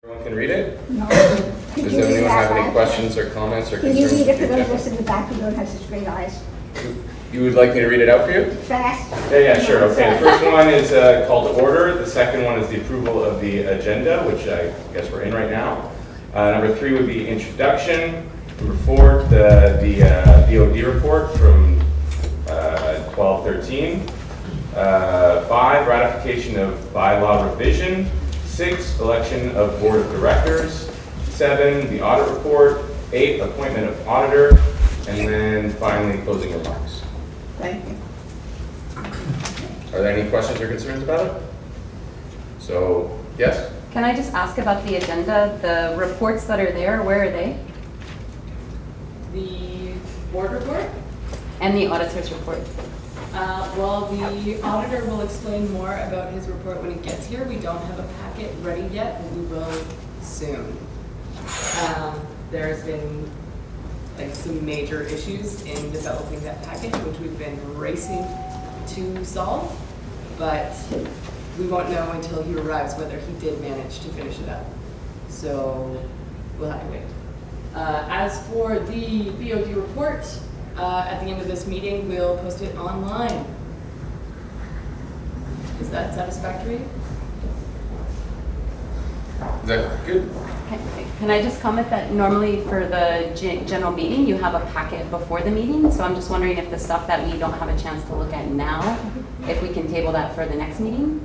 Everyone can read it? No. Does anyone have any questions or comments or Can concerns? you read it for with the those of agenda? us in the back who don't have such great eyes? You would like me to read it out for you? Fast? Yeah, sure. Okay, the first one is call to order. The second one is the approval of the agenda, which I guess we're in right now. Number 3 would be introduction. Number 4, the BOD report from 12/13. 5, ratification of bylaw revision. 6, election of board of directors. 7, the audit report. 8, appointment of auditor. And then finally, closing remarks. Thank you. Are there any questions or concerns about it? So, yes? Can I just ask about the agenda? The reports that are there, where are they? The board report? And the auditor's report? Well, the auditor will explain more about his report when he gets here. We don't have a packet ready yet, but we will soon. There's been some major issues in developing that package, which we've been racing to solve, but we won't know until he arrives whether he did manage to finish it up. So we'll have to wait. As for the BOD report, at the end of this meeting, we'll post it online. Is that satisfactory? Is that good? Can I just comment that normally for the general meeting, you have a packet before the meeting, so I'm just wondering if the stuff that we don't have a chance to look at now, if we can table that for the next meeting?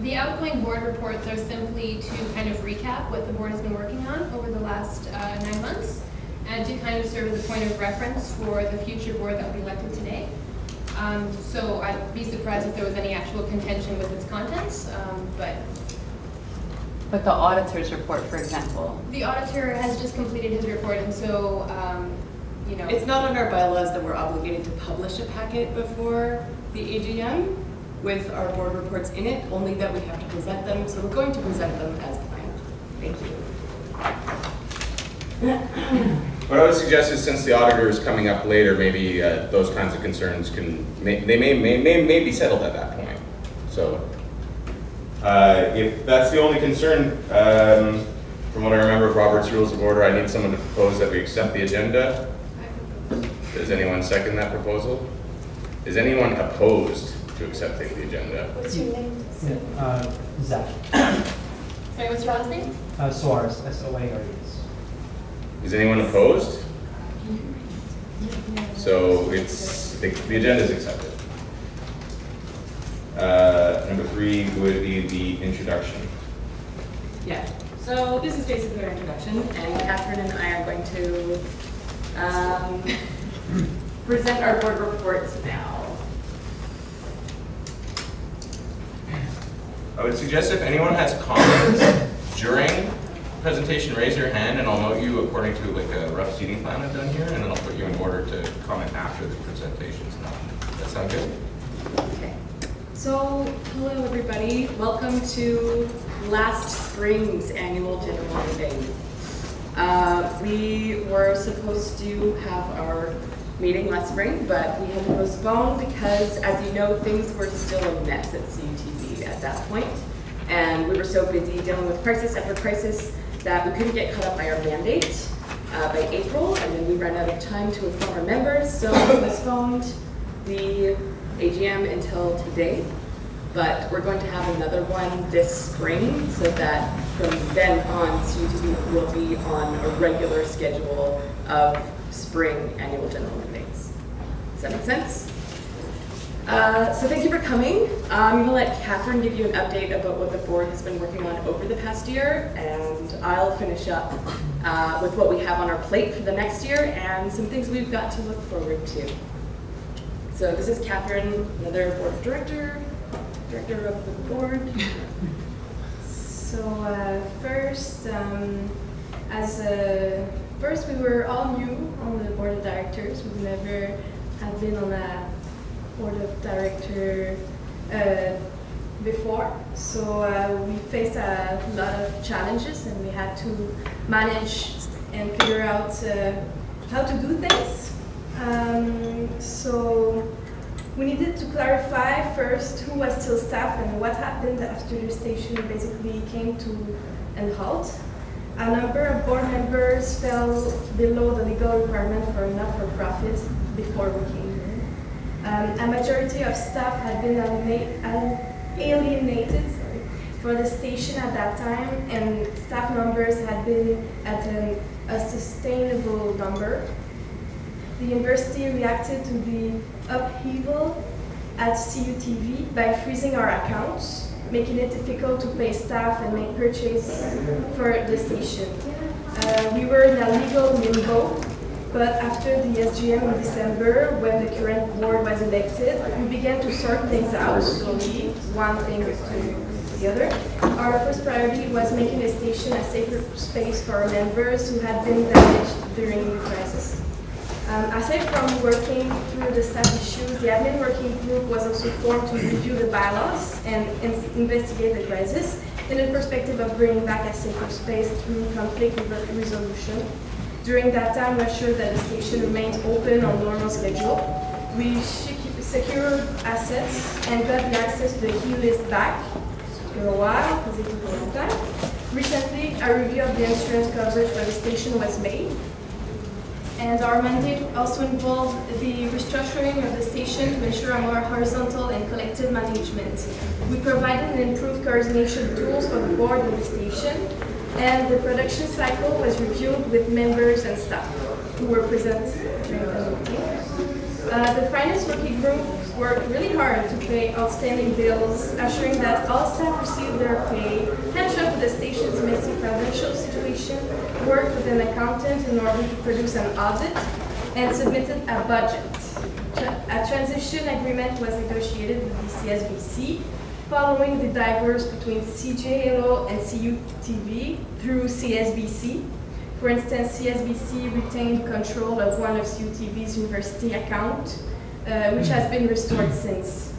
The outgoing board reports are simply to kind of recap what the board has been working on over the last 9 months and to kind of serve as a point of reference for the future board that will be elected today. So I'd be surprised if there was any actual contention with its contents, But the auditor's report, for example. the auditor has just completed his report, and so, It's not on our bylaws that we're obligated to publish a packet before the AGM with our board reports in it, only that we have to present them. So we're going to present them as planned. Thank you. What I would suggest is, since the auditor is coming up later, maybe those kinds of concerns may be settled at that point. So, if that's the only concern, from what I remember of Robert's Rules of Order, I need someone to propose that we accept the agenda. Does anyone second that proposal? Is anyone opposed to accepting the agenda? what's your name? Zach. Sorry, what's your last name? Soares, S-O-A-R-E-S. Is anyone opposed? So the agenda is accepted. Number 3 would be the introduction. Yeah, so this is basically our introduction, and Catherine and I are going to present our board reports now. I would suggest if anyone has comments during the presentation, raise your hand and I'll note you according to like a rough seating plan I've done here, and then I'll put you in order to comment after the presentations. That sound good? Okay. So, hello everybody. Welcome to last spring's annual general meeting. We were supposed to have our meeting last spring, but we had to postpone because, as you know, things were still a mess at CUTV at that point. And we were so busy dealing with crisis after crisis that we couldn't get caught up by our mandate by April, and then we ran out of time to inform our members, so we postponed the AGM until today. But we're going to have another one this spring, so that from then on, CUTV will be on a regular schedule of spring annual general meetings. Does that make sense? So thank you for coming. I'm going to let Catherine give you an update about what the board has been working on over the past year, and I'll finish up with what we have on our plate for the next year and some things we've got to look forward to. So this is Catherine, another board director of the board. So first we were all new on the board of directors. We've never had been on a board of director before. So we faced a lot of challenges, and we had to manage and figure out how to do things. So We needed to clarify first who was still staff and what happened after the station basically came to an halt. A number of board members fell below the legal requirement for a not-for-profit before we came here. A majority of staff had been alienated for the station at that time, and staff numbers had been at a sustainable number. The university reacted to the upheaval at CUTV by freezing our accounts, making it difficult to pay staff and make purchases for the station. We were in a legal limbo, but after the SGM in December, when the current board was elected, we began to sort things out slowly, one thing to the other. Our first priority was making the station a safer space for our members who had been damaged during the crisis. Aside from working through the staff issues, the admin working group was also formed to review the bylaws and investigate the crisis in the perspective of bringing back a safer space through conflict resolution. During that time, we assured that the station remained open on normal schedule. We secured assets and got the access to the key list back for a while, because it took a long time. Recently, a review of the insurance coverage for the station was made. And our mandate also involved the restructuring of the station to ensure a more horizontal and collective management. We provided and improved coordination tools for the board and the station, and the production cycle was reviewed with members and staff who were present during the meeting. The finance working group worked really hard to pay outstanding bills, assuring that all staff received their pay, catch up with the station's messy financial situation, worked with an accountant in order to produce an audit, and submitted a budget. A transition agreement was negotiated with the CSBC, following the divorce between CJLO and CUTV through CSBC. For instance, CSBC retained control of one of CUTV's university account, which has been restored since.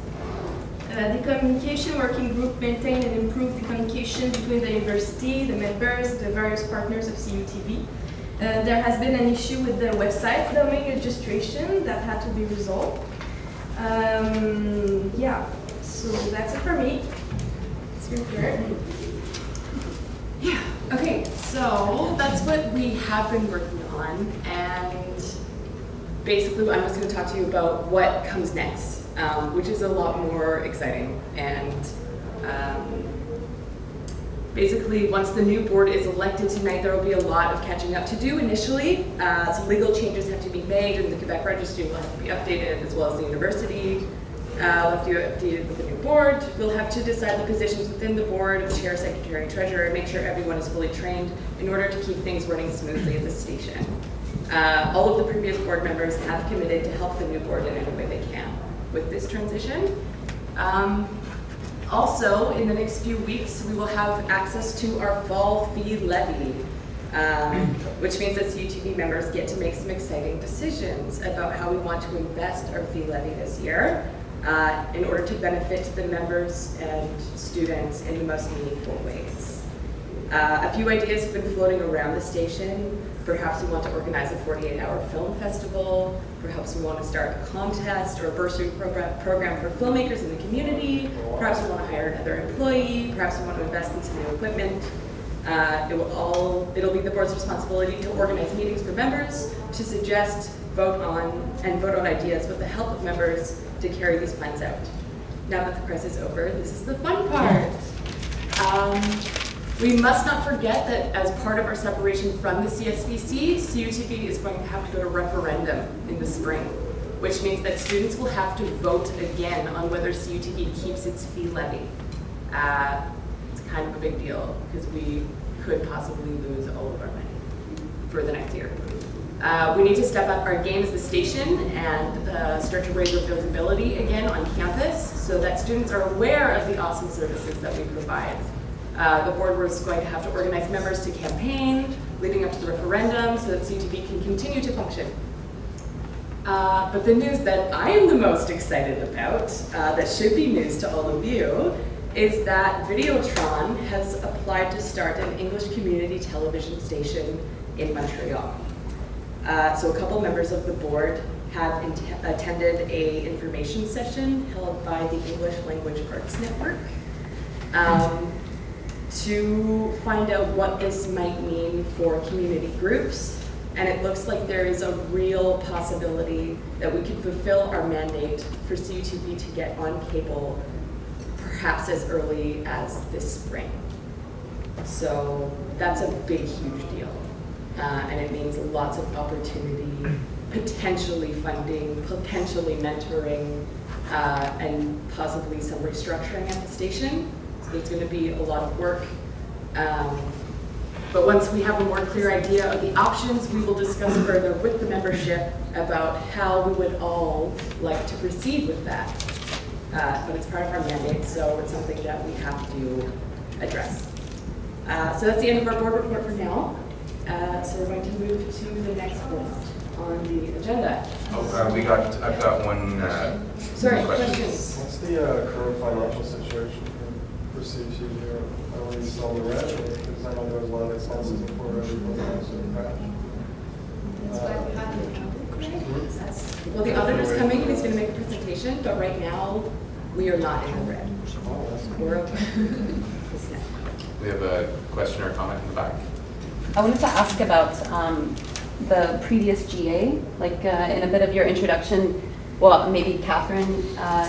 The communication working group maintained and improved the communication between the university, the members, the various partners of CUTV. There has been an issue with the website domain registration that had to be resolved. Yeah, so that's it for me. It's your turn. Yeah, okay, so that's what we have been working on, and basically I'm just going to talk to you about what comes next, which is a lot more exciting. And basically, once the new board is elected tonight, there will be a lot of catching up to do initially. Some legal changes have to be made, and the Quebec Registry will have to be updated, as well as the university. We'll have to be updated with the new board. We'll have to decide the positions within the board of chair, secretary, treasurer, make sure everyone is fully trained in order to keep things running smoothly at the station. All of the previous board members have committed to help the new board in any way they can with this transition. Also, in the next few weeks, we will have access to our fall fee levy, which means that CUTV members get to make some exciting decisions about how we want to invest our fee levy this year in order to benefit the members and students in the most meaningful ways. A few ideas have been floating around the station. Perhaps we want to organize a 48-hour film festival. Perhaps we want to start a contest or a bursary program for filmmakers in the community. Perhaps we want to hire another employee. Perhaps we want to invest in some new equipment. It'll be the board's responsibility to organize meetings for members, to suggest, vote on ideas with the help of members to carry these plans out. Now that the crisis is over, this is the fun part. We must not forget that as part of our separation from the CSBC, CUTV is going to have to go to referendum in the spring, which means that students will have to vote again on whether CUTV keeps its fee levy. It's kind of a big deal because we could possibly lose all of our money for the next year. We need to step up our game as the station and start to raise our visibility again on campus so that students are aware of the awesome services that we provide. The board was going to have to organize members to campaign leading up to the referendum so that CUTV can continue to function. But the news that I am the most excited about, that should be news to all of you, is that Videotron has applied to start an English community television station in Montreal. So a couple members of the board attended a information session held by the English Language Arts Network to find out what this might mean for community groups. And it looks like there is a real possibility that we can fulfill our mandate for CUTV to get on cable perhaps as early as this spring. So that's a big, huge deal. And it means lots of opportunity, potentially funding, potentially mentoring, and possibly some restructuring at the station. So there's going to be a lot of work. But once we have a more clear idea of the options, we will discuss further with the membership about how we would all like to proceed with that. But it's part of our mandate, so it's something that we have to address. So that's the end of our board report for now. So we're going to move to the next point on the agenda. I've got one. Sorry, question. questions? What's the current financial situation for CUTV here? Are we still in the red? Because I know there was a lot of expenses before everybody else in the crash. That's why we have it. Well, the auditor's coming and he's going to make a presentation, but right now we are not in the red. Oh, that's good. We're okay. We have a question or comment in the back. I wanted to ask about the previous GA, like in a bit of your introduction, well, maybe Catherine,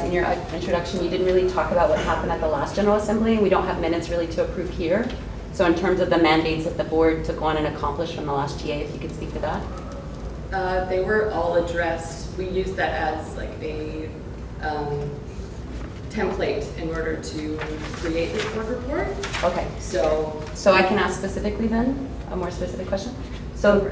in your introduction, you didn't really talk about what happened at the last General Assembly, and we don't have minutes really to approve here. So in terms of the mandates that the board took on and accomplished from the last GA, if you could speak to that. They were all addressed. We used that as like a template in order to create this board report. Okay. So So I can ask specifically then, a more specific question? So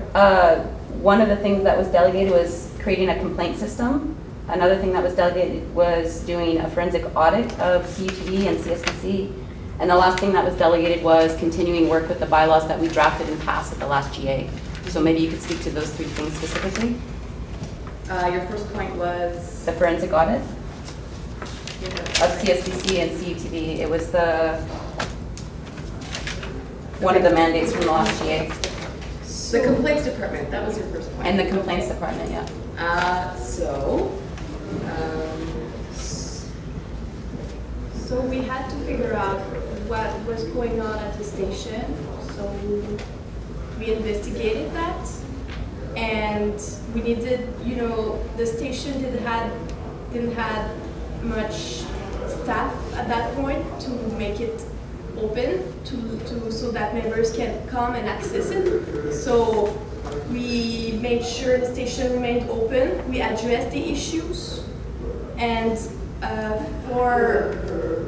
one of the things that was delegated was creating a complaint system. Another thing that was delegated was doing a forensic audit of CUTV and CSPC. And the last thing that was delegated was continuing work with the bylaws that we drafted and passed at the last GA. So maybe you could speak to those three things specifically. your first point was The forensic audit of CSPC and CUTV. It was one of the mandates from the last GA. the complaints department. That was your first point. And the complaints department, yeah. So we had to figure out what was going on at the station. So we investigated that, and we needed, the station didn't have much staff at that point to make it open so that members can come and access it. So we made sure the station remained open. We addressed the issues, and for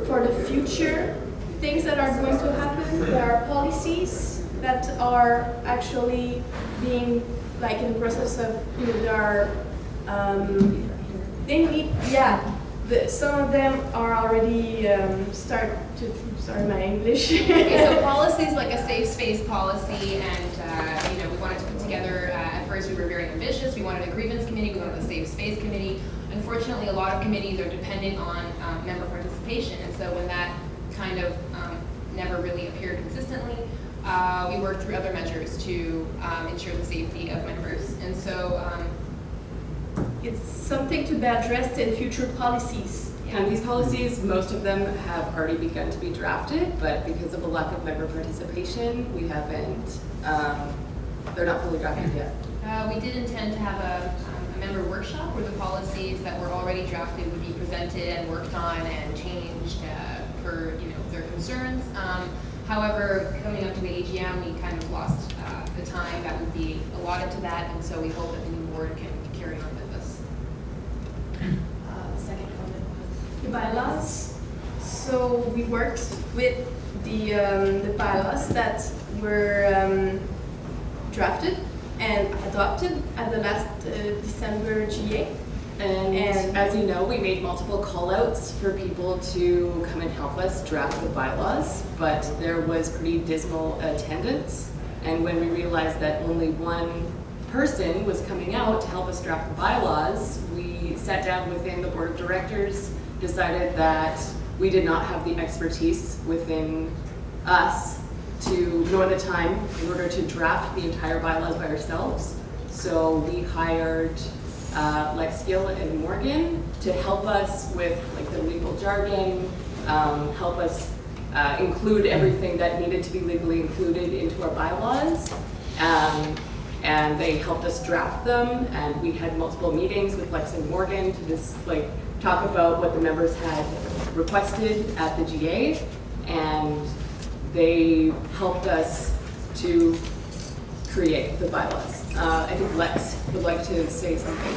the future things that are going to happen, there are policies that are actually being in the process of there are some of them are already sorry my English. Okay, so policies like a safe space policy, and we wanted to put together. At first, we were very ambitious. We wanted a grievance committee. We wanted a safe space committee. Unfortunately, a lot of committees are dependent on member participation, and so when that kind of never really appeared consistently, we worked through other measures to ensure the safety of members, and so. It's something to be addressed in future policies. And these policies, most of them have already begun to be drafted, but because of a lack of member participation, we haven't, they're not fully drafted yet. We did intend to have a member workshop where the policies that were already drafted would be presented and worked on and changed per their concerns. However, coming up to the AGM, we kind of lost the time that would be allotted to that, and so we hope that the new board can carry on with this. Second comment was? The bylaws. So we worked with the bylaws that were drafted and adopted at the last December GA. And as you know, we made multiple call-outs for people to come and help us draft the bylaws, but there was pretty dismal attendance. And when we realized that only one person was coming out to help us draft the bylaws, we sat down within the board of directors, decided that we did not have the expertise within us nor the time in order to draft the entire bylaws by ourselves. So we hired Lex Gill and Morgan to help us with like the legal jargon, help us include everything that needed to be legally included into our bylaws. And they helped us draft them, and we had multiple meetings with Lex and Morgan to just like talk about what the members had requested at the GA, and they helped us to create the bylaws. I think Lex would like to say something.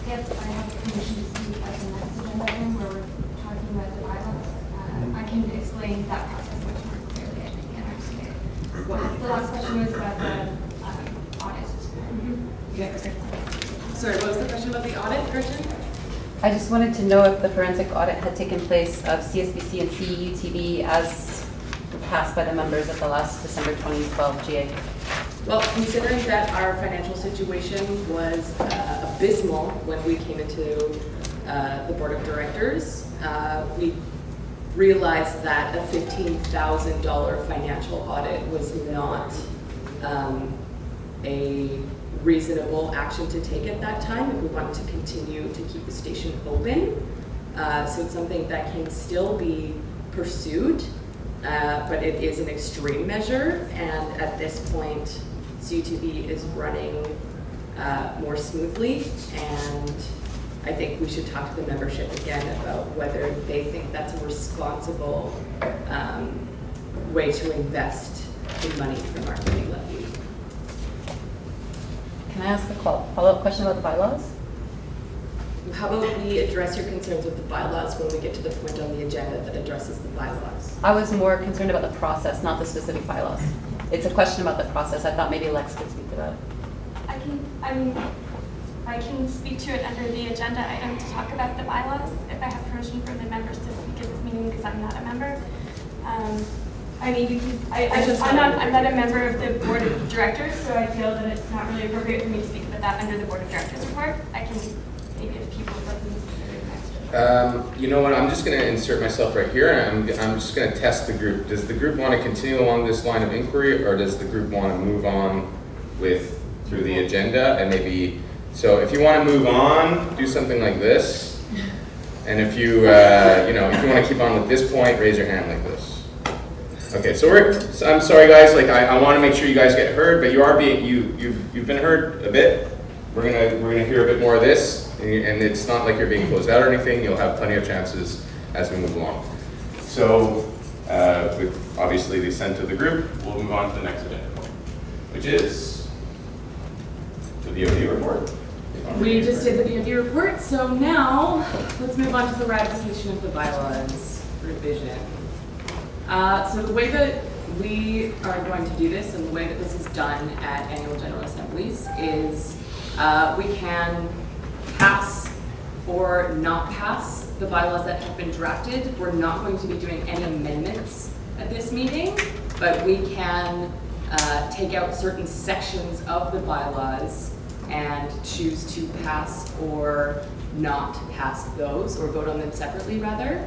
Yes, I have permission to speak at the next agenda item where we're talking about the bylaws. I can explain that process much more clearly, I think, in our today. The last question was about the audit. Sorry, what was the question about the audit, Gretchen? I just wanted to know if the forensic audit had taken place of CSBC and CUTV as passed by the members at the last December 2012 GA. Well, considering that our financial situation was abysmal when we came into the board of directors, we realized that a $15,000 financial audit was not a reasonable action to take at that time if we wanted to continue to keep the station open. So it's something that can still be pursued, but it is an extreme measure, and at this point, CUTV is running more smoothly, and I think we should talk to the membership again about whether they think that's a responsible way to invest the money from our money levy. Can I ask a follow-up question about the bylaws? How about we address your concerns with the bylaws when we get to the point on the agenda that addresses the bylaws? I was more concerned about the process, not the specific bylaws. It's a question about the process. I thought maybe Lex could speak to that. I can speak to it under the agenda item to talk about the bylaws, if I have permission from the members to speak at this meeting because I'm not a member. I'm not a member of the board of directors, so I feel that it's not really appropriate for me to speak about that under the board of directors report. I can, maybe if people would like me to speak next. You know what, I'm just gonna insert myself right here, and I'm just gonna test the group. Does the group wanna continue along this line of inquiry, or does the group wanna move on through the agenda and maybe, so if you wanna move on, do something like this. And if you, if you wanna keep on with this point, raise your hand like this. Okay, so I'm sorry guys, like I wanna make sure you guys get heard, but you are being, you've been heard a bit. We're gonna hear a bit more of this, and it's not like you're being closed out or anything. You'll have plenty of chances as we move along. So, with obviously the assent of the group, we'll move on to the next agenda point, which is the BOD report. We just did the BOD report, so now let's move on to the ratification of the bylaws revision. So the way that we are going to do this, and the way that this is done at annual general assemblies, is we can pass or not pass the bylaws that have been drafted. We're not going to be doing any amendments at this meeting, but we can take out certain sections of the bylaws and choose to pass or not pass those, or vote on them separately rather.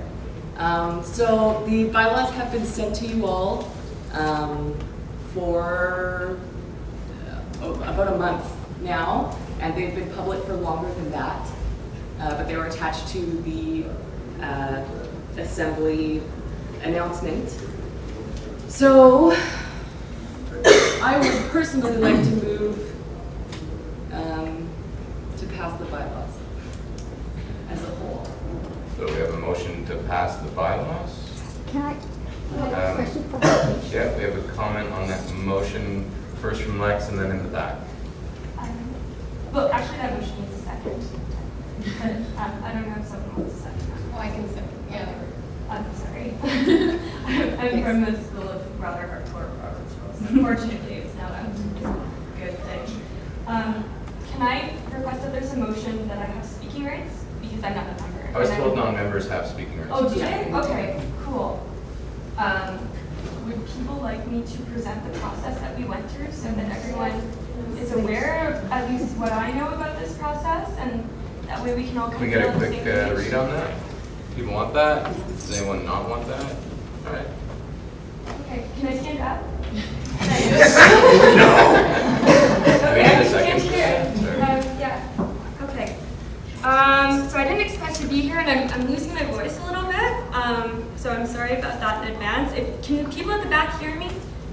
So the bylaws have been sent to you all for about a month now, and they've been public for longer than that, but they were attached to the assembly announcement. So I would personally like to move to pass the bylaws as a whole. So we have a motion to pass the bylaws. Can I have a question for Lex? Yeah, we have a comment on that motion, first from Lex and then in the back. Well, actually, that motion needs a second. But I don't know if someone wants a second. Oh, I can say, yeah. I'm sorry. I'm from the school of rather hardcore Robert's rules. Unfortunately, it's not a good thing. Can I request that there's a motion that I have speaking rights? Because I'm not a member. I was And told non-members have speaking rights. Oh, do they? Okay, cool. Would people like me to present the process that we went through so that everyone is aware of at least what I know about this process, and that way we can all Can kind we of get feel a on the quick same page? read on that? People want that? Does anyone not want that? All right. Okay, can I stand up? No. Okay, We I need a can stand second. here. Sorry. Yeah. Okay. that in advance. Can people at the back hear me?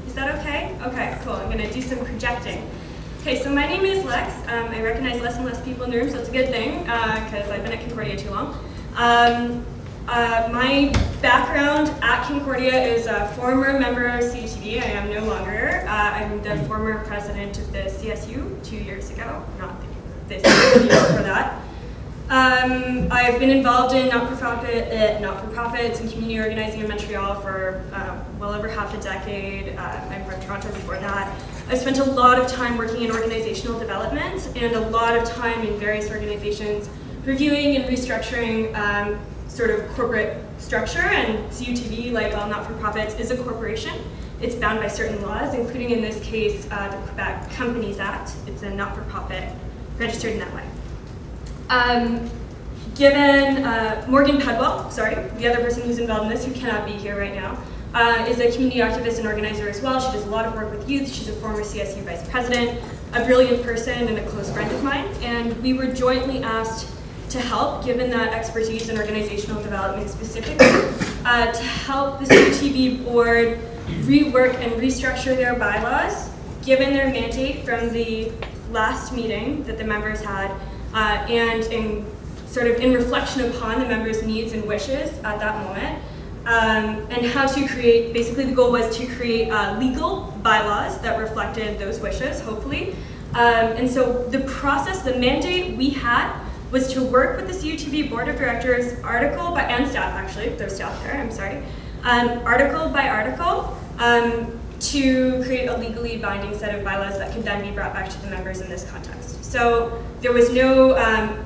Is that okay? Okay, cool. I'm going to do some projecting. Okay, so my name is Lex. I recognize less and less people in the room, so it's a good thing because I've been at Concordia too long. My background at Concordia is a former member of CUTV. I am no longer. I'm the former president of the CSU 2 years ago, not this year, the year before that. I've been involved in not-for-profits and community organizing in Montreal for well over half a decade. I'm from Toronto before that. I've spent a lot of time working in organizational development and a lot of time in various organizations reviewing and restructuring sort of corporate structure, and CUTV, like all not-for-profits, is a corporation. It's bound by certain laws, including in this case, the Quebec Companies Act. It's a not-for-profit registered in that way. Given Morgan Pedwell, the other person who's involved in this, who cannot be here right now, is a community activist and organizer as well. She does a lot of work with youth. She's a former CSU vice president, a brilliant person and a close friend of mine. And we were jointly asked to help, given that expertise in organizational development specifically, to help the CUTV board rework and restructure their bylaws, given their mandate from the last meeting that the members had, and in reflection upon the members' needs and wishes at that moment, and how to create, basically the goal was to create legal bylaws that reflected those wishes, hopefully. And so the process, the mandate we had was to work with the CUTV Board of Directors and staff actually, there's staff there, I'm sorry, article by article, to create a legally binding set of bylaws that could then be brought back to the members in this context. So there was no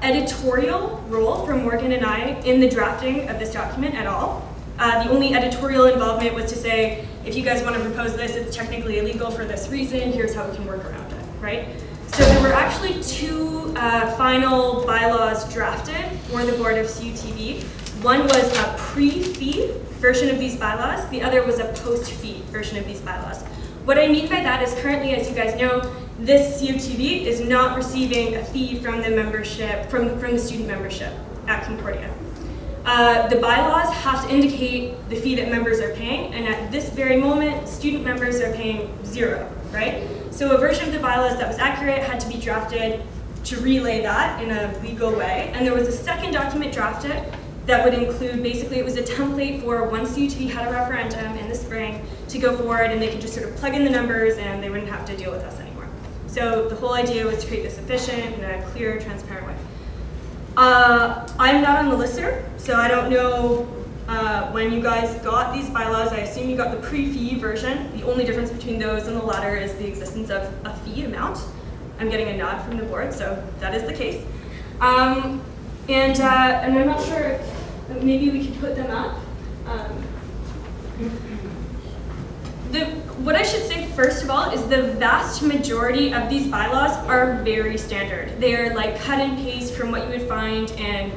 editorial role from Morgan and I in the drafting of this document at all. The only editorial involvement was to say, if you guys want to propose this, it's technically illegal for this reason, here's how we can work around it, right? So there were actually two final bylaws drafted for the board of CUTV. One was a pre-fee version of these bylaws. The other was a post-fee version of these bylaws. What I mean by that is currently, as you guys know, this CUTV is not receiving a fee from the membership, from the student membership at Concordia. The bylaws have to indicate the fee that members are paying, and at this very moment, student members are paying $0, right? So a version of the bylaws that was accurate had to be drafted to relay that in a legal way, and there was a second document drafted that would include, basically it was a template for once CUTV had a referendum in the spring to go forward, and they could just sort of plug in the numbers and they wouldn't have to deal with us anymore. So the whole idea was to create this efficient and a clear, transparent way. I'm not on the listserv, so I don't know when you guys got these bylaws. I assume you got the pre-fee version. The only difference between those and the latter is the existence of a fee amount. I'm getting a nod from the board, so that is the case. And I'm not sure if maybe we could put them up. What I should say first of all is the vast majority of these bylaws are very standard. They are like cut and paste from what you would find in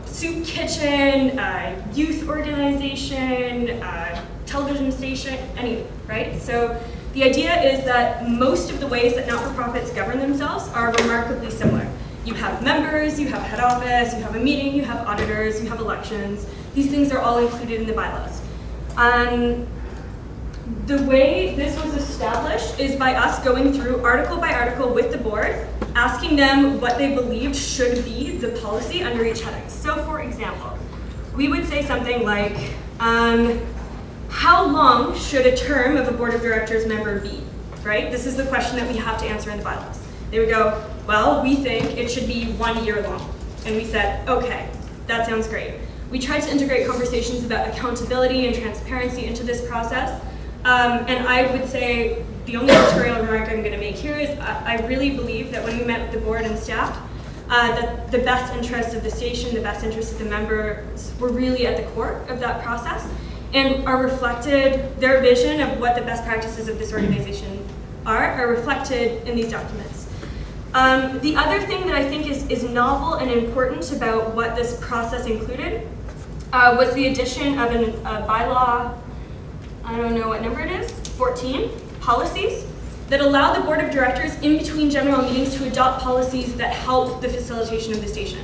soup kitchen, youth organization, television station, anything, right? So the idea is that most of the ways that not-for-profits govern themselves are remarkably similar. You have members, you have head office, you have a meeting, you have auditors, you have elections. These things are all included in the bylaws. The way this was established is by us going through article by article with the board, asking them what they believed should be the policy under each heading. So for example, we would say something like, how long should a term of a board of directors member be, right? This is the question that we have to answer in the bylaws. They would go, well, we think it should be 1 year long. And we said, okay, that sounds great. We tried to integrate conversations about accountability and transparency into this process. And I would say the only editorial remark I'm going to make here is I really believe that when we met with the board and staff, that the best interests of the station, the best interests of the members were really at the core of that process and are reflected, their vision of what the best practices of this organization are reflected in these documents. The other thing that I think is novel and important about what this process included was the addition of a bylaw, I don't know what number it is, 14 policies that allow the board of directors in between general meetings to adopt policies that help the facilitation of the station.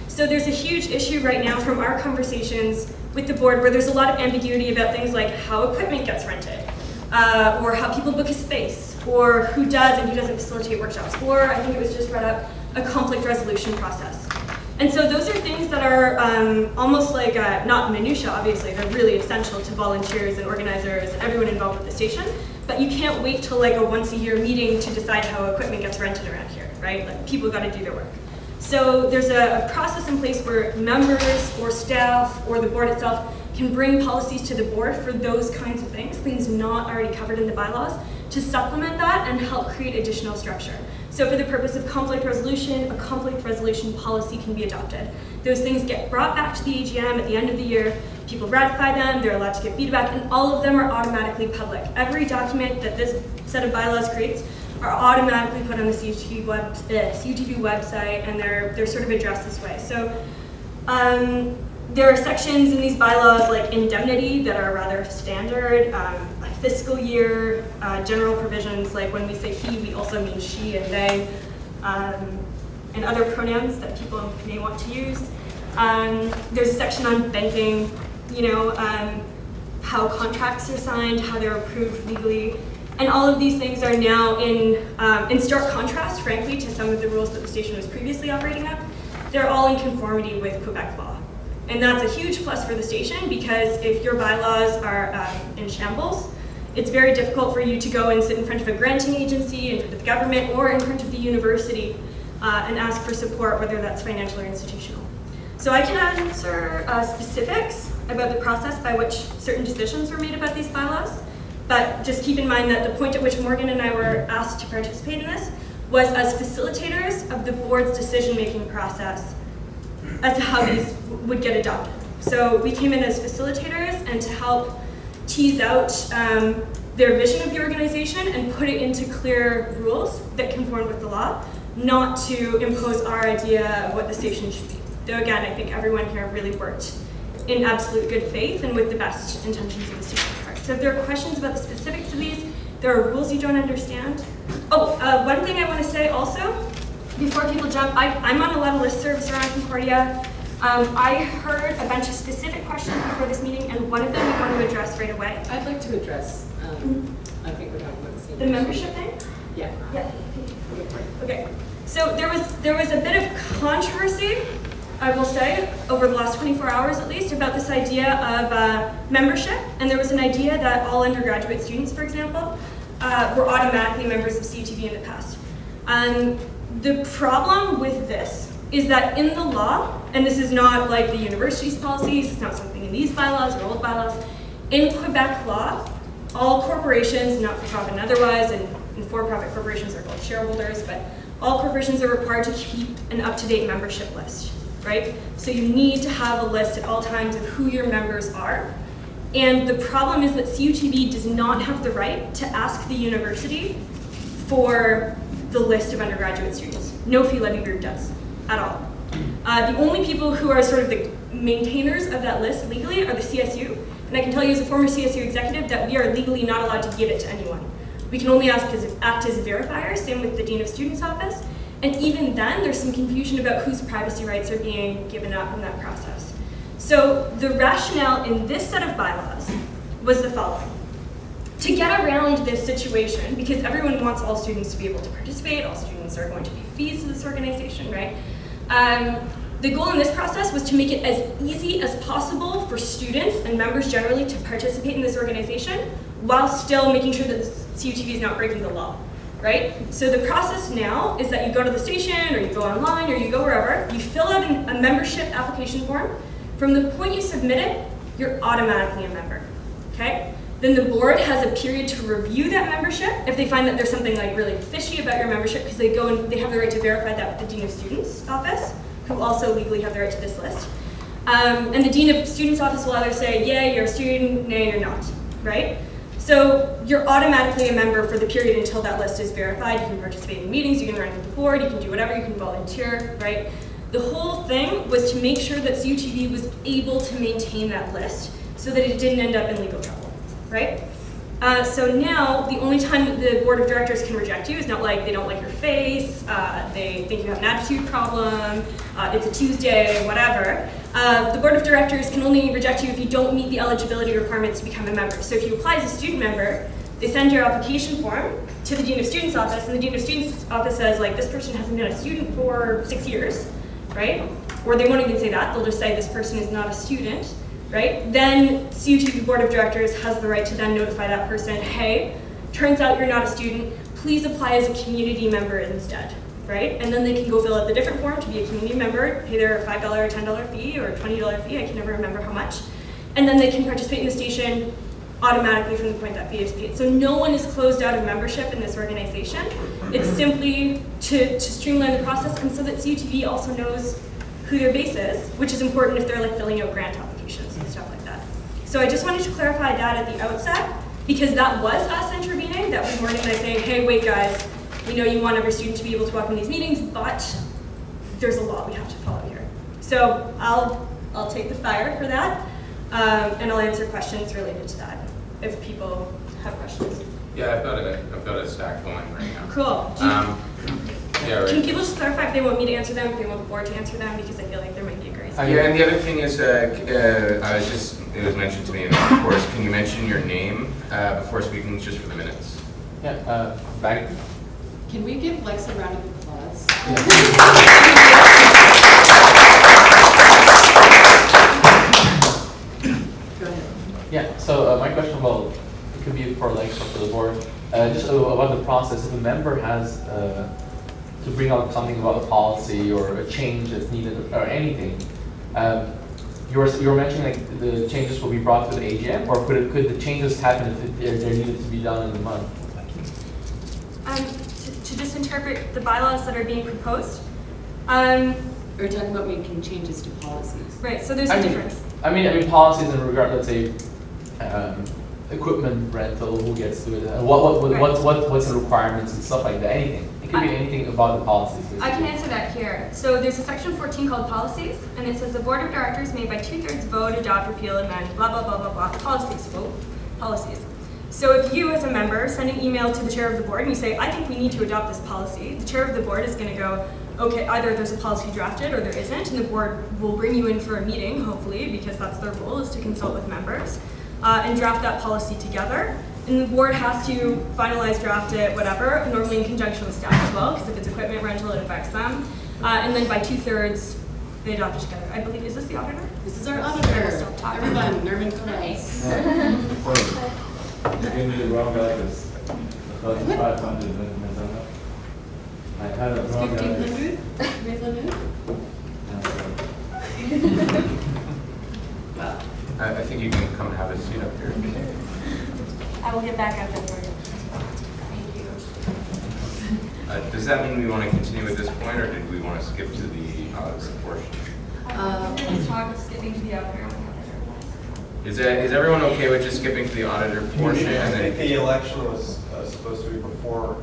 So there's a huge issue right now from our conversations with the board where there's a lot of ambiguity about things like how equipment gets rented, or how people book a space, or who does and who doesn't facilitate workshops, or I think it was just brought up, a conflict resolution process. And so those are things that are almost like, not minutia, obviously, they're really essential to volunteers and organizers and everyone involved with the station, but you can't wait till like a once-a-year meeting to decide how equipment gets rented around here, right? Like, people gotta do their work. So there's a process in place where members or staff or the board itself can bring policies to the board for those kinds of things not already covered in the bylaws, to supplement that and help create additional structure. So for the purpose of conflict resolution, a conflict resolution policy can be adopted. Those things get brought back to the AGM at the end of the year, people ratify them, they're allowed to give feedback, and all of them are automatically public. Every document that this set of bylaws creates are automatically put on the CUTV website, and they're sort of addressed this way. So there are sections in these bylaws like indemnity that are rather standard, like fiscal year, general provisions, like when we say he, we also mean she and they, and other pronouns that people may want to use. There's a section on banking, how contracts are signed, how they're approved legally. And all of these things are now in stark contrast, frankly, to some of the rules that the station was previously operating up. They're all in conformity with Quebec law. And that's a huge plus for the station, because if your bylaws are in shambles, it's very difficult for you to go and sit in front of a granting agency, in front of the government, or in front of the university and ask for support, whether that's financial or institutional. So I can answer specifics about the process by which certain decisions were made about these bylaws. But just keep in mind that the point at which Morgan and I were asked to participate in this was as facilitators of the board's decision-making process as to how these would get adopted. So we came in as facilitators and to help tease out their vision of the organization and put it into clear rules that conform with the law, not to impose our idea of what the station should be. Though again, I think everyone here really worked in absolute good faith and with the best intentions of the station. So if there are questions about the specifics of these, there are rules you don't understand. Oh, one thing I want to say also, before people jump, I'm on a lot of listservs around Concordia. I heard a bunch of specific questions before this meeting, and one of them we want to address right away. I'd like to address, I think we're talking about the same. The membership thing? Yeah. Yeah. Okay. So there was a bit of controversy, I will say, over the last 24 hours at least, about this idea of membership. And there was an idea that all undergraduate students, for example, were automatically members of CUTV in the past. The problem with this is that in the law, and this is not like the university's policies, it's not something in these bylaws or old bylaws, in Quebec law, all corporations, not-for-profit and otherwise, and for-profit corporations are called shareholders, but all corporations are required to keep an up-to-date membership list. Right? So you need to have a list at all times of who your members are. And the problem is that CUTV does not have the right to ask the university for the list of undergraduate students. No fee levy group does, at all. The only people who are sort of the maintainers of that list legally are the CSU. And I can tell you as a former CSU executive that we are legally not allowed to give it to anyone. We can only act as verifiers, same with the Dean of Students Office. And even then, there's some confusion about whose privacy rights are being given up in that process. So the rationale in this set of bylaws was the following. To get around this situation, because everyone wants all students to be able to participate, all students are going to pay fees to this organization, right? The goal in this process was to make it as easy as possible for students and members generally to participate in this organization while still making sure that the CUTV is not breaking the law. Right? So the process now is that you go to the station, or you go online, or you go wherever, you fill out a membership application form. From the point you submit it, you're automatically a member, okay? Then the board has a period to review that membership if they find that there's something like really fishy about your membership, because they go and they have the right to verify that with the Dean of Students Office, who also legally have the right to this list. And the Dean of Students Office will either say, yeah, you're a student, nay, you're not, right? So you're automatically a member for the period until that list is verified. You can participate in meetings, you can run with the board, you can do whatever, you can volunteer, right? The whole thing was to make sure that CUTV was able to maintain that list so that it didn't end up in legal trouble, right? So now, the only time that the board of directors can reject you is not like they don't like your face, they think you have an attitude problem, it's a Tuesday, whatever. The board of directors can only reject you if you don't meet the eligibility requirements to become a member. So if you apply as a student member, they send your application form to the Dean of Students office, and the Dean of Students office says, like, this person hasn't been a student for 6 years, right? Or they won't even say that, they'll just say this person is not a student, right? Then CUTV board of directors has the right to then notify that person, hey, turns out you're not a student, please apply as a community member instead, right? And then they can go fill out the different form to be a community member, pay their $5 or $10 fee or $20 fee, I can never remember how much. And then they can participate in the station automatically from the point that fee is paid. So no one is closed out of membership in this organization. It's simply to streamline the process and so that CUTV also knows who their base is, which is important if they're like filling out grant applications and stuff like that. So I just wanted to clarify that at the outset because that was us intervening. That was Morgan and I saying, hey, wait guys, we know you want every student to be able to walk in these meetings, but there's a law we have to follow here. So I'll take the fire for that. And I'll answer questions related to that if people have questions. Yeah, I've got a stack going right now. Cool. Yeah, right. Can people just clarify if they want me to answer them, if they want the board to answer them, because I feel like there might be a gray zone. Yeah, and the other thing is, it was mentioned to me in the course, can you mention your name before speaking, just for the minutes? Yeah, back. Can we give Lex a round of applause? Go ahead. Yeah, so my question, well, it could be for Lex or for the board, just about the process. If a member has to bring out something about a policy or a change that's needed or anything, you were mentioning like the changes will be brought to the AGM, or could the changes happen if they're needed to be done in the month? To just interpret the bylaws that are being proposed. We're talking about making changes to policies. Right, so there's a difference. I mean policies in regard, let's say, equipment rental, who gets to it, what's the requirements and stuff like that, anything. It could be anything about the policies. Basically. I can answer that here. So there's a section 14 called policies, and it says the board of directors may by 2/3 vote, adopt, repeal, amend, blah, blah, blah, blah, blah, policies, vote, policies. So if you as a member send an email to the chair of the board and you say, I think we need to adopt this policy, the chair of the board is gonna go, okay, either there's a policy drafted or there isn't, and the board will bring you in for a meeting, hopefully, because that's their role, is to consult with members, and draft that policy together. And the board has to finalize, draft it, whatever, normally in conjunction with staff as well, because if it's equipment rental, it affects them. And then by 2/3, they adopt it together. I believe, is this the auditor? This is our auditor. Stop talking. Everyone, Nerman Corrales. You gave me the wrong address. 1,500 I had a wrong address. 1,500? I think you can come have a seat up here. I will get back up there for you. Thank you. Does that mean we want to continue at this point, or did we want to skip to the portion? Let's talk skipping to the auditor. Is everyone okay with just skipping to the auditor portion? I And think then the election was supposed to be before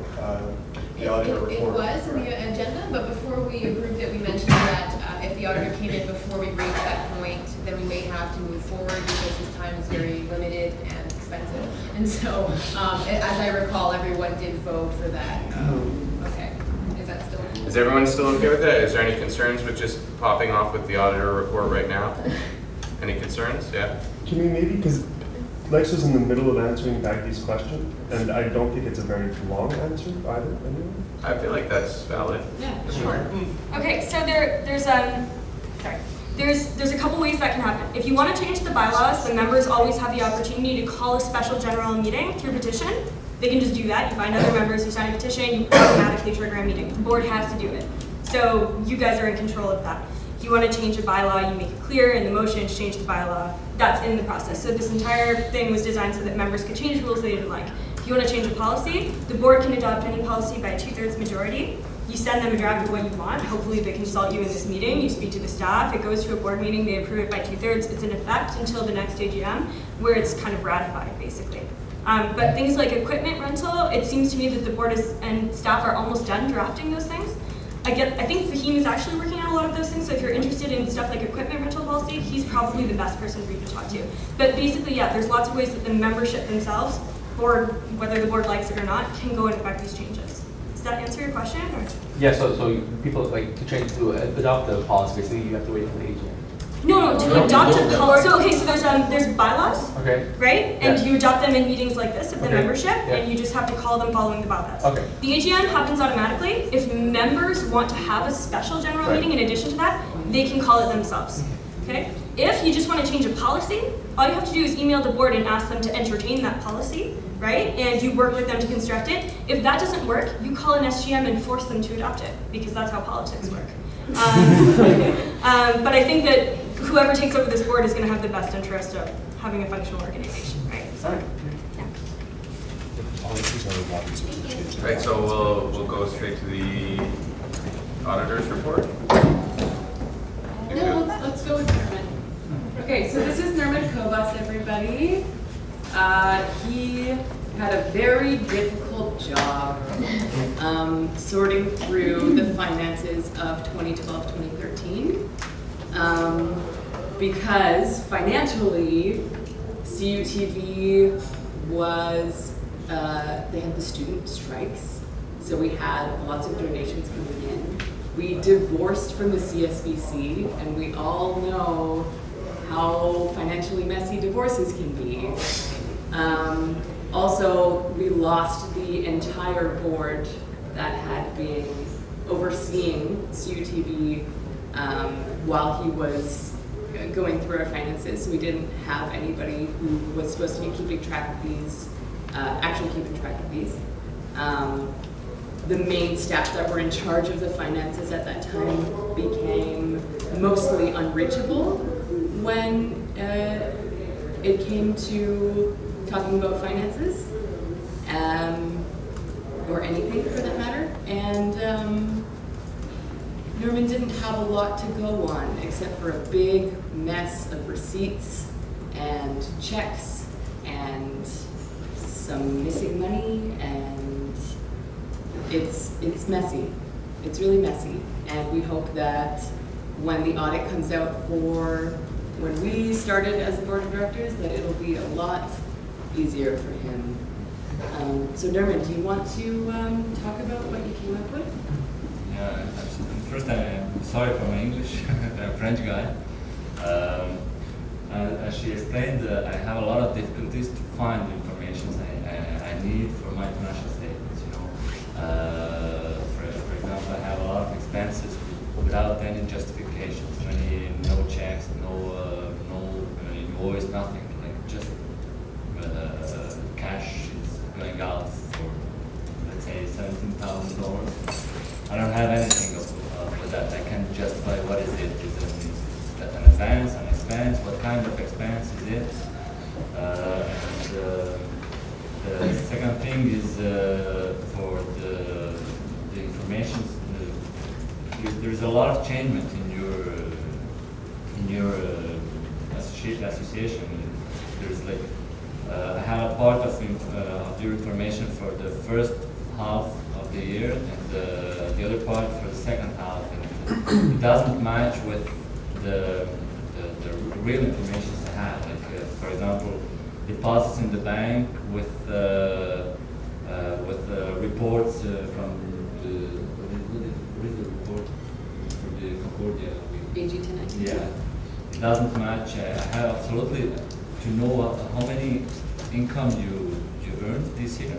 the auditor report. It was in the agenda, but before we approved it, we mentioned that if the auditor came in before we reached that point, then we may have to move forward because his time is very limited and expensive. And so, as I recall, everyone did vote for that. Okay, is that still? is everyone still okay with that? Is there any concerns with just popping off with the auditor report right now? Any concerns? Yeah. Can we maybe, because Lex was in the middle of answering back these questions, and I don't think it's a very long answer either, anyway. I feel like that's valid. Yeah, sure. Okay, so there's a couple ways that can happen. If you want to change the bylaws, the members always have the opportunity to call a special general meeting through petition. They can just do that. You find other members who sign a petition, you automatically trigger a meeting. The board has to do it. So you guys are in control of that. If you want to change a bylaw, you make it clear in the motion to change the bylaw. That's in the process. So this entire thing was designed so that members could change rules they didn't like. If you want to change a policy, the board can adopt any policy by a 2/3 majority. You send them a draft of what you want. Hopefully they consult you in this meeting. You speak to the staff. It goes to a board meeting. They approve it by 2/3. It's in effect until the next AGM, where it's kind of ratified, basically. But things like equipment rental, it seems to me that the board and staff are almost done drafting those things. I think Fahim is actually working on a lot of those things, so if you're interested in stuff like equipment rental policy, he's probably the best person for you to talk to. But basically, yeah, there's lots of ways that the membership themselves, or whether the board likes it or not, can go and affect these changes. Does that answer your question? Or? Yeah, so people like to change to adopt the policy, basically you have to wait for the AGM. No, to No, adopt no, a no. policy. So, okay, so there's bylaws, Okay. right? And Yeah. you adopt them in meetings like this of the Okay. membership, Yeah. and you just have to call them following the bylaws. Okay. The AGM happens automatically. If members want to have a special general Right. meeting in addition to that, they can call it themselves. Okay? If you just want to change a policy, all you have to do is email the board and ask them to entertain that policy, right? And you work with them to construct it. If that doesn't work, you call an SGM and force them to adopt it, because that's how politics work. But I think that whoever takes over this board is going to have the best interest of having a functional organization, right? So, yeah. Right, so we'll go straight to the auditor's report. No, let's go with Nerman. Okay, so this is Nerman Kovas, everybody. He had a very difficult job sorting through the finances of 2012-2013 because financially, CUTV was, they had the student strikes, so we had lots of donations coming in. We divorced from the CSBC, and we all know how financially messy divorces can be. Also, we lost the entire board that had been overseeing CUTV while he was going through our finances. We didn't have anybody who was supposed to be keeping track of these, actually keeping track of these. The main staff that were in charge of the finances at that time became mostly unreachable when it came to talking about finances, or anything for that matter. And Norman didn't have a lot to go on except for a big mess of receipts and checks and some missing money, and it's messy. It's really messy, and we hope that when the audit comes out for when we started as the board of directors, that it'll be a lot easier for him. So Dermot, do you want to talk about what you came up with? Yeah, first I'm sorry for my English, I'm a French guy. As she explained, I have a lot of difficulties to find the information I need for my financial statements. You know, for example, I have a lot of expenses without any justifications, no checks, no invoice, nothing. Like just cash is going out for, let's say, $17,000. I don't have anything of that. I can justify what is it. Is that an advance, an expense? What kind of expense is it? And the second thing is for the information. There's a lot of changement in your association. There's like I have a part of your information for the first half of the year and the other part for the second half, and it doesn't match with the real information I have. Like for example, deposits in the bank with reports from what is the report for the Concordia? AG10. Yeah, it doesn't match. I have absolutely to know how many income you earned this year,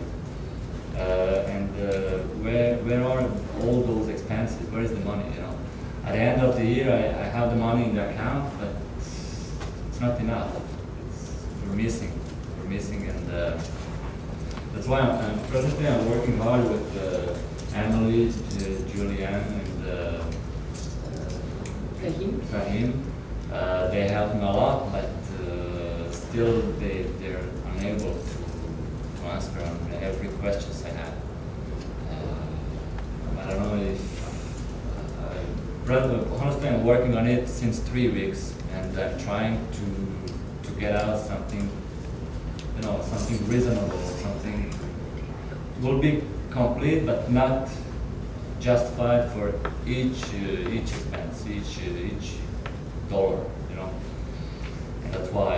and where are all those expenses? Where is the money? You know, at the end of the year, I have the money in the account, but it's not enough. We're missing, and that's why presently I'm working hard with Emily, Julianne, and Fahim. They help me a lot, but still they're unable to answer on every questions I have. I don't know if, honestly I'm working on it since 3 weeks, and I'm trying to get out something, something reasonable, something will be complete but not justified for each expense, each dollar, And that's why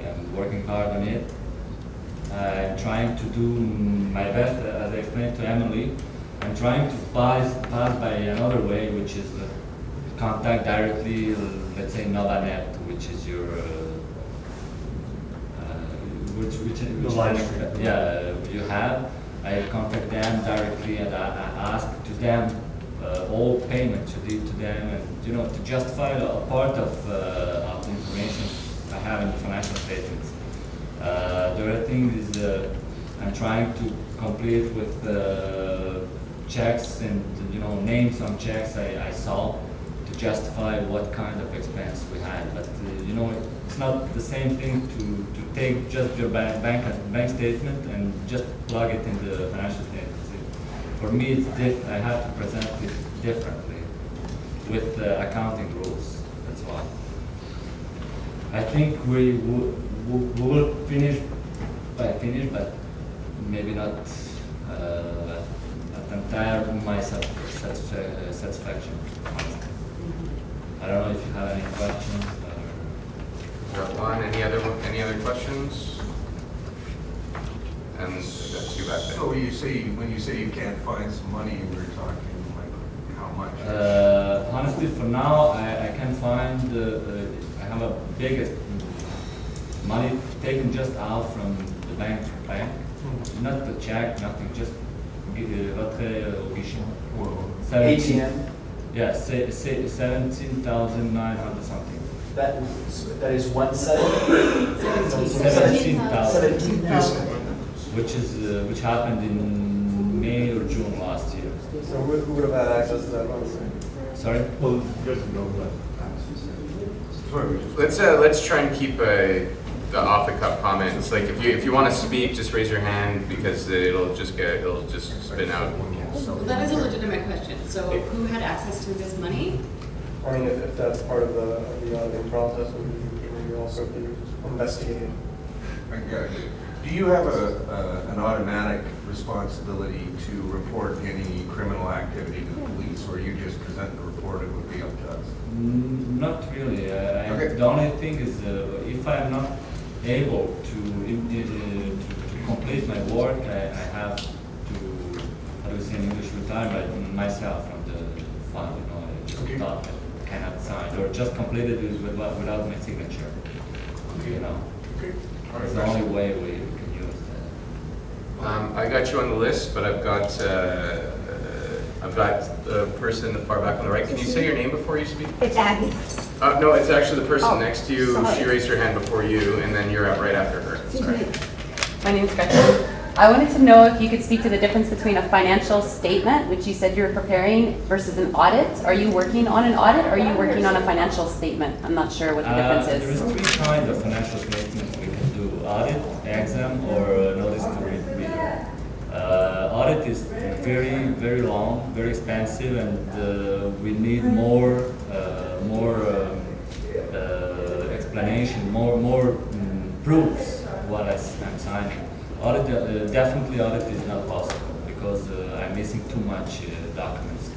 I'm working hard on it. I'm trying to do my best, as I explained to Emily. I'm trying to pass by another way, which is contact directly, let's say Novanet, which is your, which live stream. yeah, you have. I contact them directly and I ask to them all payment to them, and to justify a part of the information I have in the financial statements. The other thing is I'm trying to complete with checks and names on checks I saw to justify what kind of expense we had. But it's not the same thing to take just your bank statement and just plug it in the financial statement. For me, it's I have to present it differently with accounting rules. That's why. I think we will finish, but maybe not at entire my satisfaction. I don't know if you have any questions. Got one. Any other questions? And we've got two back there. So when you say you can't find some money, we're talking like how much? Honestly, for now, I can find. I have a biggest money taken just out from the bank, not the check, nothing, just retrait au guichet. 18. Yeah, 17,900 something. That is 17,000. 17,000. Which happened in May or June last year. So who would have had access to that money? Sorry? Well, you guys know that. Let's try and keep the off the cuff comments. Like if you want to speak, just raise your hand because it'll just spin out. Well, that is a legitimate question. So who had access to this money? I mean, if that's part of the auditing process, we also be investigating. Do you have an automatic responsibility to report any criminal activity to the police, or you just present the report, it would be up to us? Not really. Okay. The only thing is if I'm not able to complete my work, I have to, how do we say in English, retire myself from the fund. I just thought I cannot sign, or just completed it without my signature. Okay. Okay. All right. It's the only way we can use that. I got you on the list, but I've got the person far back on the right. Can you say your name before you speak? It's Abby. No, it's actually the person next to you. sorry. She raised her hand before you, and then you're up right after her. Excuse Sorry. me. My name is Gretchen. I wanted to know if you could speak to the difference between a financial statement, which you said you were preparing, versus an audit. Are you working on an audit, or are you working on a financial statement? I'm not sure what the difference There is. is three kinds of financial statements we can do: audit, exam, or notice to reader. Audit is very long, very expensive, and we need more explanation, more proofs of what I'm signing. Audit, definitely audit is not possible because I'm missing too much documents.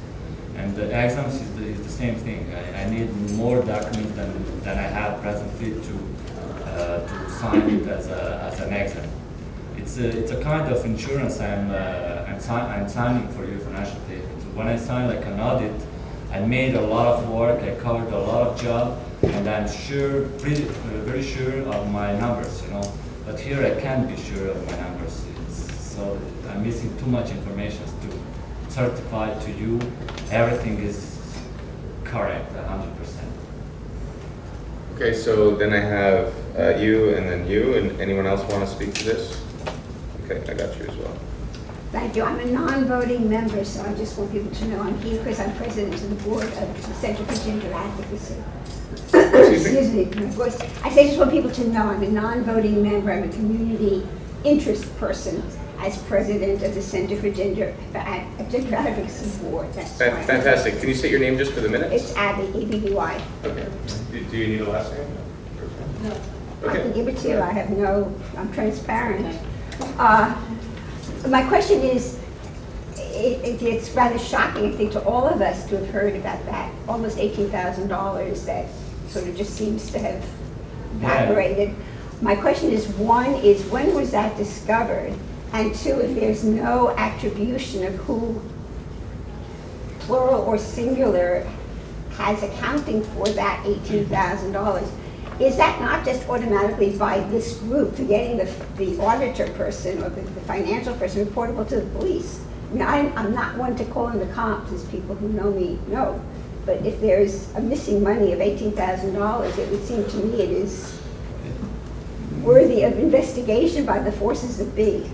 And the exams is the same thing. I need more documents than I have presently to sign it as an exam. It's a kind of insurance I'm signing for your financial statements. When I sign like an audit, I made a lot of work, I covered a lot of job, and I'm very sure of my numbers, But here I can't be sure of my numbers, so I'm missing too much information to certify to you everything is correct, 100%. Okay, so then I have you, and then you, and anyone else want to speak to this? Okay, I got you as well. Thank you. I'm a non-voting member, so I just want people to know I'm here because I'm president of the board of the Center for Gender Advocacy. Excuse me, my voice. I just want people to know I'm a non-voting member. I'm a community interest person as president of the Center for Gender Advocacy Board. That's why I'm- Fantastic. Can you state your name just for the minutes? It's Abby, A-B-B-Y. Okay. Do you need a last name? No. I Okay. can give it to you. I'm transparent. My question is, it's rather shocking, I think, to all of us to have heard about that, almost $18,000 that sort of just seems to have evaporated. My question is, one is, when was that discovered? And two, if there's no attribution of who, plural or singular, has accounting for that $18,000. Is that not just automatically by this group forgetting the auditor person or the financial person reportable to the police? I mean, I'm not one to call in the cops, as people who know me know, but if there's a missing money of $18,000, it would seem to me it is worthy of investigation by the forces that be.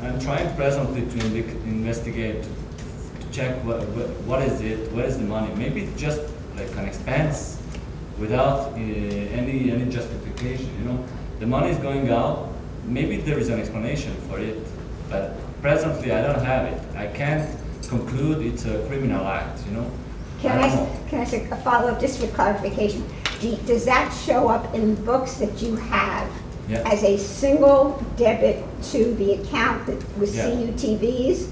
I'm trying presently to investigate, to check what is it, where is the money. Maybe it's just like an expense without any justification, you know. The money is going out, maybe there is an explanation for it, but presently I don't have it. I can't conclude it's a criminal act, you know. Can I say a follow-up just for clarification? Does that show up in books that you have as a single debit to the account that was CUTV's?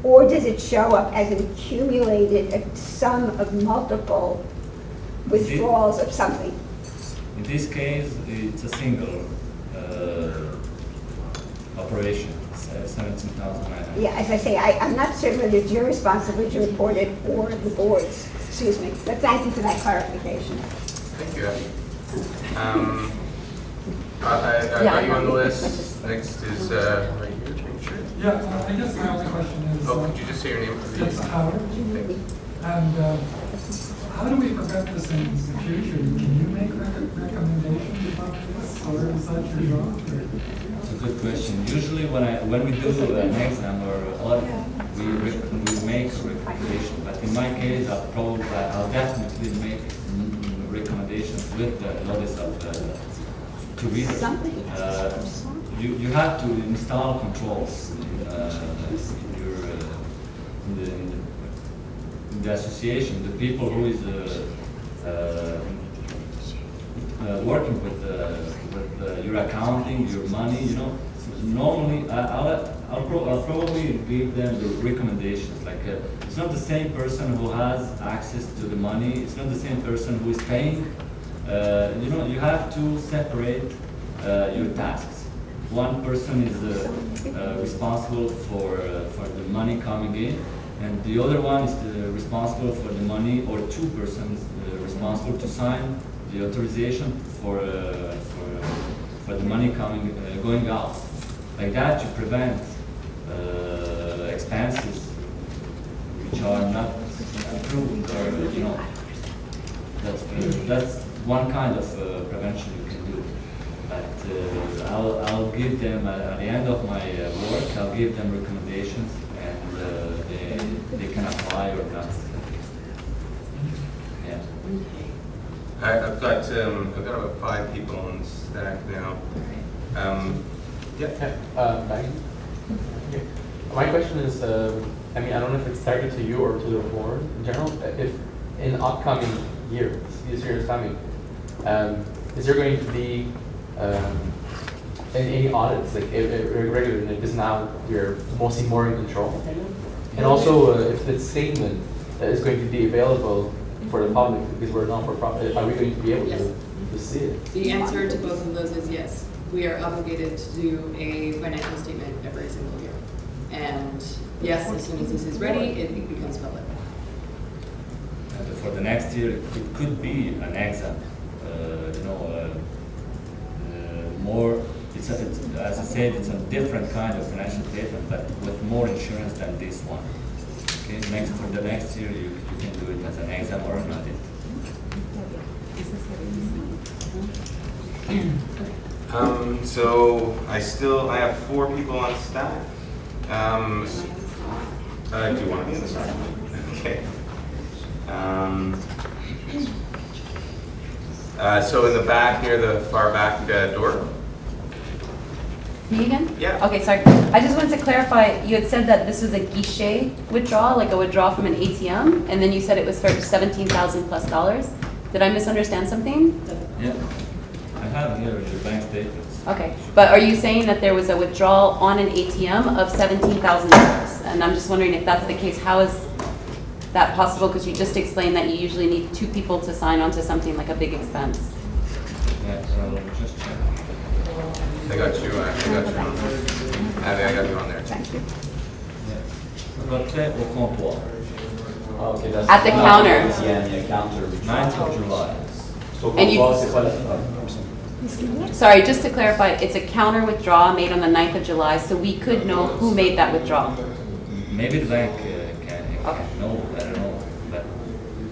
Or does it show up as an accumulated sum of multiple withdrawals of something? In this case, it's a single operation, 17,900. Yeah, as I say, I'm not certain whether it's your responsibility to report it or the board's. Excuse me. But thank you for that clarification. Thank you, Abby. Are you on the list? Next is right here, to make sure. Yeah, I guess my only question is... Oh, could you just say your name, please? It's Howard. And how do we prevent this in the future? Can you make recommendations about this, or is that your job? It's a good question. Usually when we do an exam or audit, we make a recommendation. But in my case, I'll definitely make recommendations with the notice of to readers. You have to install controls in the association. The people who is working with your accounting, your money, you know. So normally, I'll probably give them the recommendations. Like it's not the same person who has access to the money. It's not the same person who is paying. You know, you have to separate your tasks. One person is responsible for the money coming in, and the other one is responsible for the money, or two persons responsible to sign the authorization for the money going out. Like that, you prevent expenses which are not approved, or you know, that's one kind of prevention you can do. But I'll give them at the end of my work. I'll give them recommendations, and they can apply or not. Yeah. I've got about 5 people on the stack now. Maggie? Okay. My question is, I mean, I don't know if it's targeted to you or to the board in general. If in upcoming years, this year is coming, is there going to be any audits, like regular, because now we're mostly more in control? And also, if the statement is going to be available for the public, because we're not for profit, are we going to be able to see it? The answer to both of those is yes. We are obligated to do a financial statement every single year. And yes, as soon as this is ready, it becomes public. And for the next year, it could be an exam. You know, more. It's as I said, it's a different kind of financial statement, but with more insurance than this one. Okay, for the next year, you can do it as an exam or an audit. So I have 4 people on staff. Do you want to be on the side? Okay. So in the back here, the far back door. Me again? Yeah. Okay, sorry. I just wanted to clarify, you had said that this was a guichet withdrawal, like a withdrawal from an ATM, and then you said it was for $17,000+. Did I misunderstand something? Yeah, I have here your bank statements. Okay, but are you saying that there was a withdrawal on an ATM of $17,000? And I'm just wondering if that's the case, how is that possible? Because you just explained that you usually need 2 people to sign on to something like a big expense. Yeah, so just check. I got you on there. Abby, I got you on there. Thank you. Retrait au comptoir. Okay, that's At the counter. Yeah, counter. 9th of July. And you- C'est quoi la- Sorry, just to clarify, it's a counter withdrawal made on the 9th of July, so we could know who made that withdrawal. Maybe the bank can Okay. know, I don't know, but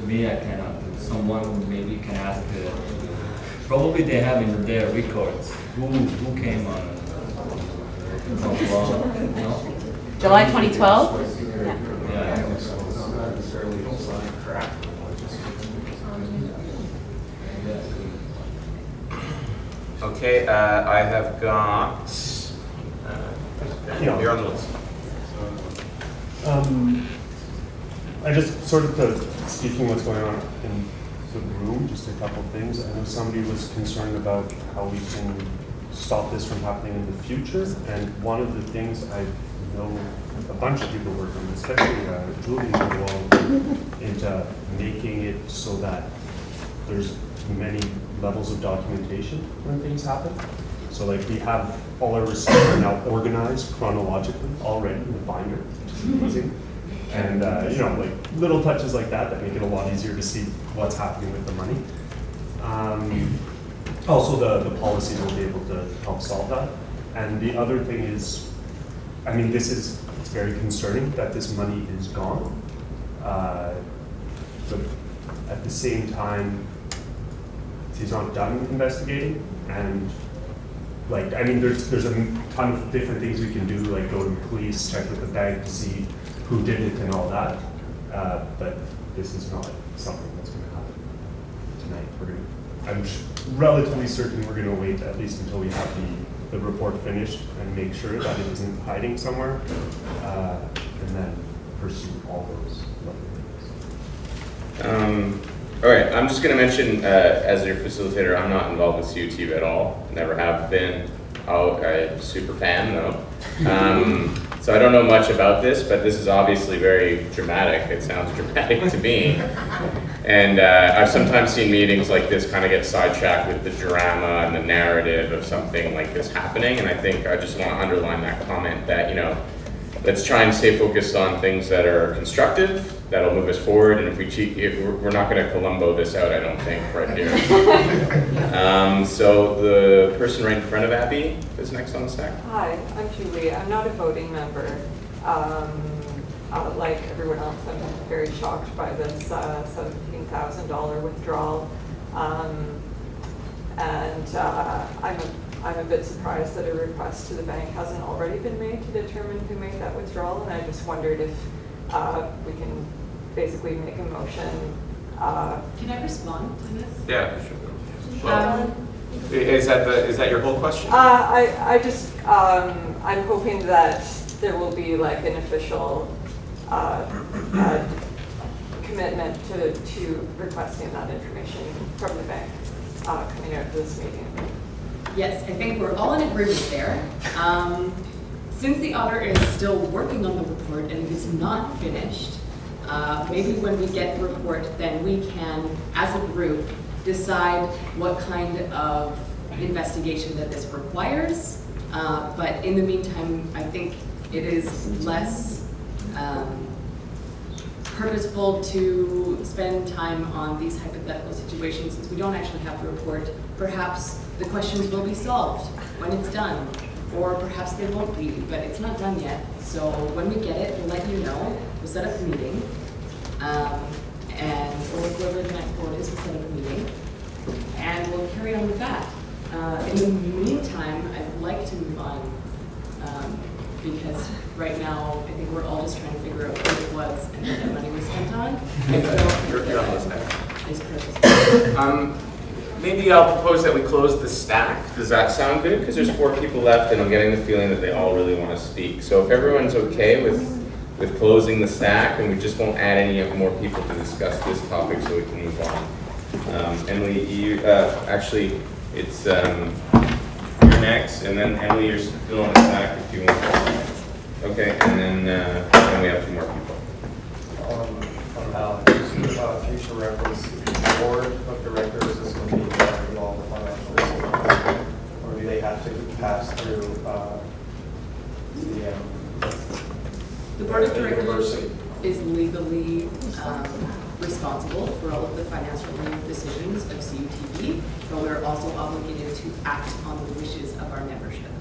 me, I cannot. Someone maybe can ask, probably they have in their records who came on, no? July 2012? Yeah. Yeah. Not necessarily crap. Okay, I have got, Yeah. you're on the list. I just sort of speaking what's going on in the room, just a couple things. I know somebody was concerned about how we can stop this from happening in the future, and one of the things I know a bunch of people work on, especially Julie's involved into making it so that there's many levels of documentation when things happen. So like we have all our receipts are now organized chronologically already in the binder, which is amazing. And you know, like little touches like that make it a lot easier to see what's happening with the money. Also, the policies will be able to help solve that. And the other thing is, I mean, it's very concerning that this money is gone. But at the same time, he's not done investigating, and like, I mean, there's a ton of different things we can do, like go to the police, check with the bank to see who did it and all that. But this is not something that's going to happen tonight. I'm relatively certain we're going to wait at least until we have the report finished and make sure that it isn't hiding somewhere, and then pursue all those other things. All right, I'm just going to mention, as your facilitator, I'm not involved with CUTV at all. Never have been. I'm a super fan, though. So I don't know much about this, but this is obviously very dramatic. It sounds dramatic to me. And I've sometimes seen meetings like this kind of get sidetracked with the drama and the narrative of something like this happening. And I think I just want to underline that comment that, you know, let's try and stay focused on things that are constructive, that'll move us forward. And if we cheat, we're not going to Columbo this out, I don't think, right here. So the person right in front of Abby is next on the stack. Hi, I'm Julie. I'm not a voting member. Like everyone else, I'm very shocked by this $17,000 withdrawal. I'm a bit surprised that a request to the bank hasn't already been made to determine who made that withdrawal, and I just wondered if we can basically make a motion. Can I respond to this? Yeah, sure. Well, is that your whole question? I'm hoping that there will be like an official commitment to requesting that information from the bank coming out of this meeting. Yes, I think we're all in agreement there. Since the auditor is still working on the report and it is not finished, maybe when we get the report, then we can, as a group, decide what kind of investigation that this requires. But in the meantime, I think it is less purposeful to spend time on these hypothetical situations since we don't actually have the report. Perhaps the questions will be solved when it's done, or perhaps they won't be, but it's not done yet. So when we get it, we'll let you know. We'll set up a meeting, or whoever the next board is, we'll set up a meeting, and we'll carry on with that. In the meantime, I'd like to move on, because right now, I think we're all just trying to figure out what it was and what that money was spent on. You're on this next. It's perfect. Maybe I'll propose that we close the stack. Does that sound good? Because there's 4 people left, and I'm getting the feeling that they all really want to speak. So if everyone's okay with closing the stack, and we just won't add any more people to discuss this topic, so we can move on. Emily, you actually, it's you're next, and then Emily, you're still on the stack if you want. Okay, and then we have 2 more people. Just future reference, the board of directors is going to be involved in all the financial risk, or do they have to pass through The board of directors. university? is legally responsible for all of the financial decisions of CUTV, but we're also obligated to act on the wishes of our membership.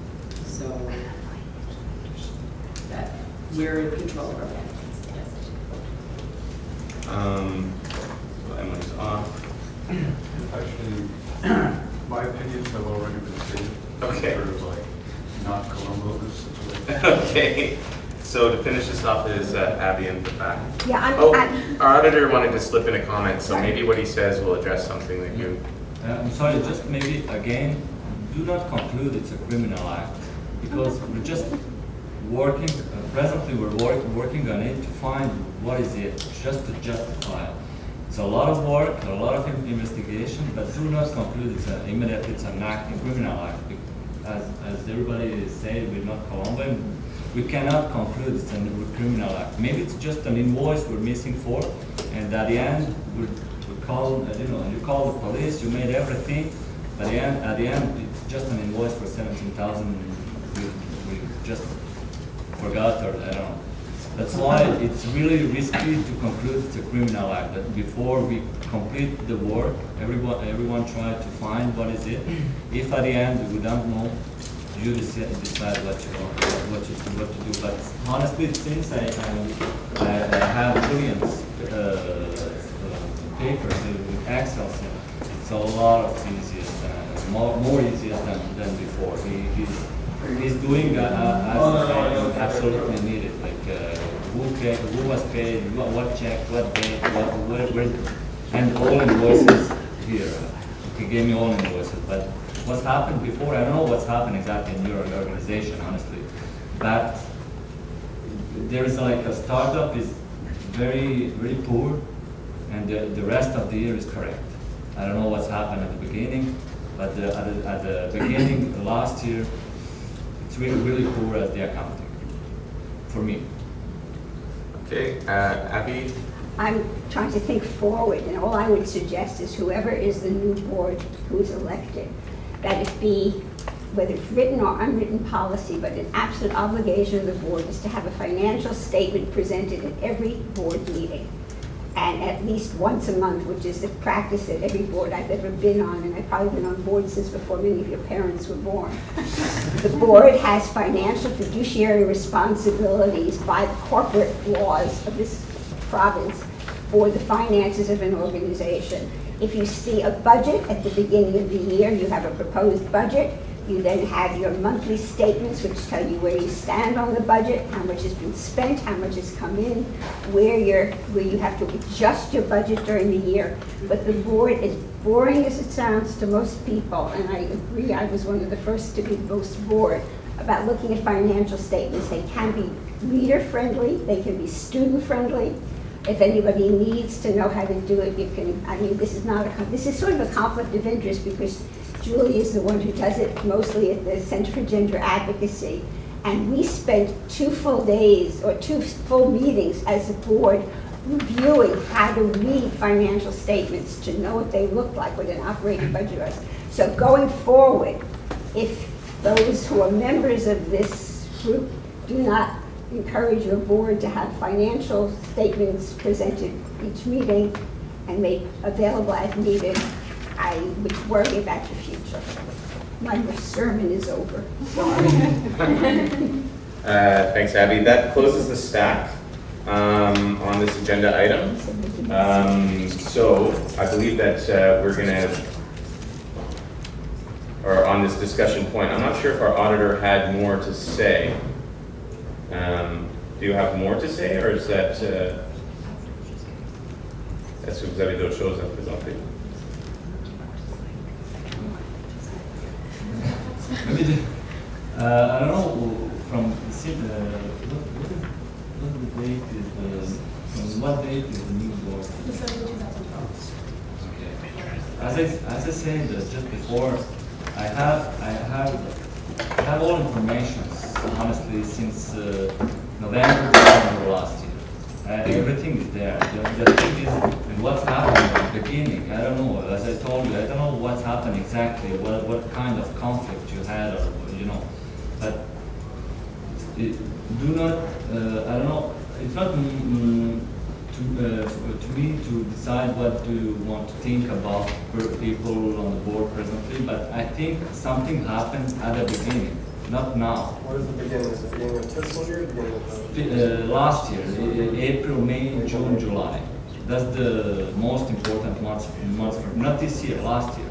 So that we're in control of our finances. Yes. So Emily's off. Actually, my opinions have already been stated. Okay. Sort of like not Colombo this situation. Okay. So to finish this off is Abby in the back. Yeah, Our auditor wanted to slip in a comment, so maybe what he says will address something that you. I'm sorry, just maybe again, do not conclude it's a criminal act, because we're just working, presently we're working on it to find what is it, just to justify it. It's a lot of work, a lot of investigation, but do not conclude immediately it's an act, a criminal act. As everybody is saying, we're not Colombian, we cannot conclude it's a criminal act. Maybe it's just an invoice we're missing for, and at the end, we call, you call the police, you made everything, but at the end, it's just an invoice for 17,000. We just forgot, or I don't know. That's why it's really risky to conclude it's a criminal act. That before we complete the work, everyone try to find what is it. If at the end we don't know, you decide what to do. But honestly, since I have billions papers with Excel, it's a lot of easier, more easier than before. He's doing as absolutely needed, like who was paid, what check, what date, where, and all invoices here. He gave me all invoices, but what's happened before, I don't know what's happened exactly in your organization, honestly. But there is like a startup is very poor, and the rest of the year is correct. I don't know what's happened at the beginning, but at the beginning last year, it's really poor as the accounting, for me. Okay, Abby? I'm trying to think forward, and all I would suggest is whoever is the new board who is elected, that it be, whether it's written or unwritten policy, but an absolute obligation of the board is to have a financial statement presented at every board meeting, and at least once a month, which is the practice at every board I've ever been on, and I've probably been on boards since before many of your parents were born. The board has financial fiduciary responsibilities by the corporate laws of this province for the finances of an organization. If you see a budget at the beginning of the year, you have a proposed budget. You then have your monthly statements, which tell you where you stand on the budget, how much has been spent, how much has come in, where you have to adjust your budget during the year. But the board, as boring as it sounds to most people, and I agree, I was one of the first to be most bored about looking at financial statements. They can be reader-friendly, they can be student-friendly. If anybody needs to know how to do it, you can. I mean, this is sort of a conflict of interest because Julie is the one who does it mostly at the Center for Gender Advocacy. And we spent 2 full days or 2 full meetings as a board reviewing how to read financial statements to know what they look like, what an operating budget was. So going forward, if those who are members of this group do not encourage your board to have financial statements presented each meeting and made available as needed, I would worry about the future. My sermon is over. Sorry. Thanks, Abby. That closes the stack on this agenda item. So I believe that we're going to, or on this discussion point, I'm not sure if our auditor had more to say. Do you have more to say, or is that est-ce que vous avez d'autres choses à présenter? Maybe I don't know from the city, what the date is from what date is the new board? December 2012. Okay. As I said just before, I have all information, honestly, since November last year. Everything is there. The thing is, and what's happened at the beginning, I don't know. As I told you, I don't know what's happened exactly, what kind of conflict you had, or but do not. I don't know. It's not to me to decide what do you want to think about people on the board presently, but I think something happened at the beginning, not now. What is the beginning? Is the beginning of fiscal year or the beginning of the? Last year, April, May, June, July. That's the most important months for, not this year, last year.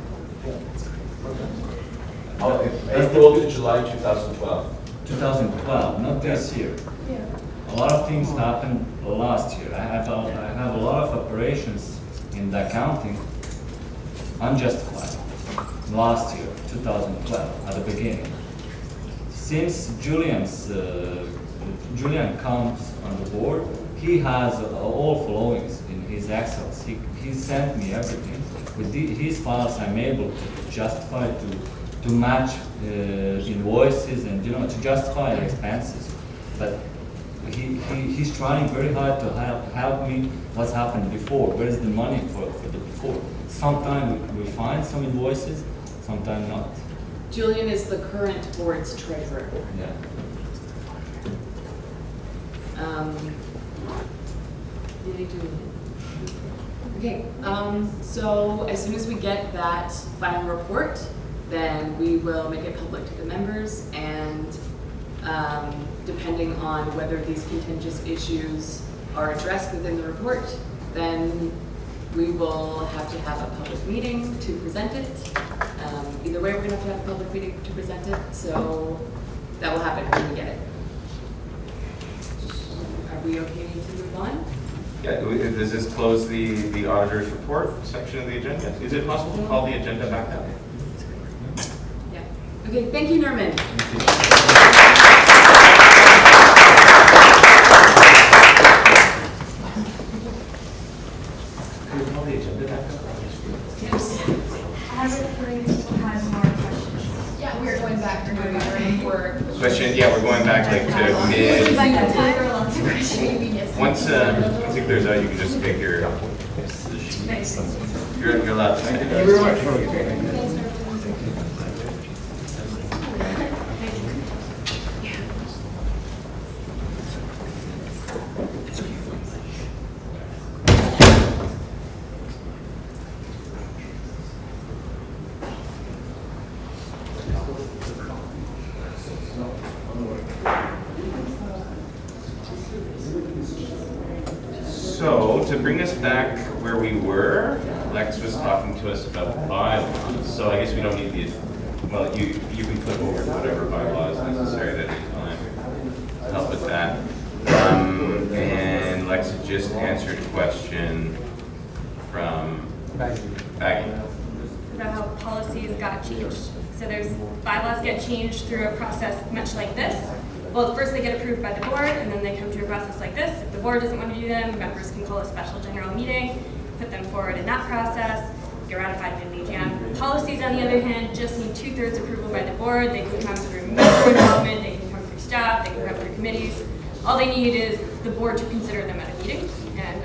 April to July 2012. 2012, not this year. A lot of things happened last year. I have a lot of operations in the accounting unjustified last year, 2012, at the beginning. Since Julian comes on the board, he has all followings in his Excels. He sent me everything. With his files, I'm able to justify, to match invoices and, you know, to justify expenses. But he's trying very hard to help me what's happened before. Where's the money for the before? Sometimes we find some invoices, sometimes not. Julian is the current board's treasurer. Yeah. Okay, so as soon as we get that final report, then we will make it public to the members, and depending on whether these contentious issues are addressed within the report, then we will have to have a public meeting to present it. Either way, we're going to have a public meeting to present it, so that will happen when we get it. Are we okay to move on? Yeah, does this close the auditor's report section of the agenda? Is it possible to call the agenda back up? Yeah. Okay, thank you, Norman. Can we call the agenda back up? Yes. I have a feeling people have more questions. Yeah, we're going back to where we were before. Question, yeah, we're going back like to mid. Like that time or lots of questions. Once it clears out, you can just pick your, you're allowed to. Thank you very much. So, to bring us back where we were, Lex was talking to us about bylaws. So I guess we don't need the, well, you can flip over to whatever bylaw is necessary at any time to help with that. And Lex had just answered a question from Maggie. About how policies got changed. So there's bylaws get changed through a process much like this. Well, first they get approved by the board, and then they come to a process like this. If the board doesn't want to do them, members can call a special general meeting, put them forward in that process, get ratified in the AGM. Policies, on the other hand, just need 2/3 approval by the board. They can come through member involvement, they can come through staff, they can come through committees. All they need is the board to consider them at a meeting, and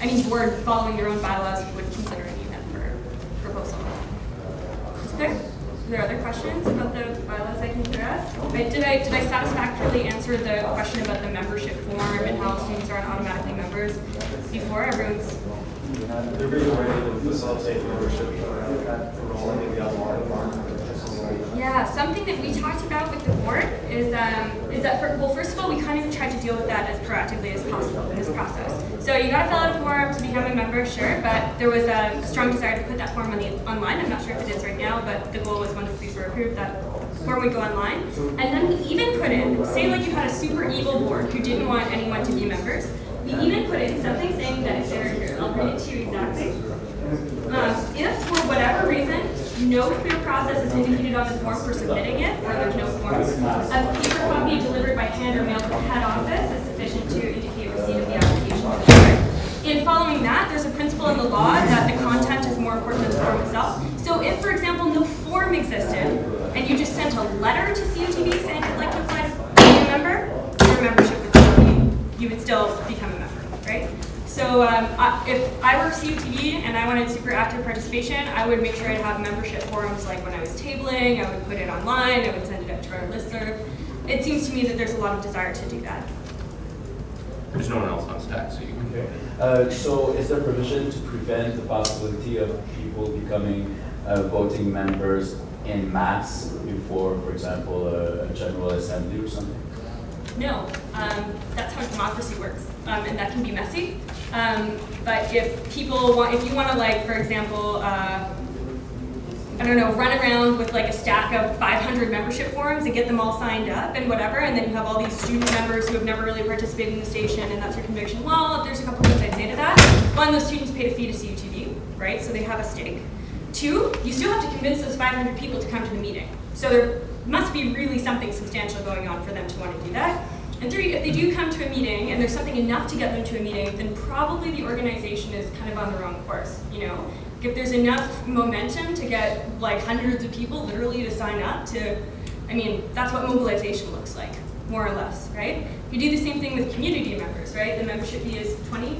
any board following their own bylaws would consider any of them for proposal. Is there other questions about the bylaws I can clear up? Did I satisfactorily answer the question about the membership form and how students aren't automatically members before? Everyone's. There be a way to facilitate membership enrolling in the online environment. Yeah, something that we talked about with the board is that, well, first of all, we kind of tried to deal with that as proactively as possible in this process. So you got to fill out a form to become a member, sure, but there was a strong desire to put that form online. I'm not sure if it is right now, but the goal was once these were approved, that form would go online. And then we even put in, say like you had a super evil board who didn't want anyone to be members, we even put in something saying that if they're, I'll read it to you exactly. If for whatever reason, no clear process is indicated on the form for submitting it, or there's no form, a paper copy delivered by hand or mail from head office is sufficient to indicate receipt of the application. In following that, there's a principle in the law that the content is more important than the form itself. So if, for example, no form existed, and you just sent a letter to CUTV saying you'd like to apply to be a member, your membership would still be, you would still become a member, right? So if I were CUTV and I wanted super active participation, I would make sure I'd have membership forums like when I was tabling, I would put it online, I would send it out to our listserv. It seems to me that there's a lot of desire to do that. There's no one else on staff, so you can. So is there provision to prevent the possibility of people becoming voting members in mass before, for example, a general assembly or something? No, that's how democracy works, and that can be messy. But if you want to, like, for example, I don't know, run around with like a stack of 500 membership forms and get them all signed up and whatever, and then you have all these student members who have never really participated in the station, and that's your conviction. Well, there's a couple things I'd say to that. One, those students paid a fee to CUTV, right? So they have a stake. Two, you still have to convince those 500 people to come to the meeting. So there must be really something substantial going on for them to want to do that. And three, if they do come to a meeting and there's something enough to get them to a meeting, then probably the organization is kind of on the wrong course, you know? If there's enough momentum to get like hundreds of people literally to sign up to, I mean, that's what mobilization looks like, more or less, right? You do the same thing with community members, right? The membership fee is $20,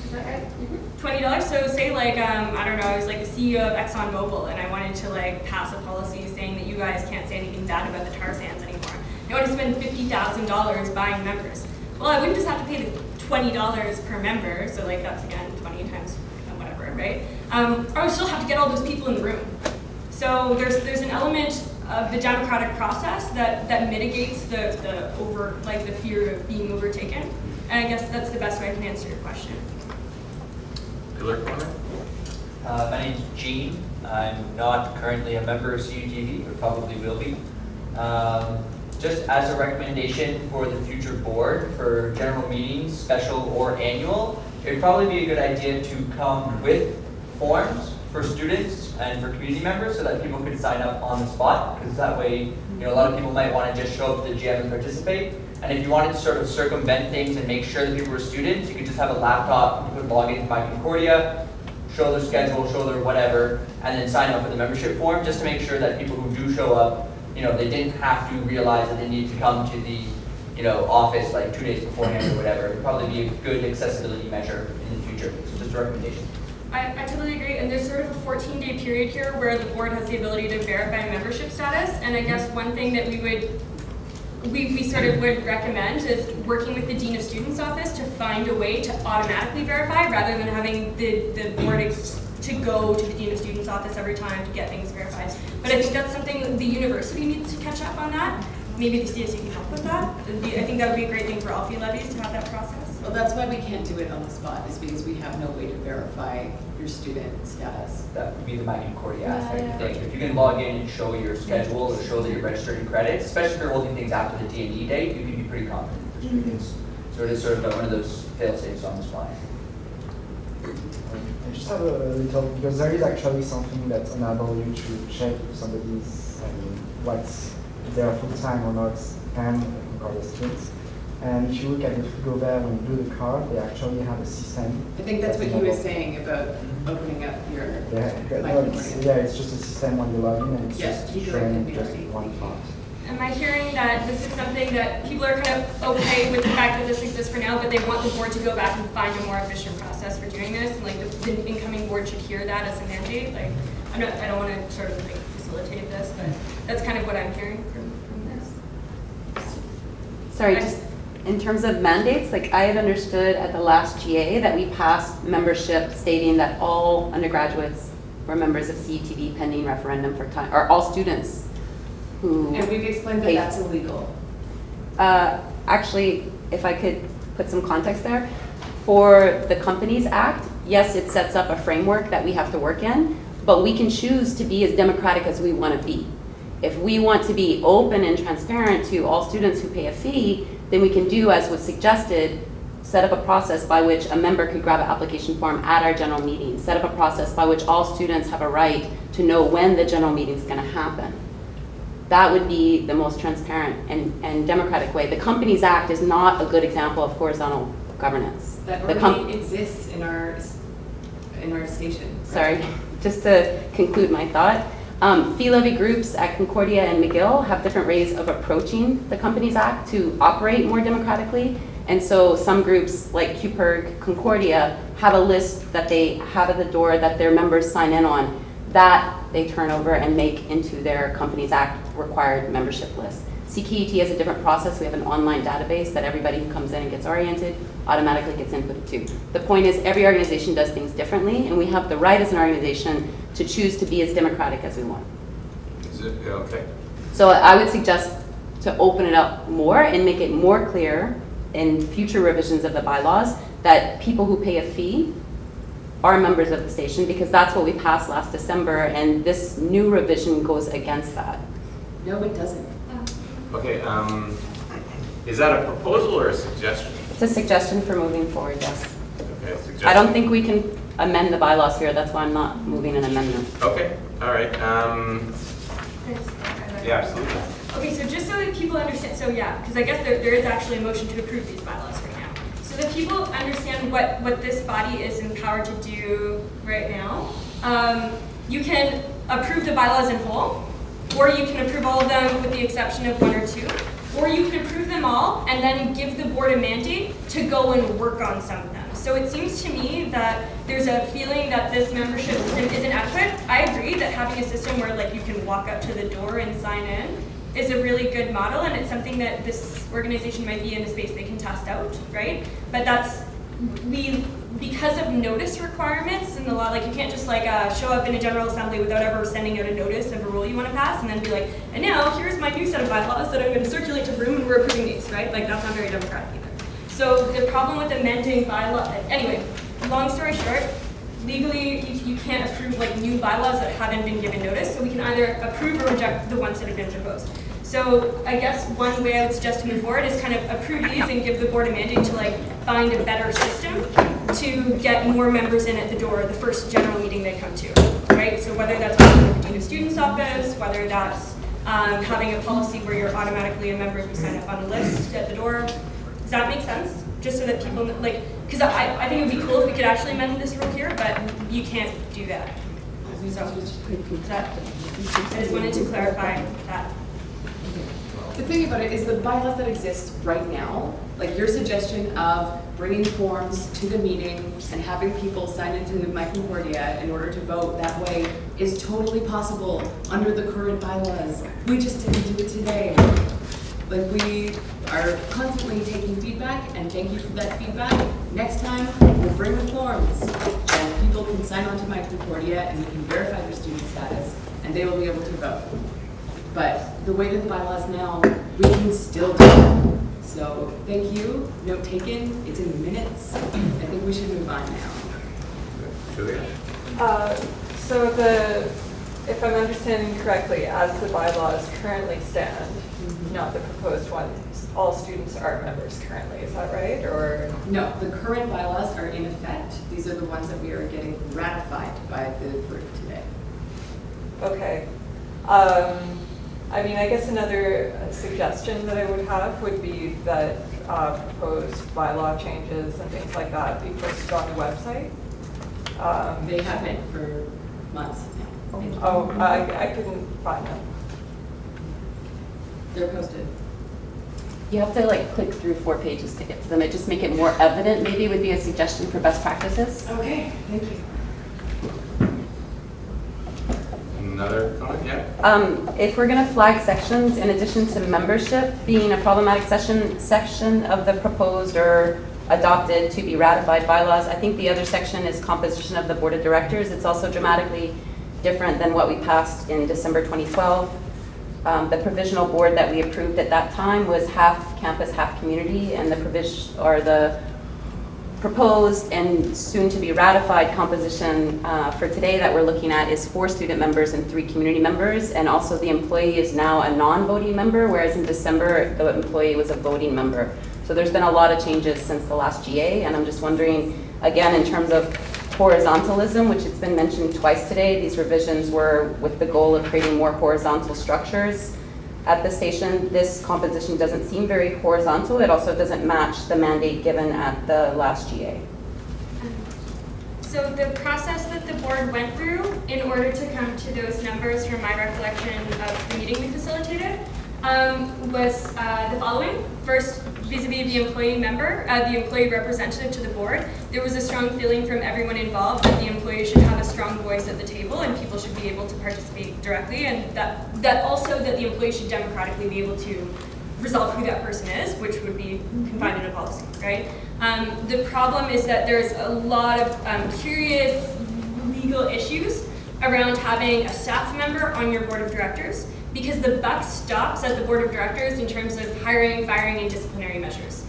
is that right? $20, so say like, I don't know, I was like the CEO of ExxonMobil and I wanted to like pass a policy saying that you guys can't say anything bad about the tar sands anymore. I want to spend $50,000 buying members. Well, I wouldn't just have to pay the $20 per member, so like that's again 20 times whatever, right? I would still have to get all those people in the room. So there's an element of the democratic process that mitigates the fear of being overtaken. And I guess that's the best way I can answer your question. Pillar corner? My name's Gene. I'm not currently a member of CUTV, but probably will be. Just as a recommendation for the future board, for general meetings, special or annual, it would probably be a good idea to come with forms for students and for community members so that people could sign up on the spot, because that way, you know, a lot of people might want to just show up to the GM and participate. And if you wanted to sort of circumvent things and make sure that people were students, you could just have a laptop, you could log in by Concordia, show their schedule, show their whatever, and then sign up for the membership form, just to make sure that people who do show up, you know, they didn't have to realize that they needed to come to the, you know, office like 2 days beforehand or whatever. It would probably be a good accessibility measure in the future. So just a recommendation. I totally agree, and there's sort of a 14-day period here where the board has the ability to verify membership status, and I guess one thing that we sort of would recommend is working with the Dean of Students office to find a way to automatically verify rather than having the board to go to the Dean of Students office every time to get things verified. But I think that's something the university needs to catch up on that. Maybe the CSU can help with that. I think that would be a great thing for all fee levies to have that process. Well, that's why we can't do it on the spot, is because we have no way to verify your student status. That would be the My Concordia aspect of things. If you can log in and show your schedule or show that you're registered in credits, especially if you're holding things after the D&D date, you can be pretty confident for students. So it is sort of one of those fail-safes on the spot. I just have a little, because there is actually something that enables you to check if somebody's, what's there full-time or not, and Concordia students. And if you look at the Go there when you do the card, they actually have a system. I think that's what he was saying about opening up your it's just a system when you log in, and it's just showing just one part. Am I hearing that this is something that people are kind of okay with the fact that this exists for now, but they want the board to go back and find a more efficient process for doing this, and like the incoming board should hear that as a mandate? Like, I don't want to sort of like facilitate this, but that's kind of what I'm hearing from this. Sorry, just in terms of mandates, like I had understood at the last GA that we passed membership stating that all undergraduates were members of CUTV pending referendum for time, or all students who. And we've explained that that's illegal. Actually, if I could put some context there, for the Companies Act, yes, it sets up a framework that we have to work in, but we can choose to be as democratic as we want to be. If we want to be open and transparent to all students who pay a fee, then we can do as was suggested, set up a process by which a member could grab an application form at our general meeting, set up a process by which all students have a right to know when the general meeting is going to happen. That would be the most transparent and democratic way. The Companies Act is not a good example of horizontal governance. That already exists in our station. Sorry, just to conclude my thought. Fee levy groups at Concordia and McGill have different ways of approaching the Companies Act to operate more democratically. And so some groups like QPERG, Concordia, have a list that they have at the door that their members sign in on, that they turn over and make into their Companies Act required membership list. CUTV has a different process. We have an online database that everybody who comes in and gets oriented automatically gets input to. The point is every organization does things differently, and we have the right as an organization to choose to be as democratic as we want. Is it, yeah, okay. So I would suggest to open it up more and make it more clear in future revisions of the bylaws that people who pay a fee are members of the station, because that's what we passed last December, and this new revision goes against that. No, it doesn't. Okay, is that a proposal or a suggestion? It's a suggestion for moving forward, yes. Okay, suggestion. I don't think we can amend the bylaws here, that's why I'm not moving an amendment. Okay, all right. Yeah, absolutely. Okay, so just so that people understand, so yeah, because I guess there is actually a motion to approve these bylaws right now. So that people understand what this body is empowered to do right now, you can approve the bylaws in whole, or you can approve all of them with the exception of 1 or 2, or you can approve them all and then give the board a mandate to go and work on some of them. So it seems to me that there's a feeling that this membership system isn't adequate. I agree that having a system where like you can walk up to the door and sign in is a really good model, and it's something that this organization might be in a space they can test out, right? But because of notice requirements in the law, like you can't just like show up in a general assembly without ever sending out a notice of a rule you want to pass and then be like, and now here's my new set of bylaws that I'm going to circulate to the room and we're approving these, right? Like that's not very democratic either. So the problem with amending bylaw, anyway, long story short, legally you can't approve like new bylaws that haven't been given notice, so we can either approve or reject the ones that have been proposed. So I guess one way I would suggest to move forward is kind of approve these and give the board a mandate to like find a better system to get more members in at the door the first general meeting they come to, right? So whether that's with the Dean of Students office, whether that's having a policy where you're automatically a member if you sign up on a list at the door. Does that make sense? Just so that people, like, because I think it would be cool if we could actually amend this rule here, but you can't do that. So, I just wanted to clarify that. The thing about it is the bylaws that exist right now, like your suggestion of bringing forms to the meeting and having people sign into My Concordia in order to vote that way is totally possible under the current bylaws. We just didn't do it today. Like we are constantly taking feedback, and thank you for that feedback. Next time, we'll bring the forms and people can sign on to My Concordia and we can verify their student status and they will be able to vote. But the way that the bylaws now, we can still do it. So thank you, note taken, it's in the minutes. I think we should move on now. Julia? So if I'm understanding correctly, as the bylaws currently stand, not the proposed ones, all students are members currently, is that right? Or no, the current bylaws are in effect. These are the ones that we are getting ratified by the group today. Okay. I mean, I guess another suggestion that I would have would be that proposed bylaw changes and things like that be posted on the website. They have been for months now. I couldn't find them. They're posted. You have to like click through 4 pages to get to them. It just make it more evident. Maybe it would be a suggestion for best practices. Okay, thank you. Another comment? Yeah. If we're going to flag sections, in addition to membership being a problematic section of the proposed or adopted to be ratified bylaws, I think the other section is composition of the board of directors. It's also dramatically different than what we passed in December 2012. The provisional board that we approved at that time was half campus, half community, and the proposed and soon to be ratified composition for today that we're looking at is 4 student members and 3 community members, and also the employee is now a non-voting member, whereas in December the employee was a voting member. So there's been a lot of changes since the last GA, and I'm just wondering, again, in terms of horizontalism, which it's been mentioned twice today, these revisions were with the goal of creating more horizontal structures at the station. This composition doesn't seem very horizontal. It also doesn't match the mandate given at the last GA. So the process that the board went through in order to come to those numbers, from my recollection of the meeting we facilitated, was the following. First, vis-a-vis the employee member, the employee representative to the board, there was a strong feeling from everyone involved that the employee should have a strong voice at the table and people should be able to participate directly, and that also that the employee should democratically be able to resolve who that person is, which would be confined in a policy, right? The problem is that there's a lot of curious legal issues around having a staff member on your board of directors, because the buck stops at the board of directors in terms of hiring, firing, and disciplinary measures.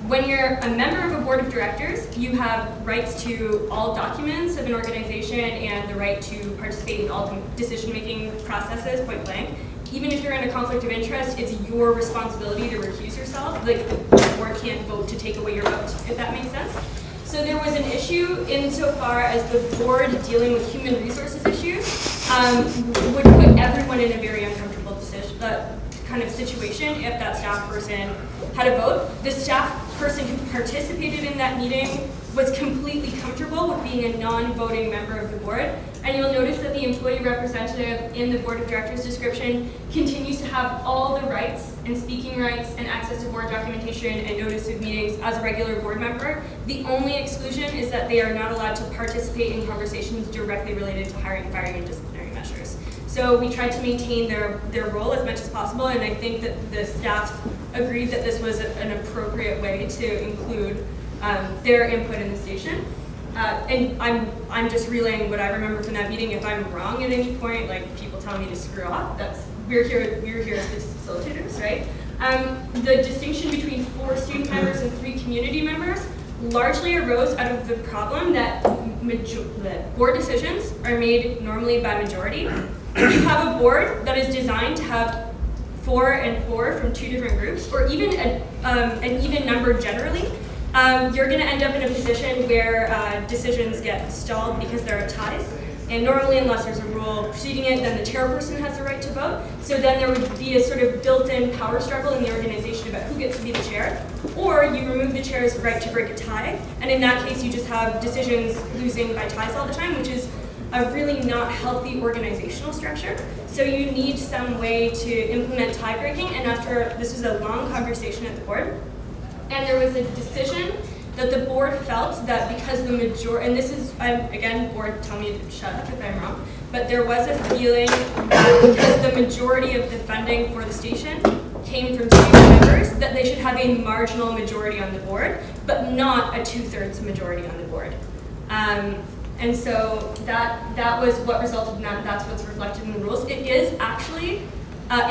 When you're a member of a board of directors, you have rights to all documents of an organization and the right to participate in all decision-making processes, point blank. Even if you're in a conflict of interest, it's your responsibility to recuse yourself. Like, the board can't vote to take away your vote, if that makes sense. So there was an issue insofar as the board dealing with human resources issues would put everyone in a very uncomfortable kind of situation if that staff person had a vote. The staff person who participated in that meeting was completely comfortable with being a non-voting member of the board. And you'll notice that the employee representative in the board of directors description continues to have all the rights and speaking rights and access to board documentation and notice of meetings as a regular board member. The only exclusion is that they are not allowed to participate in conversations directly related to hiring, firing, and disciplinary measures. So we tried to maintain their role as much as possible, and I think that the staff agreed that this was an appropriate way to include their input in the station. And I'm just relaying what I remember from that meeting. If I'm wrong at any point, like people tell me to screw off, we're here as facilitators, right? The distinction between 4 student members and 3 community members largely arose out of the problem that board decisions are made normally by majority. If you have a board that is designed to have 4 and 4 from 2 different groups, or even an even number generally, you're going to end up in a position where decisions get stalled because there are ties. And normally, unless there's a rule preceding it, then the chairperson has the right to vote. So then there would be a sort of built-in power struggle in the organization about who gets to be the chair. Or you remove the chair's right to break a tie, and in that case, you just have decisions losing by ties all the time, which is a really not healthy organizational structure. So you need some way to implement tie breaking, and this was a long conversation at the board, and there was a decision that the board felt that because the majority, and this is, again, board, tell me to shut up if I'm wrong, but there was a feeling that because the majority of the funding for the station came from student members, that they should have a marginal majority on the board, but not a 2/3 majority on the board. And so that was what resulted in that. That's what's reflected in the rules. It is actually,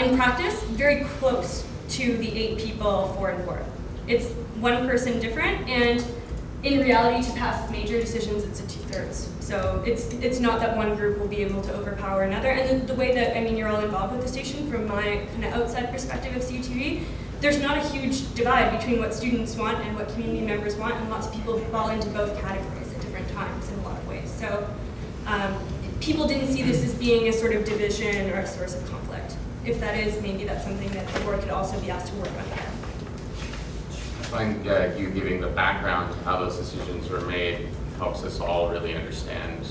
in practice, very close to the 8 people 4 and 4. It's 1 person different, and in reality, to pass major decisions, it's a 2/3. So it's not that one group will be able to overpower another. And the way that, I mean, you're all involved with the station, from my kind of outside perspective of CUTV, there's not a huge divide between what students want and what community members want, and lots of people fall into both categories at different times in a lot of ways. So people didn't see this as being a sort of division or a source of conflict. If that is, maybe that's something that the board could also be asked to work on again. I find you giving the background to how those decisions were made helps us all really understand,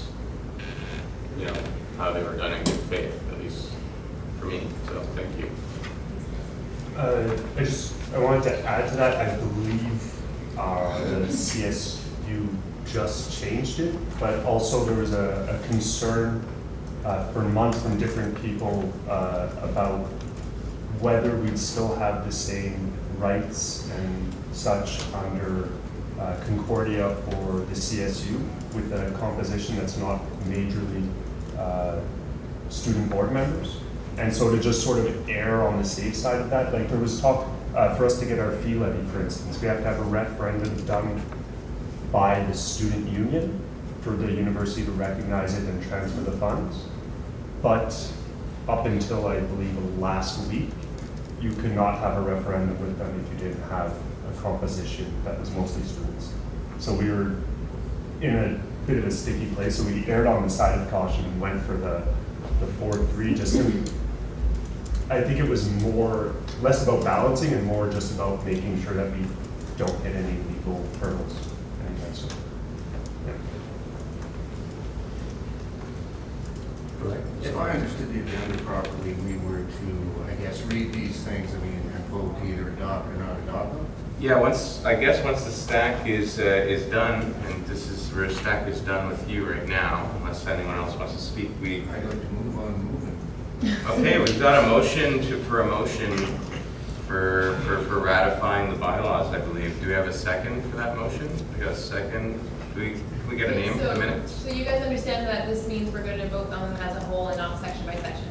how they were done in good faith, at least for me. So thank you. I wanted to add to that. I believe the CSU just changed it, but also there was a concern for months from different people about whether we'd still have the same rights and such under Concordia or the CSU with a composition that's not majorly student board members. And so to just sort of err on the safe side of that, like there was talk for us to get our fee levy, for instance, we have to have a referendum done by the student union for the university to recognize it and transfer the funds. But up until, I believe, last week, you could not have a referendum with them if you didn't have a composition that was mostly students. So we were in a bit of a sticky place, so we erred on the side of caution and went for the 4-3, just to, I think it was less about balancing and more just about making sure that we don't hit any legal hurdles. Anyway, so, yeah. Right. If I understood the agenda properly, we were to, I guess, read these things, and vote to either adopt or not adopt them? Yeah, once the stack is done, and this is where stack is done with you right now, unless anyone else wants to speak, I'd like to move on moving. Okay, we've got a motion for ratifying the bylaws, I believe. Do we have a second for that motion? We got a second. Can we get a name for the minutes? So you guys understand that this means we're going to vote on them as a whole and not section by section?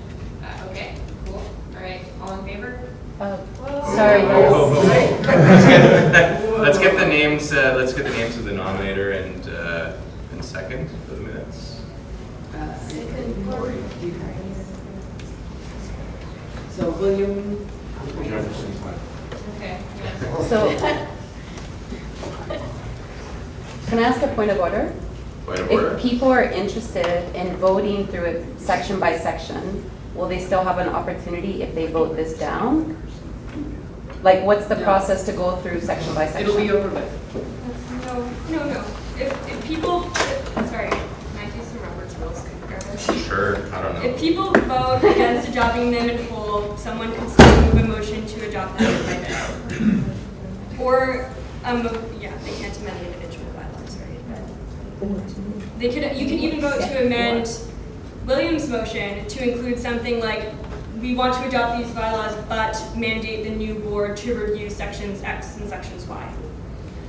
Okay, cool. All right, all in favor? Sorry, Let's get the names. Let's get the names of the nominator and second for the minutes. So William. Okay. So, can I ask a point of order? Point of order. If people are interested in voting through it section by section, will they still have an opportunity if they vote this down? Like, what's the process to go through section by section? It'll be over with. No. If people, sorry, can I do some Robert's rules? Sure, I don't know. If people vote against adopting them in whole, someone can still move a motion to adopt them by bit. Or, yeah, they can't amend the individual bylaws, right? You could even vote to amend William's motion to include something like, we want to adopt these bylaws, but mandate the new board to review sections X and sections Y.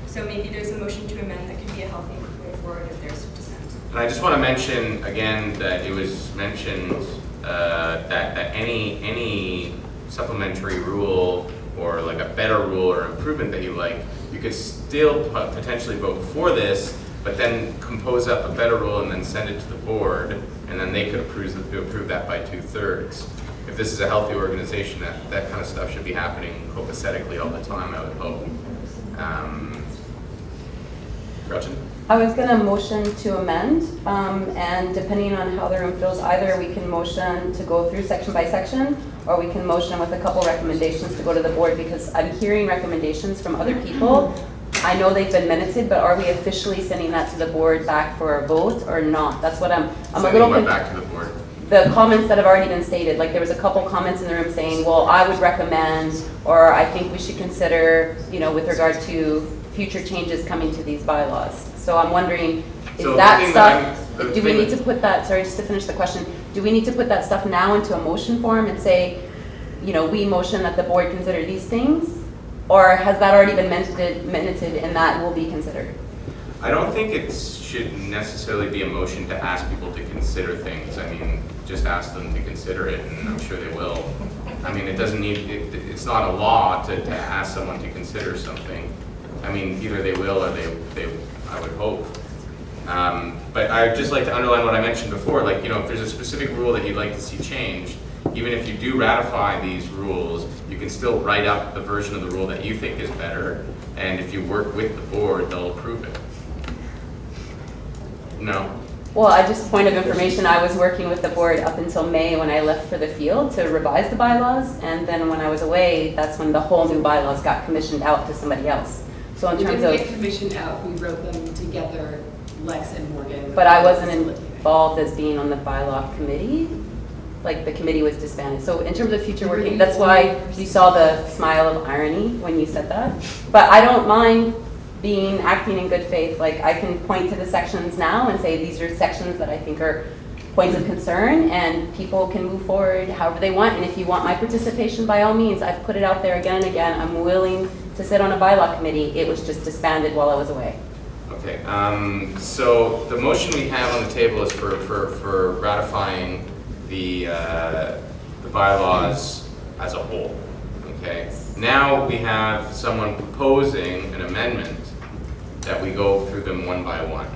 So maybe there's a motion to amend that could be a healthy way forward if there's dissent. And I just want to mention again that it was mentioned that any supplementary rule or like a better rule or improvement that you like, you could still potentially vote for this, but then compose up a better rule and then send it to the board, and then they could approve that by 2/3. If this is a healthy organization, that kind of stuff should be happening copacetically all the time, I would hope. Gretchen? I was going to motion to amend, and depending on how the room feels, either we can motion to go through section by section, or we can motion with a couple recommendations to go to the board, because I'm hearing recommendations from other people. I know they've been minuted, but are we officially sending that to the board back for a vote or not? That's what I'm a little Sending back to the board. The comments that have already been stated, like there was a couple comments in the room saying, well, I would recommend, or I think we should consider, with regard to future changes coming to these bylaws. So I'm wondering, is So that the thing stuff, that do we need to put that, sorry, just to finish the question, do we need to put that stuff now into a motion form and say, we motion that the board consider these things? Or has that already been minuted and that will be considered? I don't think it should necessarily be a motion to ask people to consider things. I mean, just ask them to consider it, and I'm sure they will. I mean, it doesn't need, it's not a law to ask someone to consider something. I mean, either they will or they I would hope. But I'd just like to underline what I mentioned before, like, if there's a specific rule that you'd like to see changed, even if you do ratify these rules, you can still write up the version of the rule that you think is better, and if you work with the board, they'll approve it. No? Well, point of information, I was working with the board up until May when I left for the field to revise the bylaws, and then when I was away, that's when the whole new bylaws got commissioned out to somebody else. So in terms of... We didn't get commissioned out, we wrote them together, Lex and Morgan. But I wasn't involved as being on the bylaw committee. Like the committee was disbanded. So in terms of future working, that's why you saw the smile of irony when you said that. But I don't mind acting in good faith. Like I can point to the sections now and say these are sections that I think are points of concern, and people can move forward however they want. And if you want my participation, by all means, I've put it out there again and again. I'm willing to sit on a bylaw committee. It was just disbanded while I was away. Okay, so the motion we have on the table is for ratifying the bylaws as a whole. Okay. Now we have someone proposing an amendment that we go through them one by one.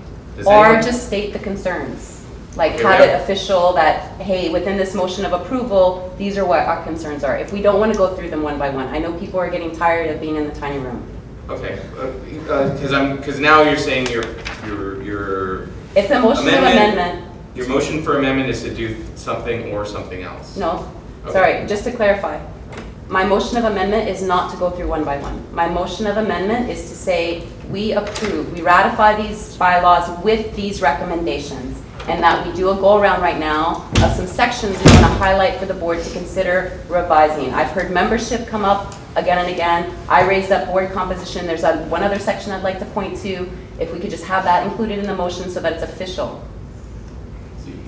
Or just state the concerns. Like have it official that, hey, within this motion of approval, these are what our concerns are. If we don't want to go through them one by one, I know people are getting tired of being in the tiny room. Okay, because now you're saying your it's a motion of amendment. Your motion for amendment is to do something or something else. No, okay. Sorry, just to clarify. My motion of amendment is not to go through one by one. My motion of amendment is to say we approve, we ratify these bylaws with these recommendations. and that we do a go-around right now of some sections we want to highlight for the board to consider revising. I've heard membership come up again and again. I raised up board composition. There's one other section I'd like to point to. If we could just have that included in the motion so that it's official.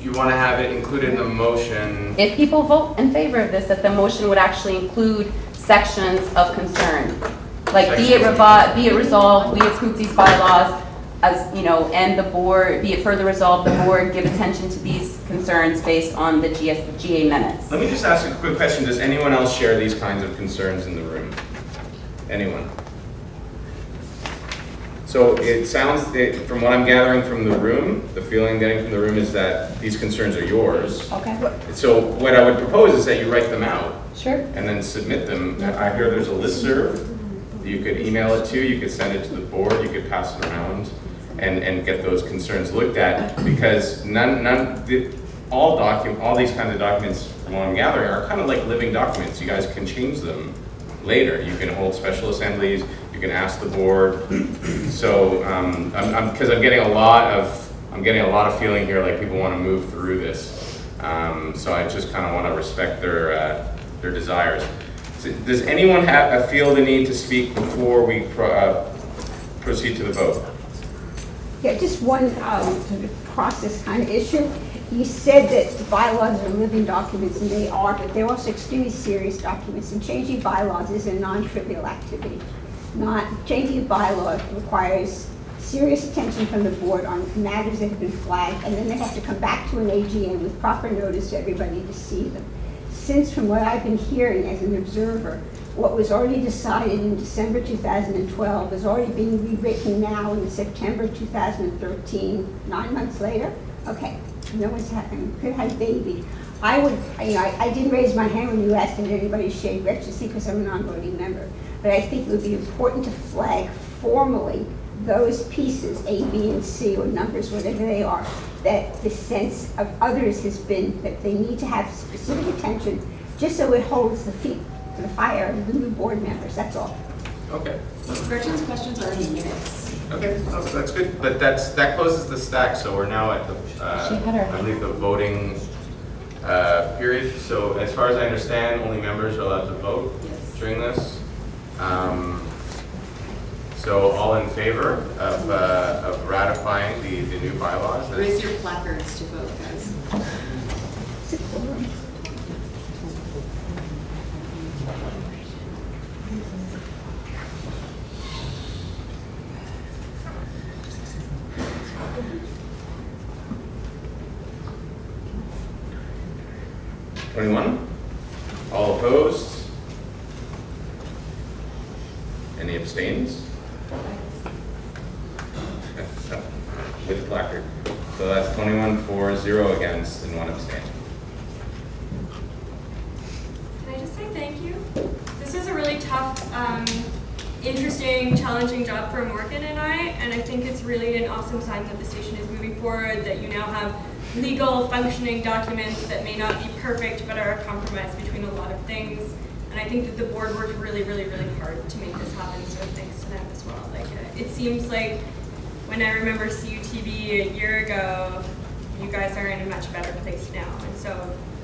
You want to have it included in the motion? If people vote in favor of this, that the motion would actually include sections of concern. Like be it resolved, we approve these bylaws as, you know, and the board, be it further resolved, the board give attention to these concerns based on the GA minutes. Let me just ask a quick question. Does anyone else share these kinds of concerns in the room? Anyone? So it sounds, from what I'm gathering from the room, the feeling I'm getting from the room is that these concerns are yours. Okay. So what I would propose is that you write them out. Sure. And then submit them. I hear there's a listserv. You could email it to, you could send it to the board, you could pass it around and get those concerns looked at, because all these kinds of documents, from what I'm gathering, are kind of like living documents. You guys can change them later. You can hold special assemblies, you can ask the board. So, because I'm getting a lot of feeling here like people want to move through this. So I just kind of want to respect their desires. So does anyone feel the need to speak before we proceed to the vote? Yeah, just one process kind of issue. You said that the bylaws are living documents, and they are, but they're also extremely serious documents, and changing bylaws is a non-trivial activity. Changing a bylaw requires serious attention from the board on matters that have been flagged, and then they have to come back to an AGM with proper notice to everybody to see them. Since, from what I've been hearing as an observer, what was already decided in December 2012 is already being rewritten now in September 2013, 9 months later. Okay, no one's could have baby. I didn't raise my hand when you asked if anybody shaved registry because I'm a non-voting member, but I think it would be important to flag formally those pieces, A, B, and C, or numbers, whatever they are, that the sense of others has been that they need to have specific attention, just so it holds the feet to the fire of the new board members, that's all. Okay. Gretchen's questions are in minutes. Okay, that's good. But that closes the stack, so we're now at the, I believe, the voting period. So as far as I understand, only members are allowed to vote during this. So all in favor of ratifying the new bylaws? Raise your placards to vote, guys. All opposed? Any abstains? With placard. So that's 21 for, 0 against, and 1 abstain. Can I just say thank you? This is a really tough, interesting, challenging job for Morgan and I think it's really an awesome sign that the station is moving forward, that you now have legal, functioning documents that may not be perfect, but are a compromise between a lot of things. And I think that the board worked really, really, really hard to make this happen, so thanks to them as well. It seems like when I remember CUTV a year ago, you guys are in a much better place now. And so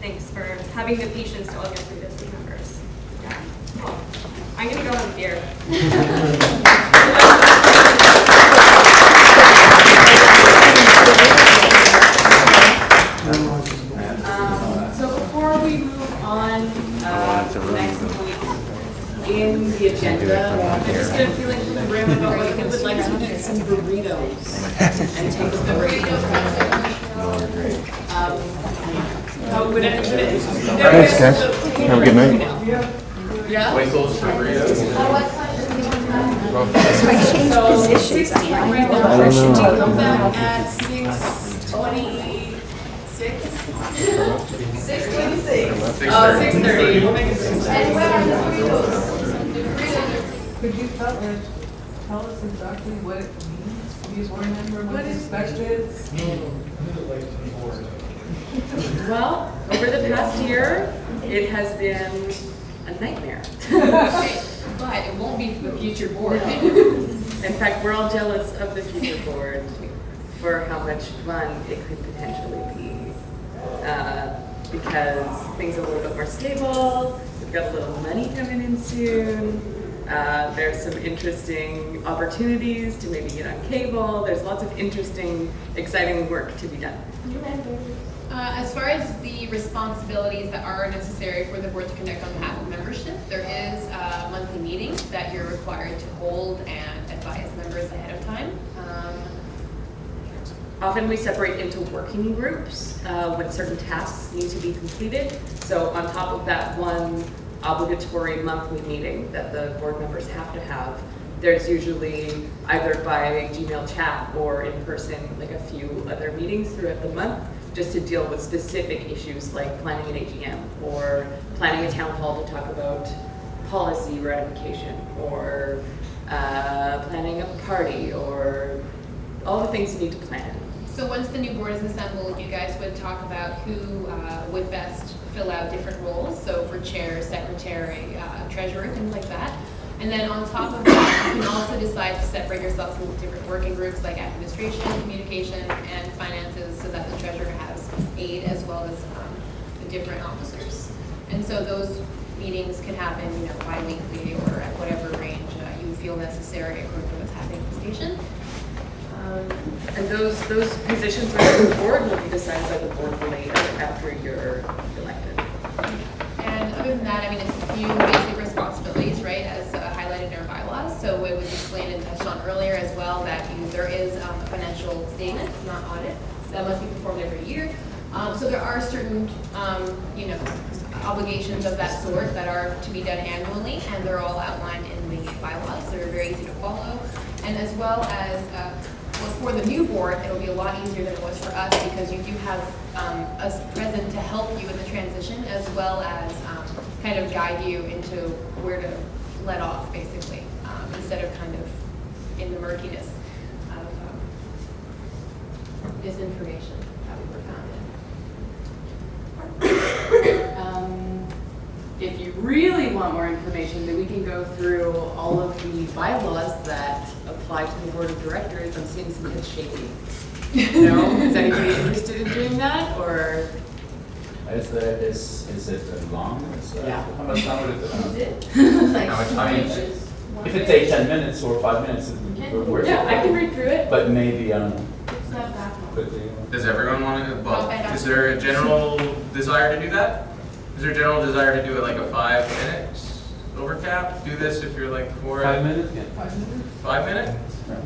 thanks for having the patience to all get through this with members. Yeah. Cool. I'm going to go have a beer. So before we move on to the next point in the agenda, I'm just going to feel like from the room about whether we would like to eat some burritos and take a burrito. How would it be? Thanks, guys. Have a good night. Yeah? Winkles for burritos. So, 6 burritos. Should you come back at 6:26? 6:26. Oh, 6:30. We'll make it 6:30. Could you tell us exactly what it means? Use one member, what is expected? Well, over the past year, it has been a nightmare. But it won't be for the future board. In fact, we're all jealous of the future board. for how much fun it could potentially be. Because things are a little bit more stable, we've got a little money coming in soon, there's some interesting opportunities to maybe get on cable, there's lots of interesting, exciting work to be done. As far as the responsibilities that are necessary for the board to conduct on behalf of membership, there is a monthly meeting that you're required to hold and advise members ahead of time. Often we separate into working groups when certain tasks need to be completed. So on top of that one obligatory monthly meeting that the board members have to have, there's usually either by Gmail chat or in person, like a few other meetings throughout the month, just to deal with specific issues like planning an AGM or planning a town hall to talk about policy ratification or planning a party or all the things you need to plan. So once the new board is assembled, you guys would talk about who would best fill out different roles. So for chair, secretary, treasurer, things like that. And then on top of that, you can also decide to separate yourselves into different working groups like administration, communication, and finances so that the treasurer has aid as well as the different officers. And so those meetings can happen, bi-weekly or at whatever range you feel necessary according to what's happening at the station. And those positions within the board will be decided by the board later after you're elected. And other than that, it's a few basic responsibilities, right, as highlighted in our bylaws. So it was explained and touched on earlier as well that there is a financial statement, not audit, that must be performed every year. So there are certain, obligations of that sort that are to be done annually, and they're all outlined in the bylaws. They're very easy to follow. And as well as for the new board, it'll be a lot easier than it was for us because you do have us present to help you in the transition as well as kind of guide you into where to let off, basically, instead of kind of in the murkiness of disinformation that we were found in. If you really want more information, then we can go through all of the bylaws that apply to the board of directors. I'm seeing some heads shaking. No? Is anybody interested in doing that, or? Is it long? Yeah. How much time would it take? Like How much time? pages. If it takes 10 minutes or 5 minutes, it works. Yeah, I can read through it. But maybe, I don't know, It's not that long. quickly. Does everyone want to, well, Okay. is there a general desire to do that? Is there a general desire to do it like a 5 minutes overcap? Do this if you're like for it? 5 minutes? Yeah, 5 minutes. 5 minutes?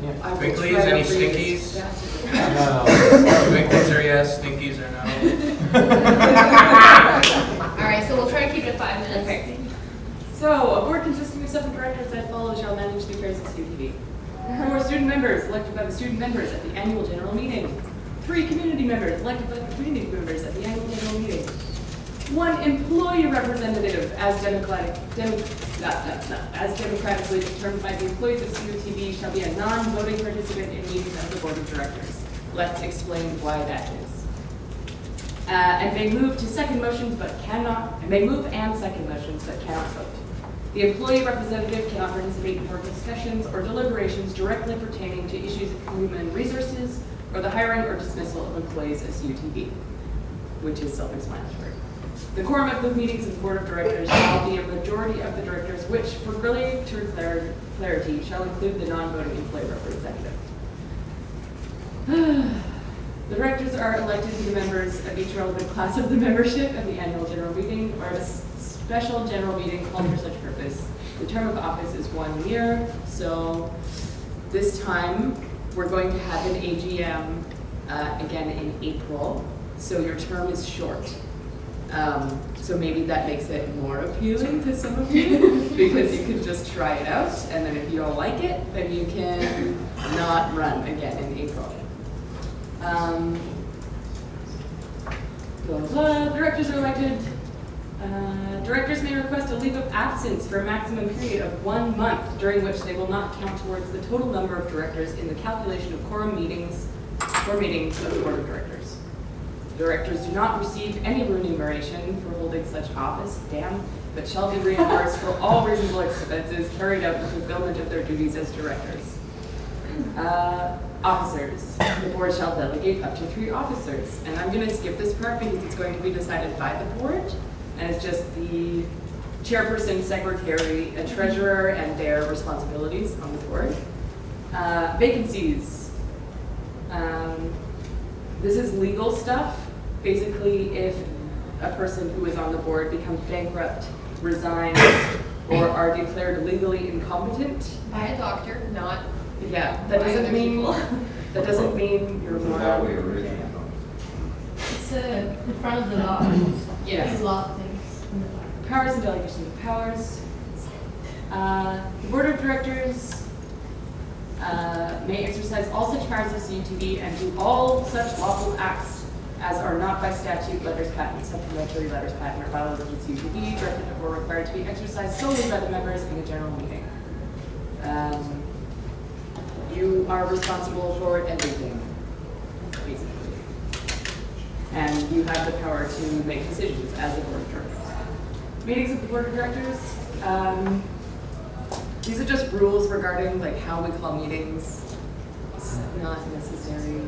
Yeah. I will Twinklies, try to any read stinkies? as fast as I can. Twinklies are yes, stinkies are no. All right, so we'll try to keep it 5 minutes. Okay. So, a board consisting of 7 directors that follow shall manage the affairs of CUTV. 4 student members elected by the student members at the annual general meeting. 3 community members elected by the community members at the annual general meeting. 1 employee representative as democratically determined by the employees of CUTV shall be a non-voting participant in meetings of the board of directors. Let's explain why that is. And may move to second motions but cannot, may move and second motions but cannot vote. The employee representative cannot participate in board discussions or deliberations directly pertaining to issues of human resources or the hiring or dismissal of employees of CUTV, which is self-explanatory. The quorum of the meetings of the board of directors shall be a majority of the directors, which, for greater clarity, shall include the non-voting employee representative. The directors are elected to be members of each relevant class of the membership at the annual general meeting or at a special general meeting called for such purpose. The term of office is 1 year, so this time we're going to have an AGM again in April, so your term is short. So maybe that makes it more appealing to some of you because you can just try it out, and then if you don't like it, then you can not run again in April. Directors are elected. Directors may request a leave of absence for a maximum period of 1 month, during which they will not count towards the total number of directors in the calculation of quorum meetings or meetings of the board of directors. Directors do not receive any remuneration for holding such office, but shall be reimbursed for all reasonable expenses carried out in fulfillment of their duties as directors. Officers. The board shall delegate up to 3 officers. And I'm going to skip this part because it's going to be decided by the board. And it's just the chairperson, secretary, a treasurer, and their responsibilities on the board. Vacancies. This is legal stuff. Basically, if a person who is on the board becomes bankrupt, resigns, or are declared legally incompetent. By a doctor, not. Yeah, that doesn't mean, that doesn't mean you're more. That way originally. It's in front of the law. Yes. Law things. Powers and delegation of powers. The board of directors may exercise all such powers of CUTV and do all such lawful acts as are not by statute, letters patent, supplementary letters patent, or bylaws of the CUTV, directed or required to be exercised solely by the members in a general meeting. You are responsible for everything, basically. And you have the power to make decisions as a board of directors. Meetings of the board of directors. These are just rules regarding like how we call meetings. It's not necessary.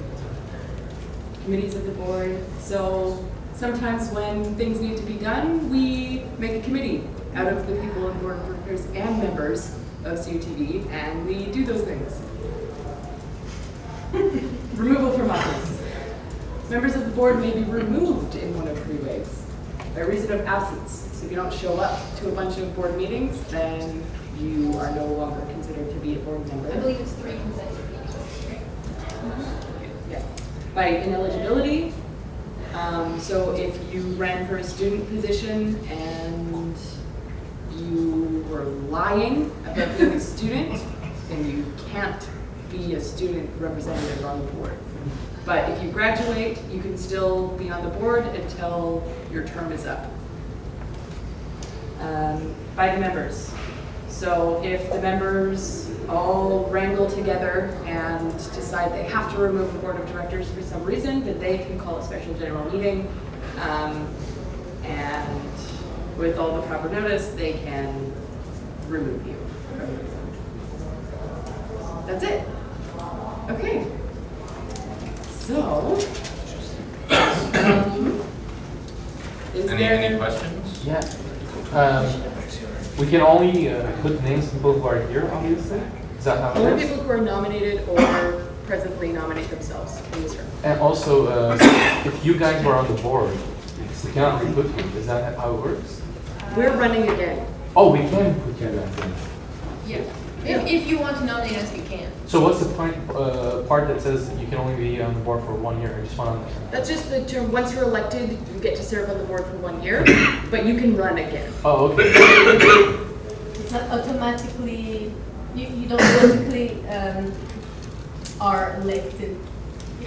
Committees of the board. So sometimes when things need to be done, we make a committee out of the people on board of directors and members of CUTV, and we do those things. Removal from office. Members of the board may be removed in one of 3 ways. By reason of absence. So if you don't show up to a bunch of board meetings, then you are no longer considered to be a board member. I believe it's 3 consecutive meetings. Yeah. By ineligibility. So if you ran for a student position and you were lying about being a student, then you can't be a student representative on the board. But if you graduate, you can still be on the board until your term is up. By the members. So if the members all wrangle together and decide they have to remove the board of directors for some reason, then they can call a special general meeting. And with all the proper notice, they can remove you. That's it. Okay. So, Any questions? Yeah. We can only put names of people who are here, obviously. Is that how it only works? people who are nominated or presently nominate themselves in this room. And also, if you guys were on the board, we cannot put you. Is that how it works? We're running again. Oh, we can put you guys in. Yeah. If you want to nominate us, you can. So what's the part that says you can only be on the board for 1 year? I just want to understand. That's just the term. Once you're elected, you get to serve on the board for 1 year, but you can run again. Oh, okay. It's not automatically, you don't automatically are elected.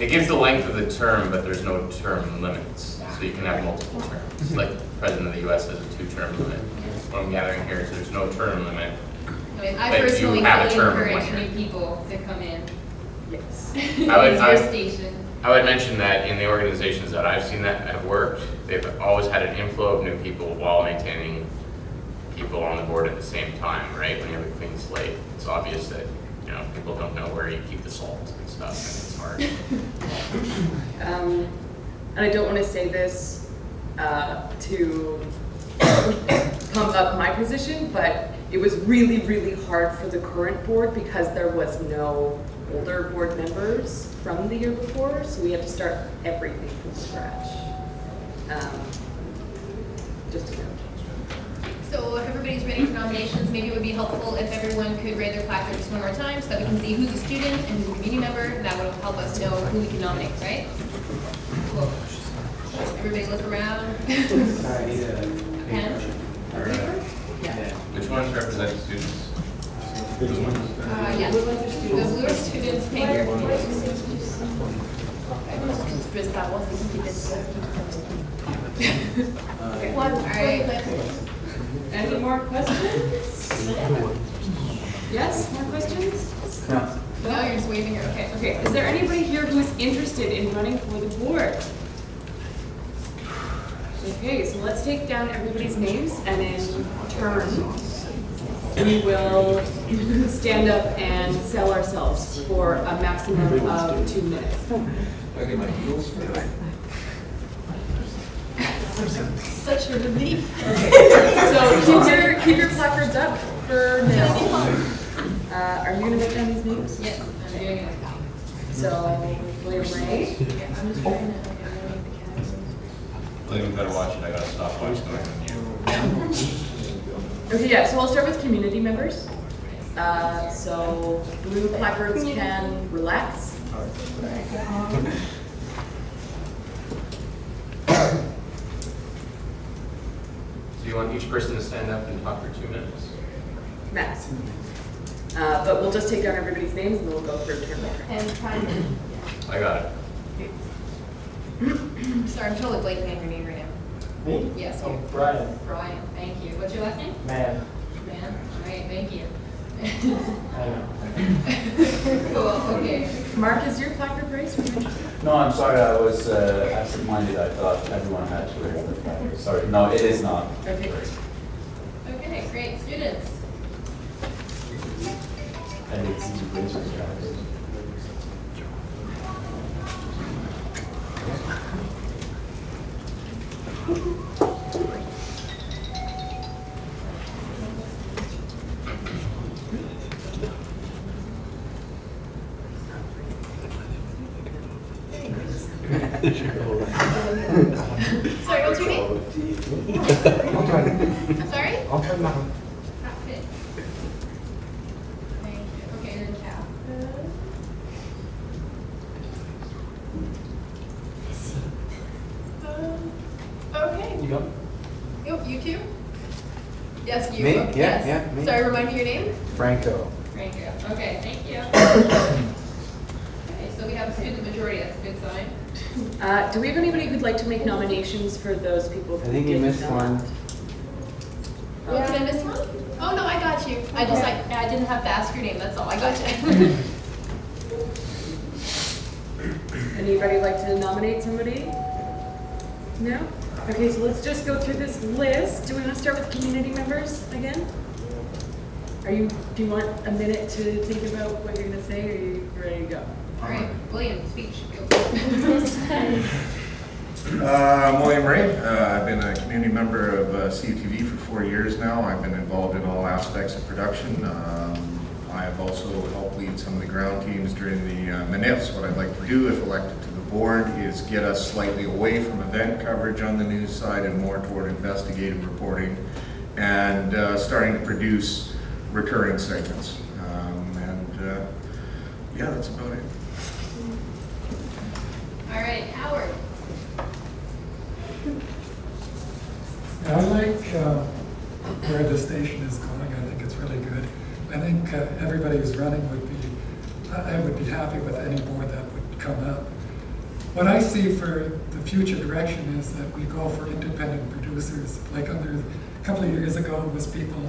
It gives the length of the term, but there's no term limits. So you can have multiple terms. Like the President of the US has a 2-term limit. What I'm gathering here is there's no term limit. I mean, I But you personally have a fully term of encourage 1 year. new people to come in. Yes. It's your station. I would mention that in the organizations that I've seen that have worked, they've always had an inflow of new people while maintaining people on the board at the same time, right? When you have a clean slate, it's obvious that, you know, people don't know where you keep the salt and stuff, and it's hard. And I don't want to say this to pump up my position, but it was really, really hard for the current board because there was no older board members from the year before, so we had to start everything from scratch. Just to know. So if everybody's ready for nominations, maybe it would be helpful if everyone could raise their placard just one more time so that we can see who's a student and who's a committee member. That would help us know who we can nominate, right? Cool. Everybody look around. Pen? Yeah. Which ones represent the students? Yeah. The blue students pay your All right. Any more questions? Yes, more questions? No. No, you're just waving your, okay. Okay, is there anybody here who is interested in running for the board? Okay, so let's take down everybody's names and in turn we will stand up and sell ourselves for a maximum of 2 minutes. Okay, my heels. Such a relief. So keep your placards up for now. Are you gonna write down these names? Yes, I'm doing it. So, William Ray. William, better watch it, I gotta stop watching it on you. Okay, yeah, so I'll start with community members. So blue placards can relax. So you want each person to stand up and talk for 2 minutes? Max. But we'll just take down everybody's names and then we'll go for a turn. And try to. I got it. Sorry, I'm totally blanking on your name right now. Me? Yes, Oh, you. Brian. Brian, thank you. What's your last name? Man. Man, all right, thank you. I know. Cool, okay. Mark, is your placard raised? No, I'm sorry, I was absent-minded. I thought everyone had to raise their hand. Sorry, no, it is not. Okay. Okay, great. Students. And it's easy to raise your hand. Sorry, what's your name? Antoine. I'm sorry? Antoine Marin. Fit. Thank you. Okay, then Cal. Okay. You go? You too? Yes, you. Me? Okay, Yeah, yes. yeah, me. Sorry, remind me your name? Franco. Franco. Okay, thank you. Okay, so we have a student majority. That's a good sign. Do we have anybody who'd like to make nominations for those people? I think you missed one. Oh, did I miss one? Oh, no, I got you. I just, I didn't have to ask your name. That's all. I got you. Anybody like to nominate somebody? No? Okay, so let's just go through this list. Do we want to start with community members again? Do you want a minute to think about what you're gonna say, or are you ready to go? All right, William, speech. I'm William Ray. I've been a community member of CUTV for 4 years now. I've been involved in all aspects of production. I have also helped lead some of the ground teams during the manifs. What I'd like to do, if elected to the board, is get us slightly away from event coverage on the news side and more toward investigative reporting and starting to produce recurring segments. Yeah, that's about it. All right, Howard. I like where the station is going. I think it's really good. I think everybody who's running I would be happy with any board that would come up. What I see for the future direction is that we go for independent producers. Like a couple of years ago, it was people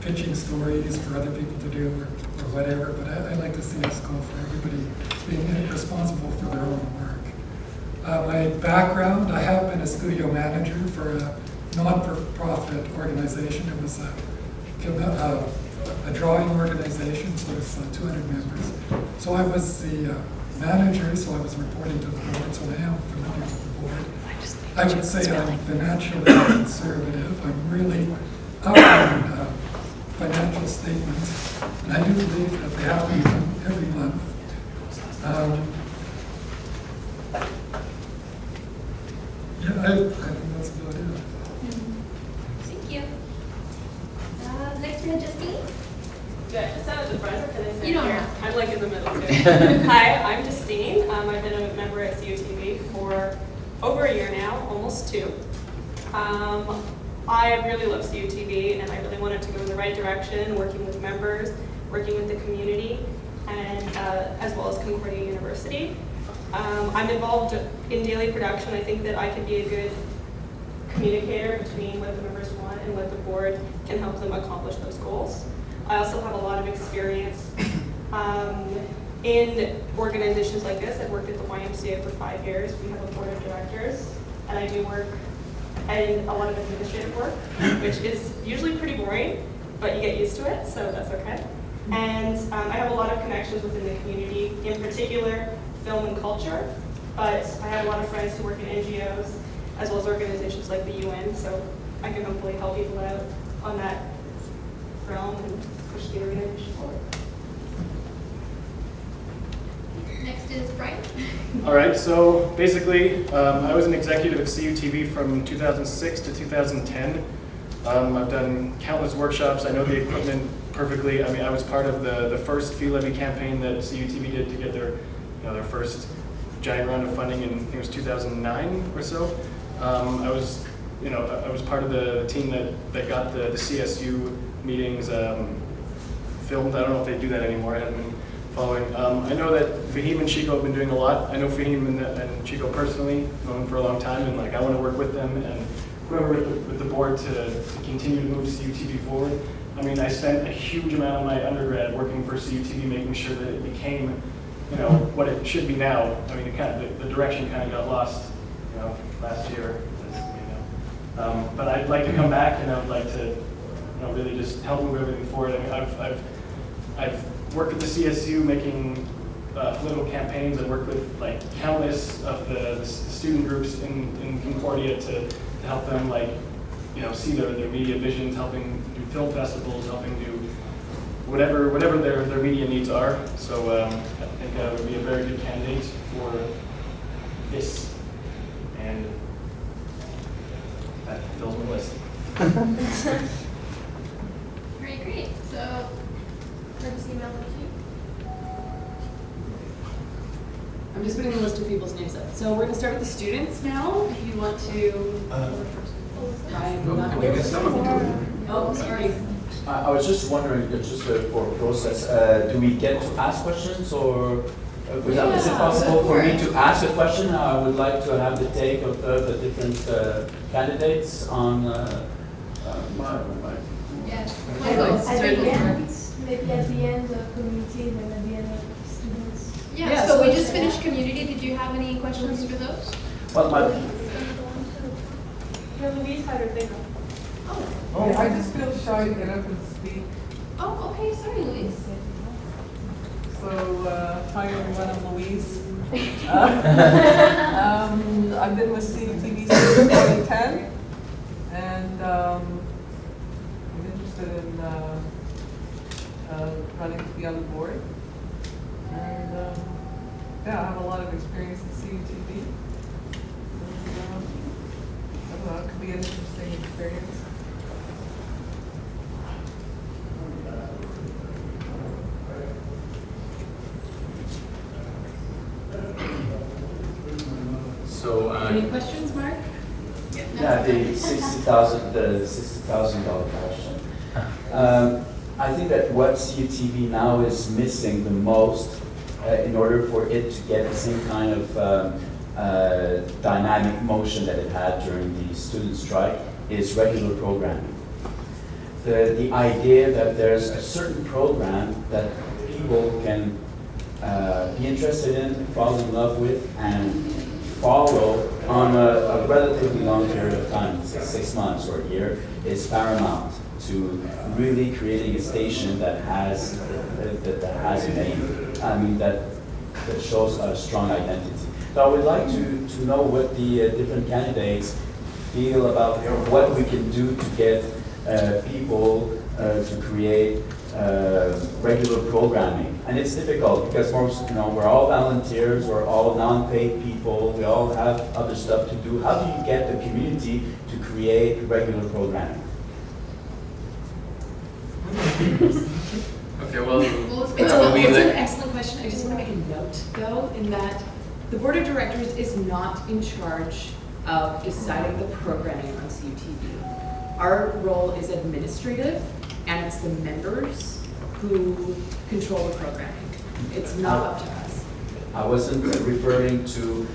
pitching stories for other people to do or whatever, but I'd like to see us go for everybody being responsible for their own work. My background, I have been a studio manager for a non-profit organization. It was a drawing organization, so it's 200 members. So I was the manager, so I was reporting to the board, so I am familiar with the board. I would say I'm financially conservative. I'm really up on financial statements, and I do believe that they have to be done every month. Yeah, I think that's about it. Thank you. Next we have Justine. Do I just have the front or can I say You don't here? have to. I'm like in the middle too. Hi, I'm Justine. I've been a member at CUTV for over a year now, almost 2. I really love CUTV and I really wanted to go in the right direction, working with members, working with the community, and as well as Concordia University. I'm involved in daily production. I think that I could be a good communicator between what the members want and what the board can help them accomplish those goals. I also have a lot of experience in organizations like this. I've worked at the YMCA for 5 years. We have a board of directors, and I do work in a lot of administrative work, which is usually pretty boring, but you get used to it, so that's okay. And I have a lot of connections within the community, in particular film and culture, but I have a lot of friends who work in NGOs, as well as organizations like the UN, so I can hopefully help people out on that realm and push the arena initiative forward. Next is Brian. All right, so basically, I was an executive at CUTV from 2006 to 2010. I've done countless workshops. I know the equipment perfectly. I mean, I was part of the first fee levy campaign that CUTV did to get their first giant round of funding in, I think it was 2009 or so. I was part of the team that got the CSU meetings filmed. I don't know if they do that anymore. I haven't been following. I know that Fahim and Chico have been doing a lot. I know Fahim and Chico personally, known them for a long time, and I want to work with them and whoever with the board to continue to move CUTV forward. I mean, I spent a huge amount of my undergrad working for CUTV, making sure that it became, what it should be now. I mean, the direction kind of got lost, last year. But I'd like to come back, and I would like to, really just help move everything forward. I mean, I've worked with the CSU making political campaigns. I've worked with countless of the student groups in Concordia to help them see their media visions, helping do film festivals, helping do whatever their media needs are. So I think I would be a very good candidate for this, and that fills my list. Great, great. So, I'll just email it to you. I'm just putting the list of people's names up. So we're going to start with the students now. If you want to. I'm not going to. Oh, sorry. I was just wondering, just for a process, do we get to ask questions, or is it possible for me to ask a question? I would like to have the take of the different candidates on my. Yes. At the end, maybe at the end of community, then at the end of students. Yeah, so we just finished community. Did you have any questions for those? Well, Louise had her thing up. Oh, I just feel shy to get up and speak. Oh, okay. Sorry, Louise. So, hi everyone, I'm Louise. I've been with CUTV since 2010, and I'm interested in running to be on the board. And yeah, I have a lot of experience in CUTV. And, I don't know, it could be an interesting experience. So, Any questions, Mark? yeah, the $60,000 question. I think that what CUTV now is missing the most, in order for it to get the same kind of dynamic motion that it had during the student strike, is regular programming. The idea that there's a certain program that people can be interested in, fall in love with, and follow on a relatively long period of time, 6 months or a year, is paramount to really creating a station that has a name. I mean, that shows a strong identity. So I would like to know what the different candidates feel about what we can do to get people to create regular programming. And it's difficult because we're all volunteers, we're all non-paid people, we all have other stuff to do. How do you get the community to create regular programming? Okay, well, it's an excellent question. I just want to make a note, though, in that the board of directors is not in charge of deciding the programming on CUTV. Our role is administrative, and it's the members who control the programming. It's not up to us. I wasn't referring to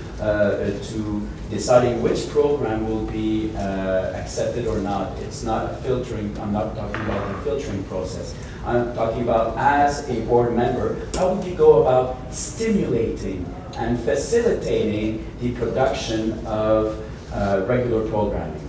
deciding which program will be accepted or not. It's not a filtering. I'm not talking about the filtering process. I'm talking about, as a board member, how would you go about stimulating and facilitating the production of regular programming?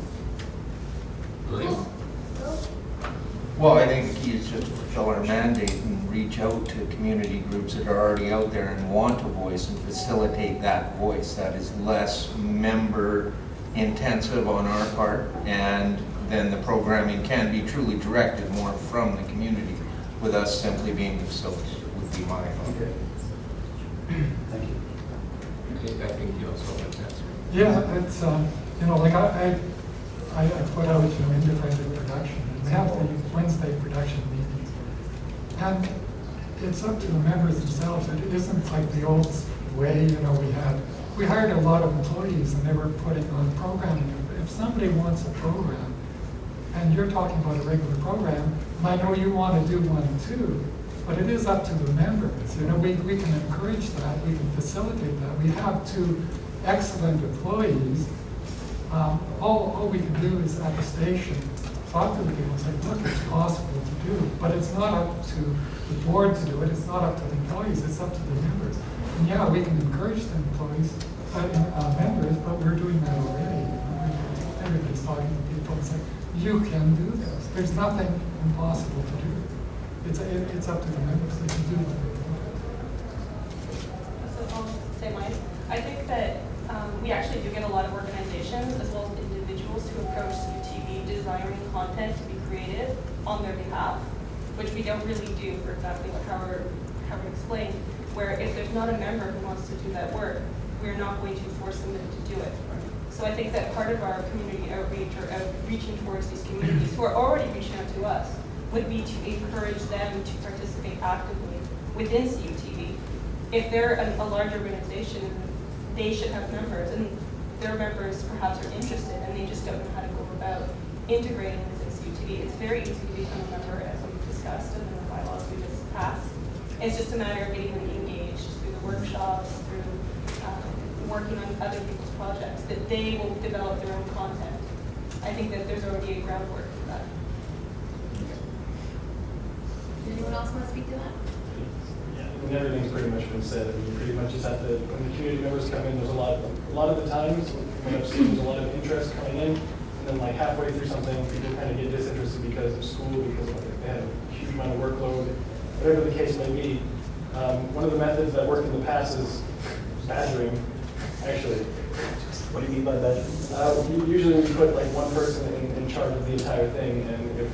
Well, I think the key is just to fulfill our mandate and reach out to community groups that are already out there and want a voice and facilitate that voice. That is less member intensive on our part, and then the programming can be truly directed more from the community with us simply being the facilitator would be my thought. Okay. Thank you. I think you also have that. Yeah, it's, you know, like I put out, you know, independent production, and we have the Wednesday production meetings. And it's up to the members themselves. It isn't like the old way, you know, we hired a lot of employees and they were putting on programming. If somebody wants a program, and you're talking about a regular program, and I know you want to do one too, but it is up to the members. You know, we can encourage that, we can facilitate that. We have 2 excellent employees. All we can do is at the station talk to the people and say, look, it's possible to do, but it's not up to the board to do it. It's not up to the employees. It's up to the members. And yeah, we can encourage the employees, members, but we're doing that already. Everybody's talking to people and saying, you can do this. There's nothing impossible to do. It's up to the members. They can do what they want. So I'll say mine. I think that we actually do get a lot of organizations as well as individuals who approach CUTV desiring content to be created on their behalf, which we don't really do, for exactly what Howard explained, where if there's not a member who wants to do that work, we're not going to force them to do it. So I think that part of our community outreach or reaching towards these communities who are already reaching out to us would be to encourage them to participate actively within CUTV. If they're a large organization, they should have members, and their members perhaps are interested and they just don't know how to go about integrating within CUTV. It's very easy to become a member, as we've discussed, and in the bylaws we just passed. It's just a matter of getting them engaged through the workshops, through working on other people's projects, that they will develop their own content. I think that there's already a groundwork for that. Anyone else want to speak to that? Yeah, I mean, everything's pretty much been said. I mean, you pretty much just have to, when the community members come in, there's a lot of the times, you may have seen there's a lot of interest coming in, and then like halfway through something, people kind of get disinterested because of school, because they have a huge amount of workload, whatever the case may be. One of the methods that worked in the past is badgering, actually. What do you mean by badgering? Usually we put like one person in charge of the entire thing, and if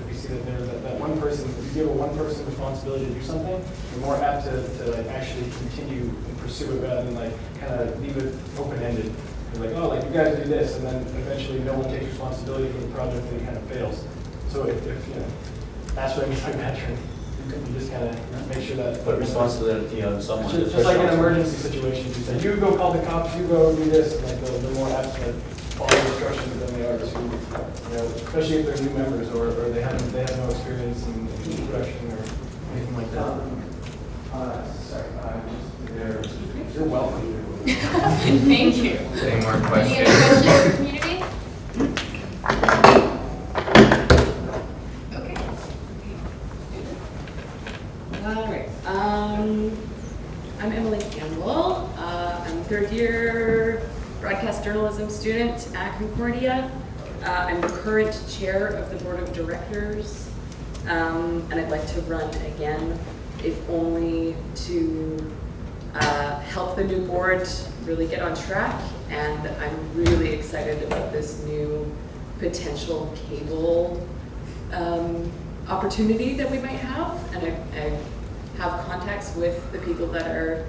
we see that there's that one person, if you give a one person responsibility to do something, you're more apt to like actually continue and pursue it rather than like kind of leave it open-ended. You're like, oh, like you guys do this, and then eventually no one takes responsibility for the project and it kind of fails. So if that's what I mean by badgering. You just kind of make sure that... Put responsibility on someone. Just like in emergency situations, you say, you go call the cops, you go do this, and like they're more apt to follow instructions than they are to, especially if they're new members or they have no experience in production or anything like that. Sorry, you're welcome. Thank you. Any more Any questions? other questions for community? Okay. All right. I'm Emily Campbell. I'm a third-year broadcast journalism student at Concordia. I'm the current chair of the board of directors, and I'd like to run again, if only to help the new board really get on track. And I'm really excited about this new potential cable opportunity that we might have, and I have contacts with the people that are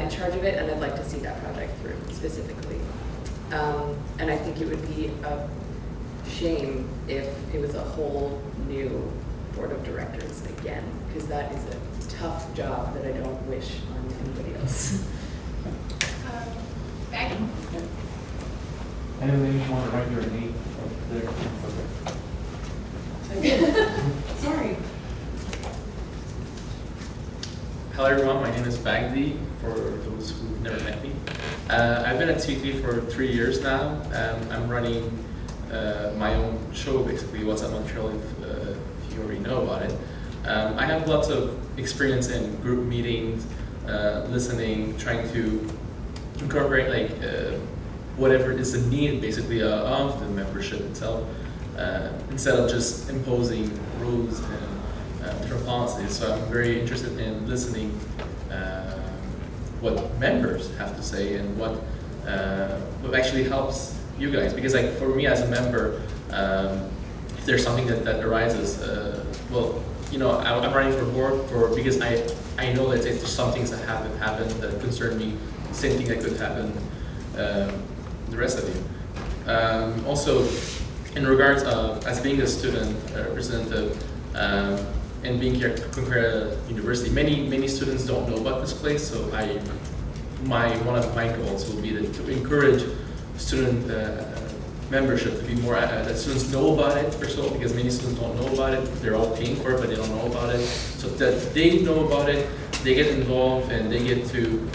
in charge of it, and I'd like to see that project through specifically. And I think it would be a shame if it was a whole new board of directors again, because that is a tough job that I don't wish on anybody else. Maggie? Anybody just want to write your name up there? Sorry. Hello everyone, my name is Bagdi, for those who've never met me. I've been at CUTV for 3 years now. I'm running my own show, basically, What's Up Montreal, if you already know about it. I have lots of experience in group meetings, listening, trying to incorporate whatever is the need, basically, of the membership itself. instead of just imposing rules and different policies. So I'm very interested in listening what members have to say and what actually helps you guys. Because like for me as a member, if there's something that arises, well, you know, I'm running for board because I know that there's some things that haven't happened that concern me. Same thing that could happen the rest of you. Also, in regards of as being a student representative and being here at Concordia University, many students don't know about this place. So one of my goals will be to encourage student membership to be more, that students know about it first of all, because many students don't know about it. They're all paying for it, but they don't know about it. So that they know about it, they get involved, and they get to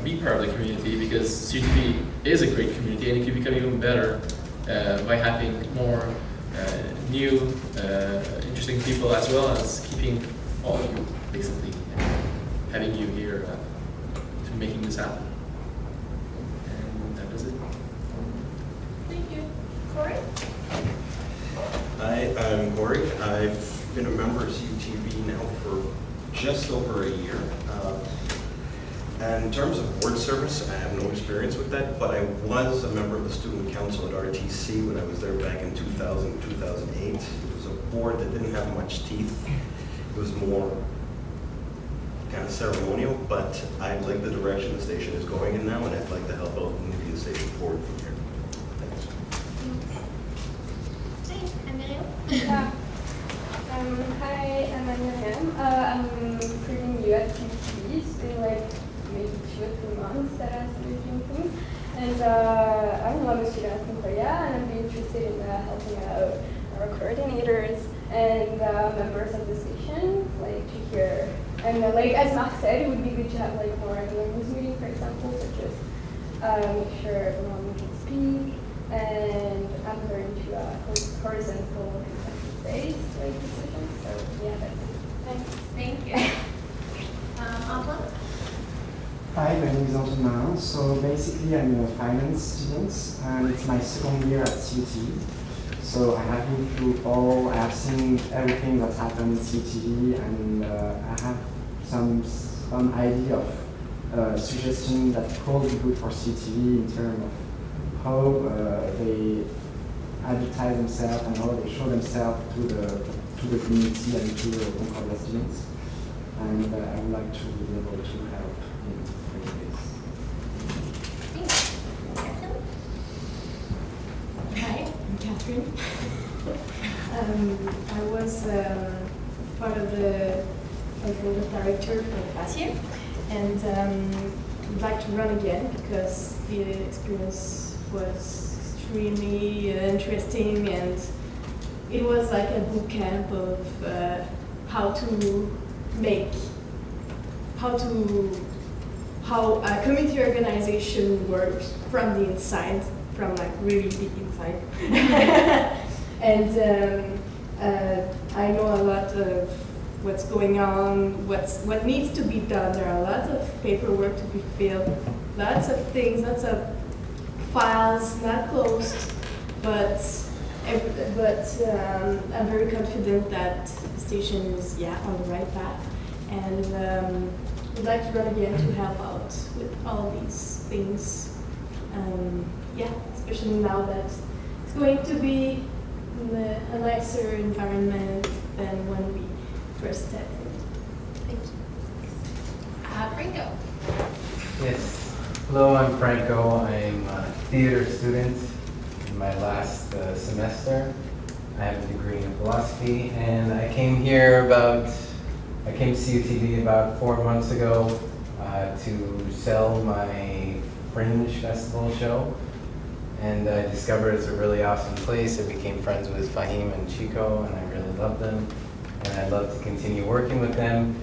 be part of the community, because CUTV is a great community, and it can become even better by having more new, interesting people, as well as keeping all of you, basically, having you here to making this happen. And that is it. Thank you. Corey? Hi, I'm Corey. I've been a member of CUTV now for just over a year. And in terms of board service, I have no experience with that, but I was a member of the student council at RTC when I was there back in 2000, 2008. It was a board that didn't have much teeth. It was more kind of ceremonial, but I like the direction the station is going in now, and I'd like to help out moving the station forward from here. Thanks. Hi, I'm Miriam. Yeah. Hi, I'm Miriam. I'm pretty new at CUTV. It's been like maybe 2 or 3 months that I've been doing things. And I'm a student at Concordia, and I'm really interested in helping out our coordinators and members of the station, like to hear. And like as Mark said, it would be good to have like more news meeting, for example, to just make sure everyone can speak. And I'm very into horizontal consensus-based like decisions. So yeah, that's it. Thanks. Thank you. Antoine? Hi, my name is Antonin. So basically, I'm a finance student, and it's my second year at CUTV. So I have been through I have seen everything that happened at CUTV, and I have some idea of suggestion that could be good for CUTV in terms of how they advertise themselves and how they show themselves to the community and to the Concordia students. And I would like to be able to help in doing this. Hi, I'm Catherine. I was part of the director for the past year, and would like to run again because the experience was extremely interesting, and it was like a boot camp of how a community organization works from the inside, from like really deep inside. And I know a lot of what's going on, what needs to be done. There are lots of paperwork to be filled, lots of things, lots of files not closed, but I'm very confident that the station is on the right path, and would like to run again to help out with all these things. Especially now that it's going to be a nicer environment than when we first started. Thank you. Franco. Yes. Hello, I'm Franco. I'm a theater student in my last semester. I have a degree in philosophy, and I came to CUTV about 4 months ago to sell my Fringe Festival show. And I discovered it's a really awesome place. I became friends with Fahim and Chico, and I really love them. And I'd love to continue working with them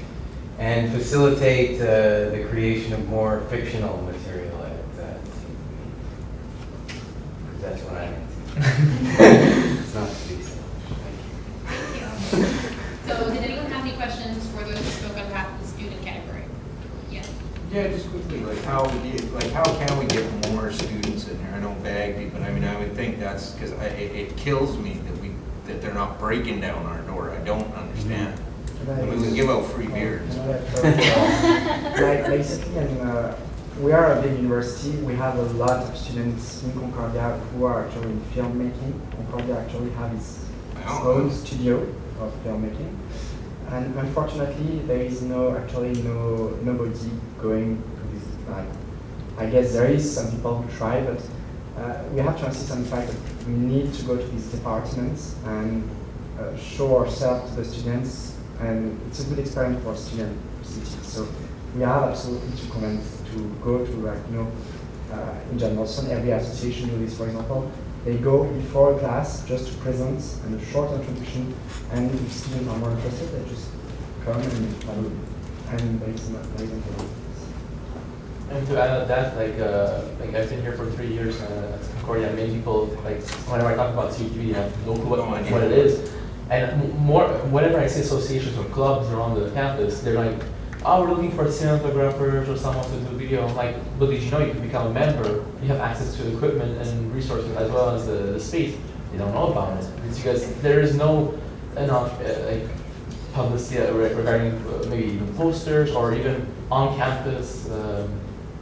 and facilitate the creation of more fictional material at CUTV. Because that's what I'm into. It's not to be selfish. Thank you. So did anyone have any questions for those who spoke on behalf of the student category? Yeah. Yeah, just quickly, like, how can we get more students in here? I know Bagby, but I mean, I would think that's, because it kills me that they're not breaking down our door. I don't understand. I mean, we give out free beers. Like basically, we are a big university. We have a lot of students in Concordia who are actually in filmmaking. Concordia actually has its own studio of filmmaking, and unfortunately, there is nobody going to this. Like, I guess there is some people who try, but we have to insist on the fact that we need to go to these departments and show ourselves to the students. And it's a good experience for student cities. So we have absolutely to convince to go to, like, in John Molson, every association do this, for example. They go before a class just to present and a short introduction, and if students are more interested, they just come and follow. And there is not And to add that, like I've been here for 3 years at Concordia. Many people, like whenever I talk about CUTV, have no clue what it is. And whenever I see associations or clubs around the campus, they're like, oh, we're looking for cinematographers or someone to do video. I'm like, but did you know you can become a member? You have access to equipment and resources as well as the space. They don't know about it. It's because there is no enough publicity regarding maybe even posters or even on-campus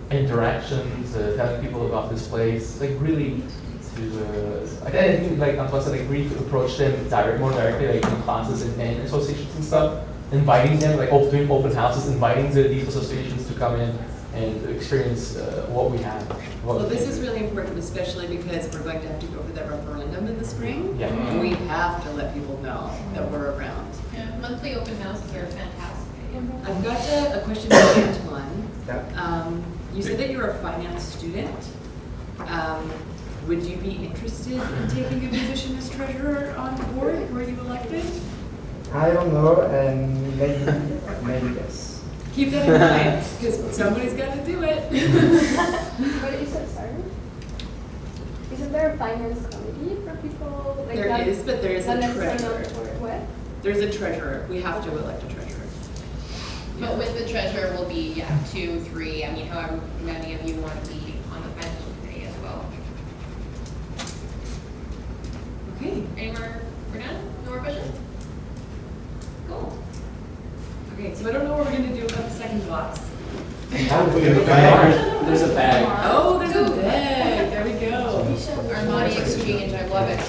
interactions, telling people about this place. Like really, I think like Antoine said, like really to approach them more directly, like in classes and associations and stuff, inviting them, like doing open houses, inviting these associations to come in and experience what we have. Well, this is really important, especially because we're going to have to go for that referendum in the spring. Yeah. And we have to let people know that we're around. Yeah, monthly open houses are fantastic. I've got a question for Antoine. You said that you're a finance student. Would you be interested in taking a position as treasurer on the board? Were you elected? I don't know, and maybe yes. Keep that in mind, because somebody's got to do it. But is it, sorry? Isn't there a finance committee for people? Like There that, is, but there is a not necessarily treasurer. for what? There's a treasurer. We have to elect a treasurer. But with the treasurer will be 2, 3, I mean, however many of you want to be on the financial committee as well. Okay. Any more, we're done? No more questions? Cool. Okay, so I don't know what we're going to do about the second box. There's a bag. Oh, there's a bag. There we go. Armani exchange, I love it.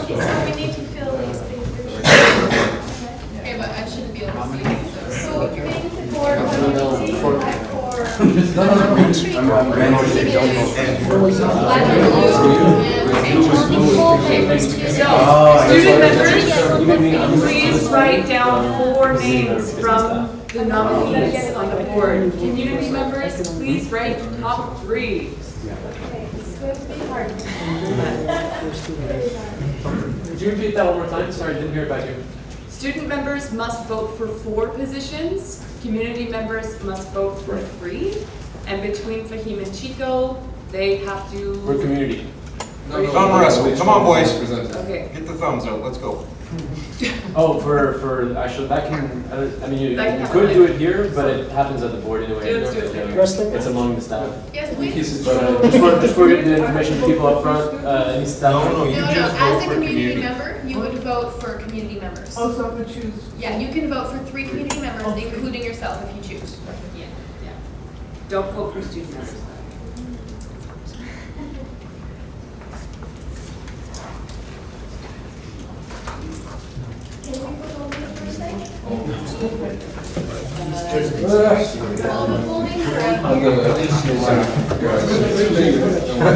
Okay. We need to fill these papers. Okay, but I shouldn't be able to see it. So you're making the board committee, like for Student members, please write down 4 names from the nominees on the board. Community members, please write top 3. it's going to be hard. Could you repeat that one more time? Sorry, I didn't hear it back here. Student members must vote for 4 positions. Community members must vote for 3. And between Fahim and Chico, they have to... We're community. Thumb wrestle. Come on, boys. Okay. Get the thumbs out. Let's go. Oh, for actually, that can, I mean, you That can could happen do later. it here, but it happens at the board anyway. Do it later. It's among the staff. Yes, please. But just for getting the information to people up front, any staff. No, as a community member, you would vote for community members. Oh, so I could choose. Yeah, you can vote for 3 community members, including yourself if you choose. Yeah. Don't vote for student members. Can we put on the first thing? All the full names are out here.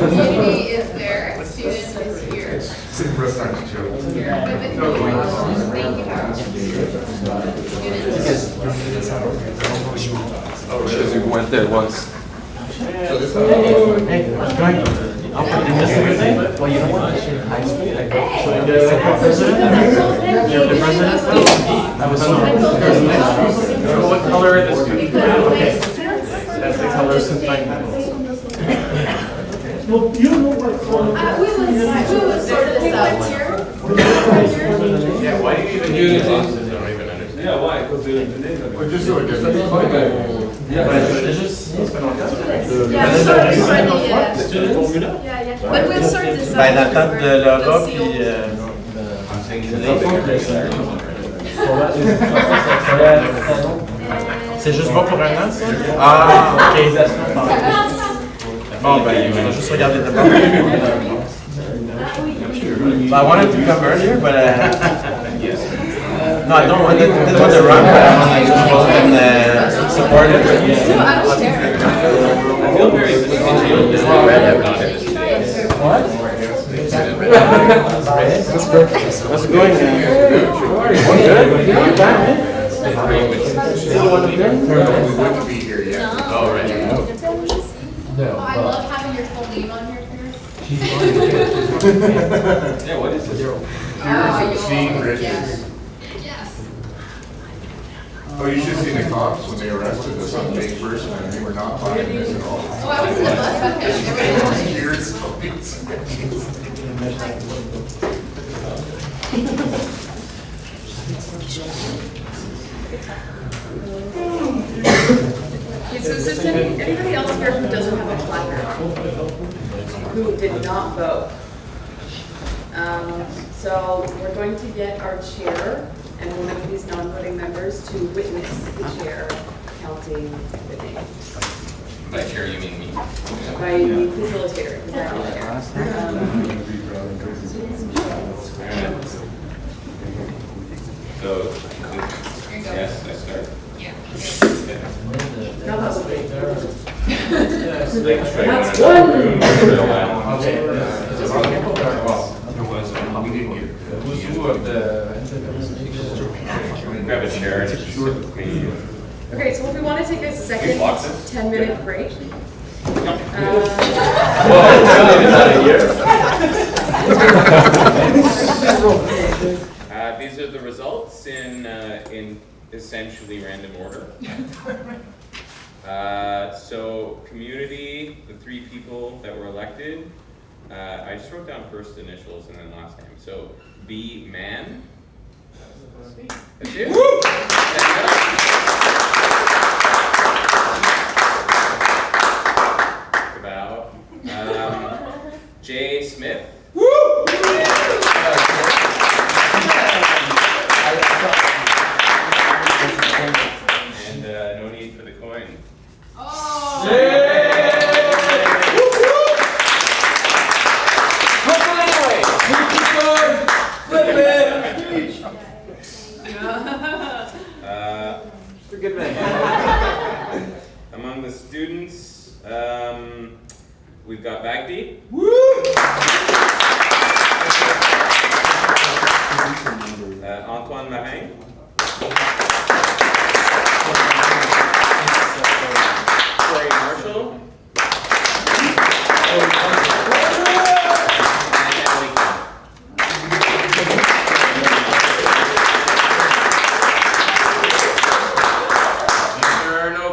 Community is there, student is here. Here, but the community is thank you. Because you went there once. Well, you know what? In high school, I got I was what color is this? Okay. That's the color something. Well, you know what? We will sort this out. Yeah, why do you even use bosses? I don't even understand. Yeah, ouais, à cause de la donnée. Juste sur le café. Yeah, but we'll sort this out. Ben, l'attente de Laura, puis C'est juste bon pour un an, ça? Ah, ok. Bon, ben, je vais juste regarder d'abord. I wanted to come earlier, but no, I don't want to run, but I want to just go and support it. I feel very What? How's it going? Good? You're back, man? Still one of them? We wouldn't be here yet. Oh, right. Oh, I love having your full name on here, Pierce. Yeah, what is this? Here's Sean Richards. Yes. Oh, you should see the cops when they arrested us on May 1st, and they were not buying this at all. Oh, I was in the bus with him. Here's Okay, so is there anybody else here who doesn't have a placard? Who did not vote? So we're going to get our chair and one of these non-voting members to witness the chair counting the names. By chair, you mean me? By the facilitator. So, yes, I start. Yeah. No, that was great. That's one. we didn't get. Who of the? Grab a chair and just sit with me. Okay, so if we want to take a second block this? 10-minute break. These are the results in essentially random order. So community, the 3 people that were elected, I just wrote down first initials and then last name. So B, Man. That's you. About J, Smith. And no need for the coin. Oh. Good man. Among the students, we've got Bagdi. Antoine Marin. Corey Marshall.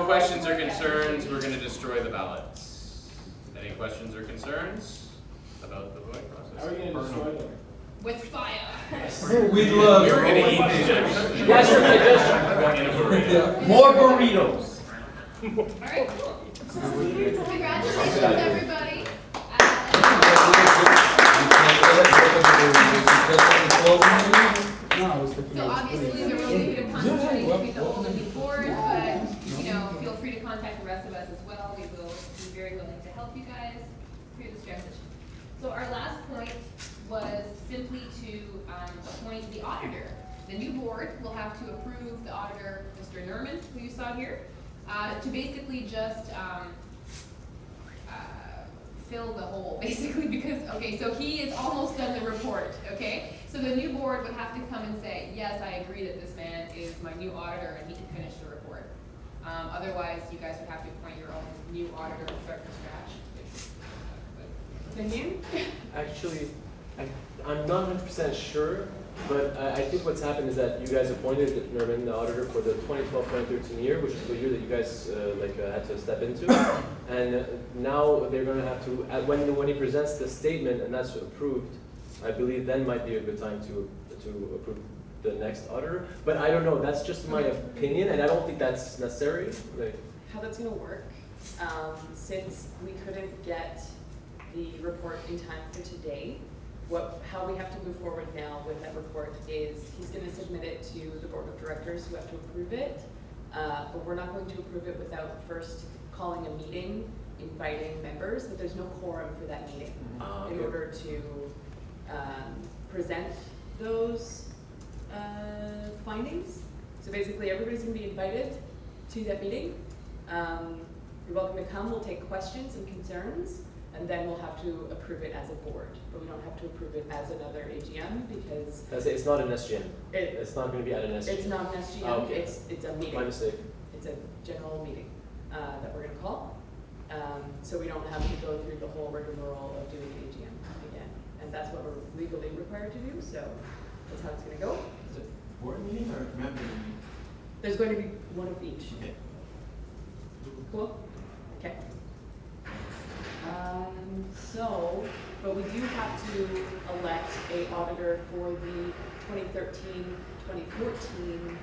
Questions or concerns, we're going to destroy the ballots. Any questions or concerns about the voting process? How are you going to destroy them? With fire. We'd love. We were going to eat these actually. Yes, sir, In a burrito. more burritos. Alright, cool. Congratulations, everybody. So obviously, there will be a conflict between the old and new board, but, feel free to contact the rest of us as well. We will be very willing to help you guys through this transition. So our last point was simply to appoint the auditor. The new board will have to approve the auditor, Mr. Nerman, who you saw here, to basically just fill the hole, basically, because, okay, so he is almost done the report, okay? So the new board would have to come and say, yes, I agree that this man is my new auditor and he can finish the report. Otherwise, you guys would have to appoint your own new auditor and start from scratch. Opinion? Actually, I'm not 100% sure, but I think what's happened is that you guys appointed Nerman, the auditor, for the 2012-2013 year, which is the year that you guys had to step into. And now they're going to have to, when he presents the statement and that's approved, I believe then might be a good time to approve the next auditor, but I don't know, that's just my opinion, and I don't think that's necessary. Like, How that's gonna work, since we couldn't get the report in time for today, how we have to move forward now with that report is he's gonna submit it to the board of directors who have to approve it. But we're not going to approve it without first calling a meeting, inviting members, but there's no quorum for that meeting in order to present those findings. So basically, everybody's gonna be invited to that meeting. You're welcome to come, we'll take questions and concerns, and then we'll have to approve it as a board. But we don't have to approve it as another AGM because it's not an SGM. It's not going to be at an SGM. it's not an SGM, Oh, okay. it's a meeting. My mistake. It's a general meeting that we're gonna call. So we don't have to go through the whole rigmarole of doing an AGM again. And that's what we're legally required to do, so that's how it's gonna go. Is it board meeting or member meeting? There's going to be one of each. Okay. Cool? Okay. But we do have to elect a auditor for the 2013-2014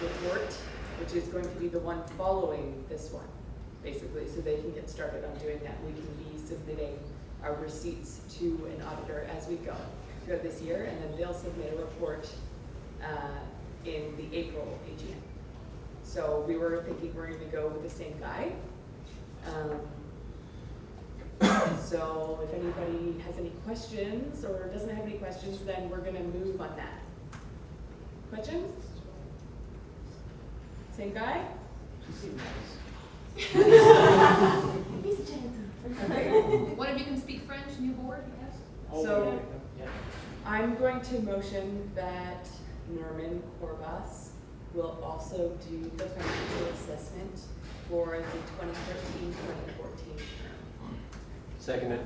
report, which is going to be the one following this one, basically, so they can get started on doing that. We can be submitting our receipts to an auditor as we go throughout this year, and then they'll submit a report in the April AGM. So we were thinking we're going to go with the same guy. So if anybody has any questions or doesn't have any questions, then we're going to move on that. Questions? Same guy? One of you can speak French, new board, yes? So I'm going to motion that Norman Corbas will also do the financial assessment for the 2013-2014 term. Seconded.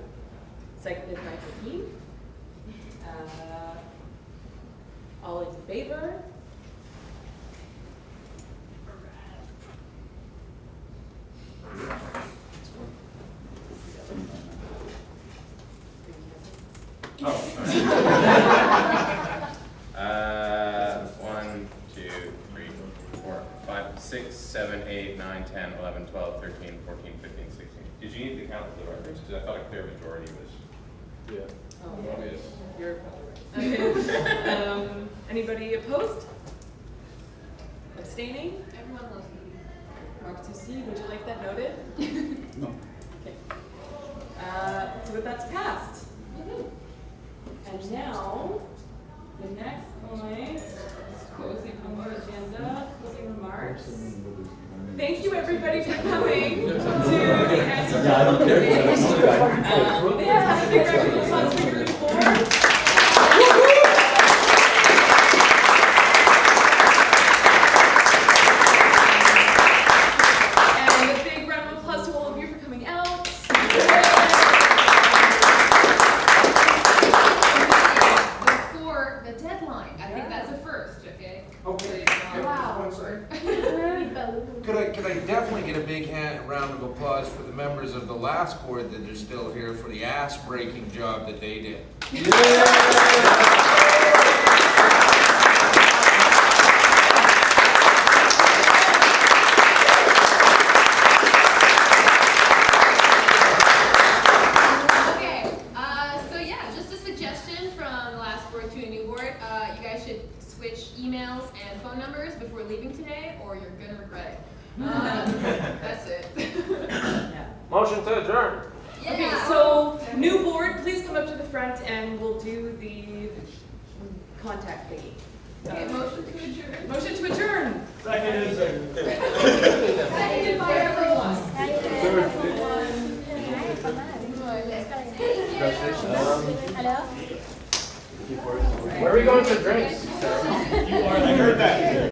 Seconded by Joaquin. All in favor? Oh, 1, 2, 3, 4, 5, 6, 7, 8, 9, 10, 11, 12, 13, 14, 15, 16. Did you need to count the records? Because I thought a clear majority was. Yeah. Oh, Yes. you're probably right. Okay. Anybody opposed? Abstaining? Everyone loves me. Mark Tussi, would you like that noted? No. Okay. So with that's passed. And now, the next point, closing our agenda, closing remarks. Thank you everybody for coming to the annual. Let's have a big round of applause for your new board. And a big round of applause to all of you for coming out. Before the deadline, I think that's a first, okay? Okay. Wow. Could I definitely get a big round of applause for the members of the last board that are still here for the ass-breaking job that they did. Okay, so yeah, just a suggestion from the last board to a new board. You guys should switch emails and phone numbers before leaving today, or you're gonna regret it. That's it. Motion to adjourn. Okay, so new board, please come up to the front and we'll do the contact thingy. Okay, motion to adjourn. Motion to adjourn. Seconded. Seconded by everyone. Where are we going for drinks? I heard that.